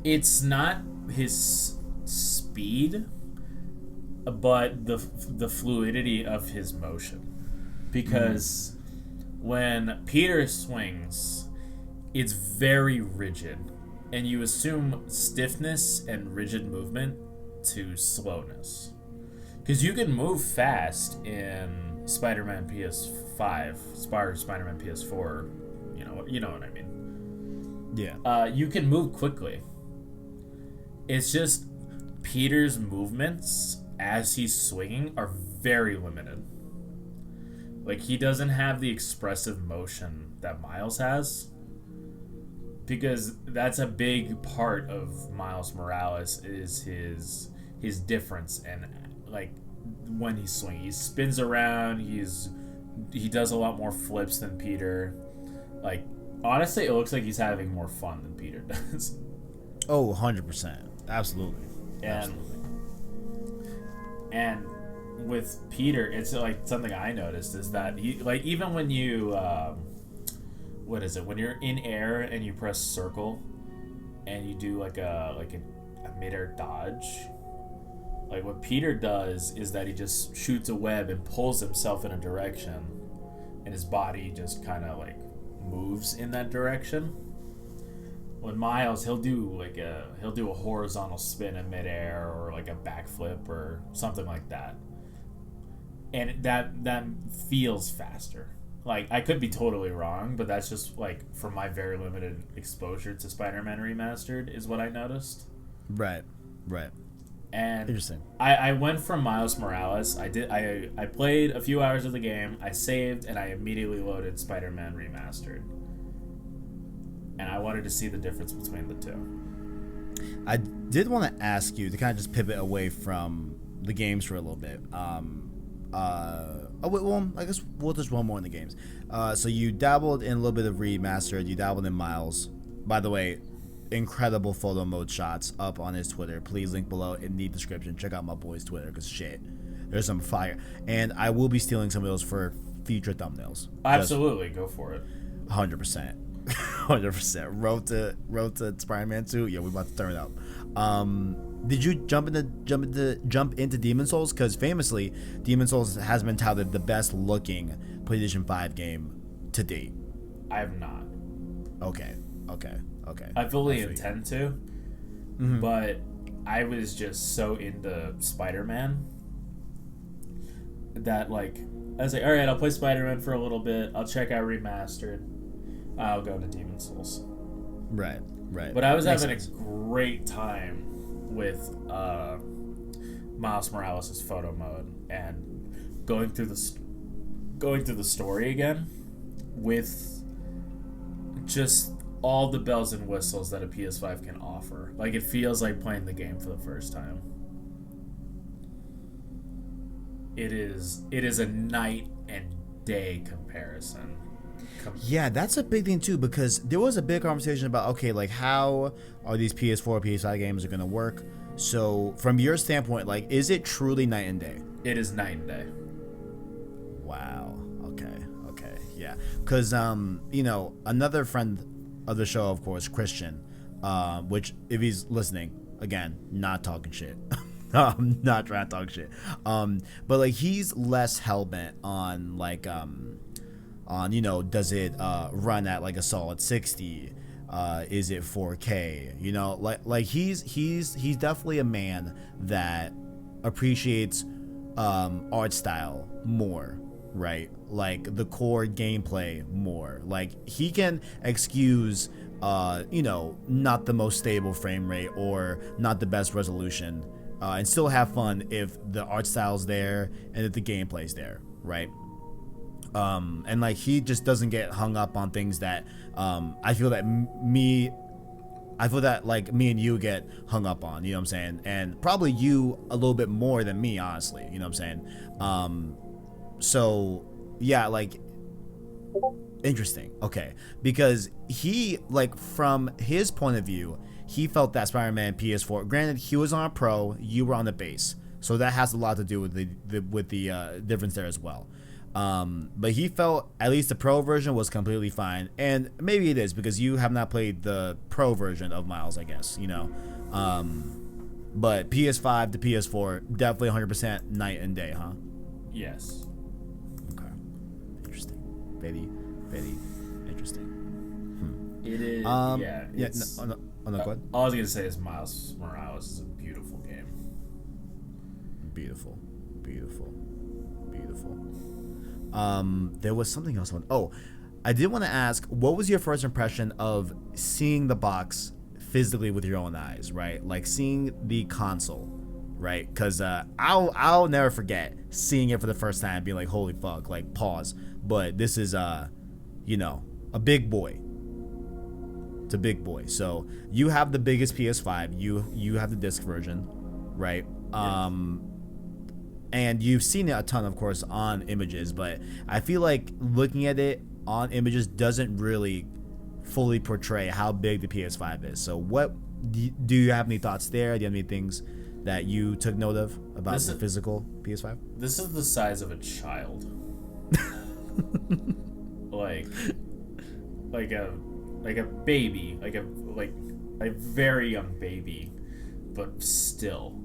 it's not his speed, but the fluidity of his motion. Because when Peter swings, it's very rigid, and you assume stiffness and rigid movement to slowness. Because you can move fast in Spider-Man PS5, Spider-Man PS4, you know what I mean. Yeah. You can move quickly. It's just Peter's movements as he's swinging are very limited. Like, he doesn't have the expressive motion that Miles has. Because that's a big part of Miles Morales is his difference. And, like, when he's swinging, he spins around, he does a lot more flips than Peter. Like, honestly, it looks like he's having more fun than Peter does. Oh, 100%. Absolutely. And with Peter, it's like something I noticed is that he, like, even when you when you're in air and you press circle and you do like a mid-air dodge, like what Peter does is that he just shoots a web and pulls himself in a direction, and his body just kind of like moves in that direction. When Miles, he'll do a horizontal spin in midair or like a backflip or something like that, and that feels faster. Like, I could be totally wrong, but that's just like from my very limited exposure to Spider-Man Remastered is what I noticed. Right. And interesting. I went from Miles Morales. I played a few hours of the game. I saved and I immediately loaded Spider-Man Remastered. And I wanted to see the difference between the two. I did want to ask you to kind of just pivot away from the games for a little bit. I guess we'll just one more in the games. So you dabbled in a little bit of Remastered. You dabbled in Miles. By the way, incredible photo mode shots up on his Twitter. Please link below in the description. Check out my boy's Twitter because shit, there's some fire. And I will be stealing some of those for future thumbnails. Absolutely, go for it. 100%. 100%. Road to Spider-Man 2. Yeah, we about to turn it up. Did you jump into Demon's Souls? Because famously, Demon's Souls has been touted the best looking PlayStation 5 game to date. I have not. Okay. I fully intend to, but I was just so into Spider-Man that, like, I was like, all right, I'll play Spider-Man for a little bit. I'll check out Remastered. I'll go to Demon's Souls. Right. But I was having a great time with Miles Morales' photo mode and going through the story again with just all the bells and whistles that a PS5 can offer. Like, it feels like playing the game for the first time. It is a night and day comparison. Yeah, that's a big thing too, because there was a big conversation about, okay, like, how are these PS4, PS5 games are going to work? So from your standpoint, like, is it truly night and day? It is night and day. Wow. Okay. Yeah. Because, another friend of the show, of course, Christian, which, if he's listening, again, not talking shit. I'm not trying to talk shit. But, like, he's less hellbent on, like, does it run at like a solid 60? Is it 4K? Like he's definitely a man that appreciates art style more, right? Like the core gameplay more. Like he can excuse not the most stable frame rate or not the best resolution, and still have fun if the art style's there and if the gameplay's there, right? And like he just doesn't get hung up on things that I feel that me and you get hung up on, you know what I'm saying? And probably you a little bit more than me, honestly, you know what I'm saying? So yeah, like, interesting. Okay, because he, like, from his point of view, he felt that Spider-Man PS4, granted he was on a Pro, you were on the base, so that has a lot to do with the difference there as well. But he felt at least the Pro version was completely fine, and maybe it is because you have not played the Pro version of Miles, I guess, but PS5 to PS4, definitely 100% night and day, huh? Yes. Okay. Interesting. Very, very interesting. It is. Go ahead. All I was gonna say is Miles Morales is a beautiful game. Beautiful. Beautiful. Beautiful. There was something else. I did want to ask, what was your first impression of seeing the box physically with your own eyes, right? Like seeing the console, right? Because I'll never forget seeing it for the first time, being like, holy fuck, like pause. But this is a big boy. It's a big boy. So you have the biggest PS5. You have the disc version, right? Yeah. And you've seen it a ton, of course, on images. But I feel like looking at it on images doesn't really fully portray how big the PS5 is. So what do you have any thoughts there? Do you have any things that you took note of about the physical PS5? This is the size of a child. like a baby, like a very young baby, but still,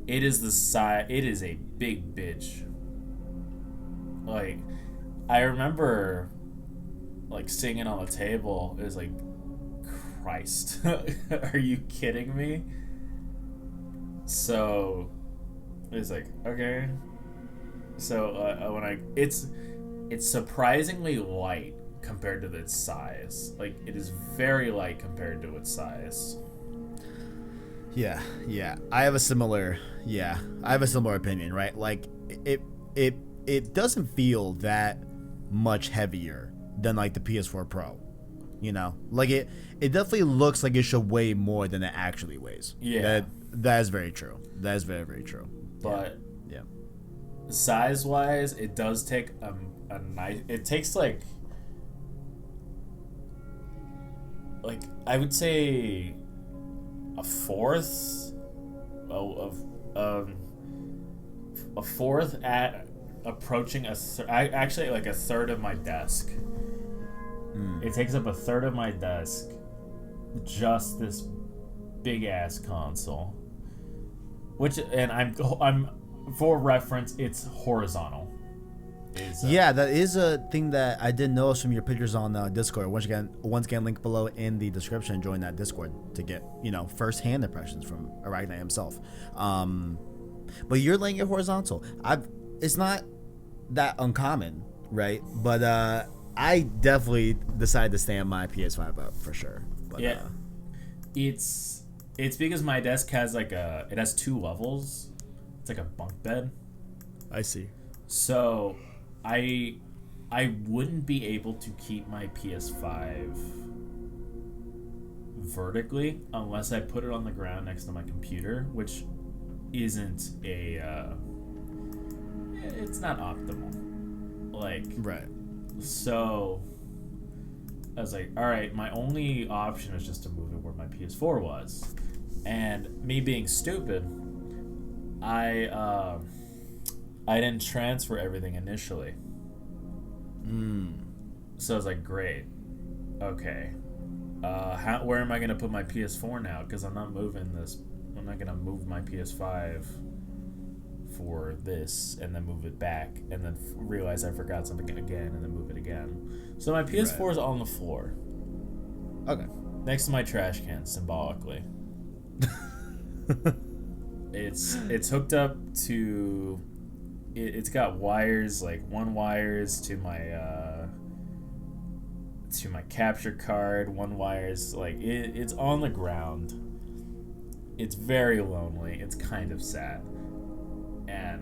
it is the size. It is a big bitch. Like, I remember, like, seeing it on the table. It was like, Christ, are you kidding me? So, it's like, okay. So it's surprisingly light compared to its size. Like, it is very light compared to its size. Yeah. I have a similar opinion, right? Like, it doesn't feel that much heavier than like the PS4 Pro. You know, like it definitely looks like it should weigh more than it actually weighs. Yeah, that is very true. That is very, very true. But yeah. Size wise, it does take a nice. It takes like I would say a fourth of a fourth at approaching actually like a third of my desk. It takes up a third of my desk, just this big ass console. And I'm for reference, it's horizontal. Yeah, that is a thing that I did notice from your pictures on Discord. Once again, link below in the description. Join that Discord to get first-hand impressions from ArachKnight himself. But you're laying it horizontal. It's not that uncommon, right? But I definitely decided to stand my PS5 up for sure. But, yeah, it's because my desk has it has 2 levels. It's like a bunk bed. I see. So I wouldn't be able to keep my PS5 vertically unless I put it on the ground next to my computer, which isn't it's not optimal. Like, right. So I was like, all right, my only option is just to move it where my PS4 was. And me being stupid, I didn't transfer everything initially. So I was like, great. Okay. Where am I going to put my PS4 now? Because I'm not moving this. I'm not going to move my PS5 for this and then move it back and then realize I forgot something again and then move it again. So my PS4 is on the floor. Okay. Next to my trash can, symbolically. It's hooked up to... It's got wires, like one wires to my capture card, one wires, like it's on the ground. It's very lonely. It's kind of sad. And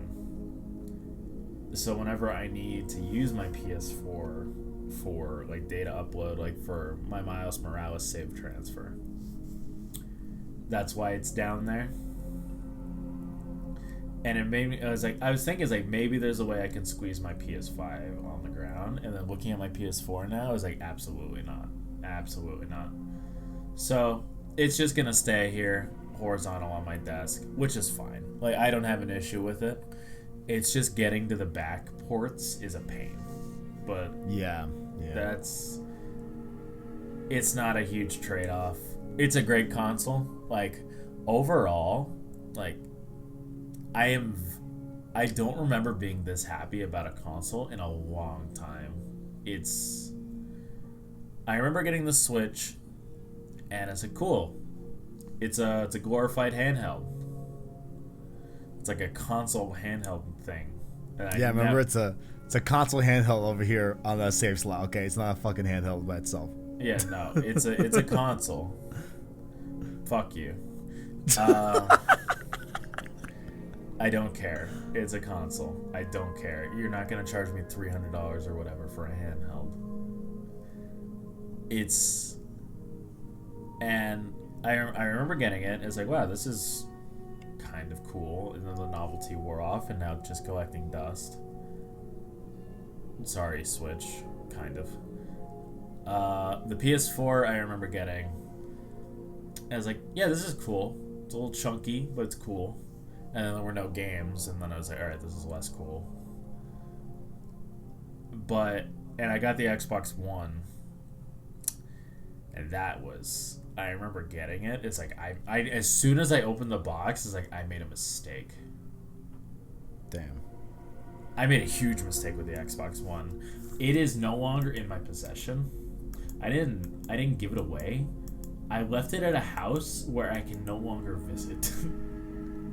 so whenever I need to use my PS4 for like data upload, like for my Miles Morales save transfer, that's why it's down there. And it made me, I was thinking like maybe there's a way I can squeeze my PS5 on the ground. And then looking at my PS4 now, I was like, absolutely not. Absolutely not. So it's just gonna stay here horizontal on my desk, which is fine. Like, I don't have an issue with it. It's just getting to the back ports is a pain. But yeah. It's not a huge trade-off. It's a great console. Like, overall, like, I don't remember being this happy about a console in a long time. I remember getting the Switch, and it's like, cool. It's a glorified handheld. It's like a console handheld thing. Yeah, remember it's a console handheld over here on the save slot. Okay, it's not a fucking handheld by itself. Yeah, no, it's a console. Fuck you. I don't care. It's a console. I don't care. You're not gonna charge me $300 or whatever for a handheld. And I remember getting it. It's like, wow, this is kind of cool. And then the novelty wore off, and now just collecting dust. Sorry, Switch, kind of. The PS4 I remember getting. I was like, yeah, this is cool. It's a little chunky, but it's cool. And then there were no games, and then I was like, alright, this is less cool. And I got the Xbox One, and that was, I remember getting it. It's like, I as soon as I opened the box, it's like, I made a mistake. Damn. I made a huge mistake with the Xbox One. It is no longer in my possession. I didn't give it away. I left it at a house where I can no longer visit.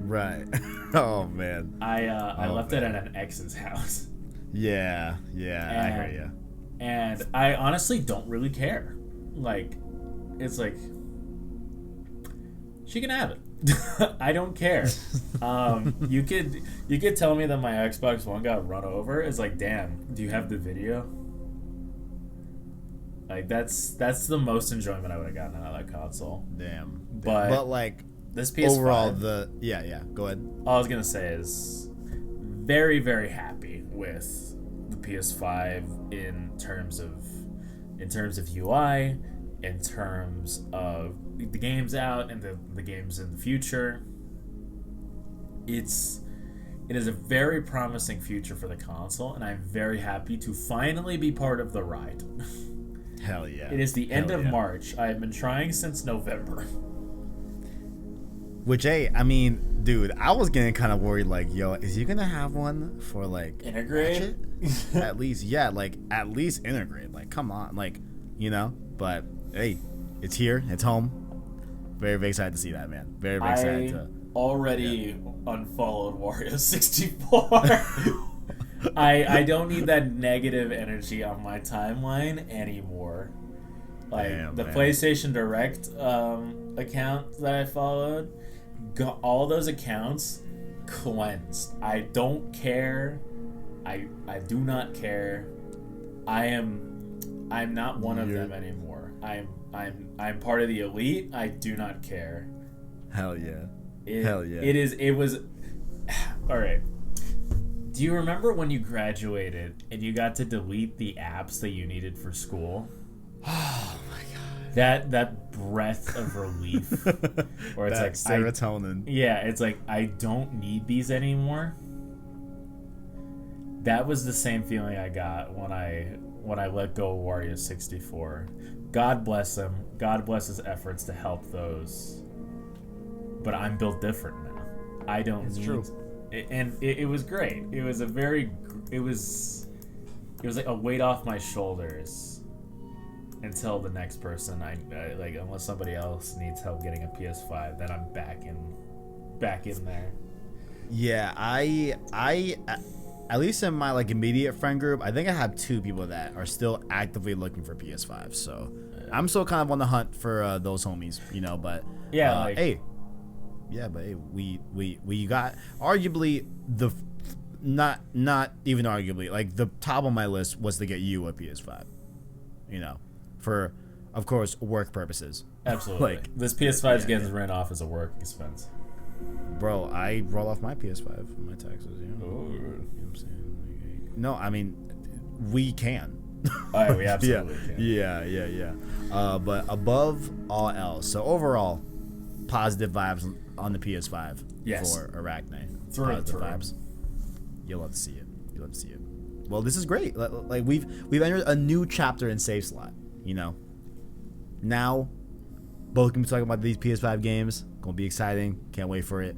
Right. Oh man. I left it at an ex's house. Yeah, I hear you. And I honestly don't really care. Like, it's like, she can have it. I don't care. You could tell me that my Xbox One got run over. It's like, damn, do you have the video? Like, that's the most enjoyment I would have gotten out of that console. Damn. But like, this PS5, overall, yeah, go ahead. All I was gonna say is very, very happy with the PS5 in terms of UI, in terms of the games out and the games in the future. It is a very promising future for the console, and I'm very happy to finally be part of the ride. Hell yeah. It is the end of March. I have been trying since November. Which, hey, I mean, dude, I was getting kind of worried, like, yo, is he gonna have one for, like, integrate? At least, yeah, like, at least integrate. Like, come on, like, you know? But, hey, it's here, it's home. Very, very excited to see that, man. Very, very excited to. Already unfollowed Wario 64. I don't need that negative energy on my timeline anymore. Like, damn, the man. PlayStation Direct account that I followed, all those accounts cleansed. I don't care. I do not care. I'm not one of them anymore. I'm part of the elite. I do not care. Hell yeah. Hell yeah. It was all right. Do you remember when you graduated and you got to delete the apps that you needed for school? Oh my god. That breath of relief. Or it's that like serotonin. It's like, I don't need these anymore. That was the same feeling I got when I let go of Wario 64. God bless him. God bless his efforts to help those. But I'm built different now. I don't need. True. It was great. It was it was like a weight off my shoulders until the next person. I like, unless somebody else needs help getting a PS5, then I'm back in there. Yeah, I at least in my like immediate friend group, I think I have 2 people that are still actively looking for PS5. So I'm still kind of on the hunt for those homies, you know. But yeah, hey. Yeah, but hey, we got arguably not even arguably, like, the top of my list was to get you a PS5, you know, for, of course, work purposes. Absolutely. Like, this PS5 getting ran off as a work expense. Bro, I roll off my PS5 in my taxes, you know. Ooh. You know what I'm saying? Like, no, I mean, we can. Oh, we absolutely can. Yeah. But above all else, so overall, positive vibes on the PS5 for ArachKnight. Positive vibes. You'll love to see it. Well, this is great. Like, we've entered a new chapter in Save Slot. You know. Now, both can be talking about these PS5 games. Gonna be exciting. Can't wait for it.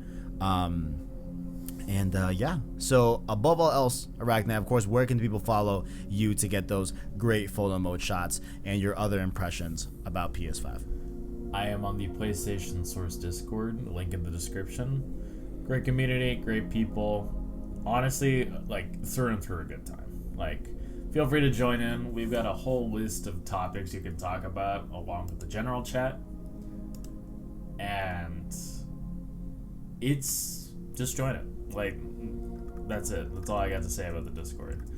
Yeah. So above all else, ArachKnight, of course, where can people follow you to get those great photo mode shots and your other impressions about PS5? I am on the PlayStation Source Discord, link in the description. Great community, great people. Honestly, like through and through a good time. Like, feel free to join in. We've got a whole list of topics you can talk about along with the general chat. And it's just join it. Like, that's it. That's all I got to say about the Discord.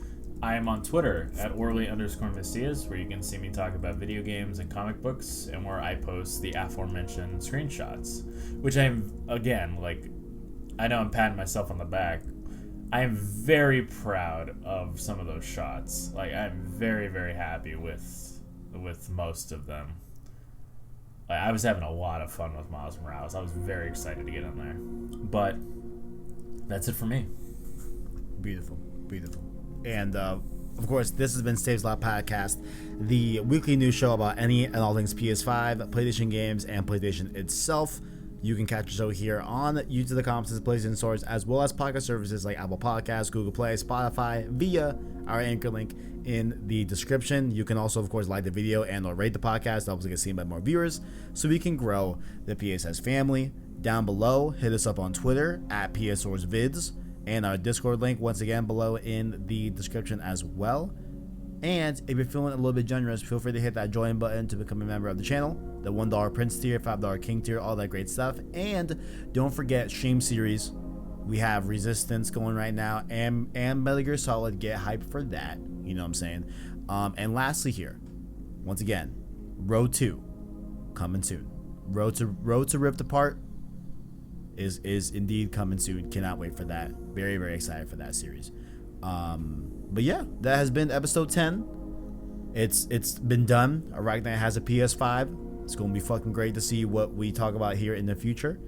I am on Twitter at Orly_Messias, where you can see me talk about video games and comic books, and where I post the aforementioned screenshots, which I'm, again, like, I know I'm patting myself on the back. I am very proud of some of those shots. Like, I'm very, very happy with most of them. Like, I was having a lot of fun with Miles Morales. I was very excited to get in there. But that's it for me. Beautiful, beautiful. And of course, this has been Saves Lot Podcast, the weekly news show about any and all things PS5, PlayStation games, and PlayStation itself. You can catch the show here on YouTube.com, PlayStation Stores, as well as podcast services like Apple Podcasts, Google Play, Spotify, via our anchor link in the description. You can also, of course, like the video and or rate the podcast. That helps us get seen by more viewers, so we can grow the PSS family. Down below, hit us up on Twitter at PSSourceVids, and our Discord link, once again, below in the description as well. And if you're feeling a little bit generous, feel free to hit that join button to become a member of the channel. The $1 Prince tier, $5 King tier, all that great stuff. And don't forget Stream Series. We have Resistance going right now, and Metal Gear Solid. Get hyped for that. You know what I'm saying? And lastly here, once again, Road 2 coming soon. Road to Rift Apart is indeed coming soon. Cannot wait for that. Very, very excited for that series. But yeah, that has been episode 10. It's been done. ArachKnight has a PS5. It's gonna be fucking great to see what we talk about here in the future.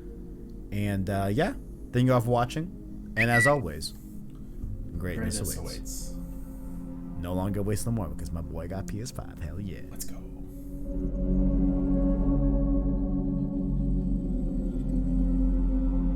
And yeah, thank you all for watching. And as always, greatness awaits. No longer waste no more, because my boy got PS5. Hell yeah. Let's go.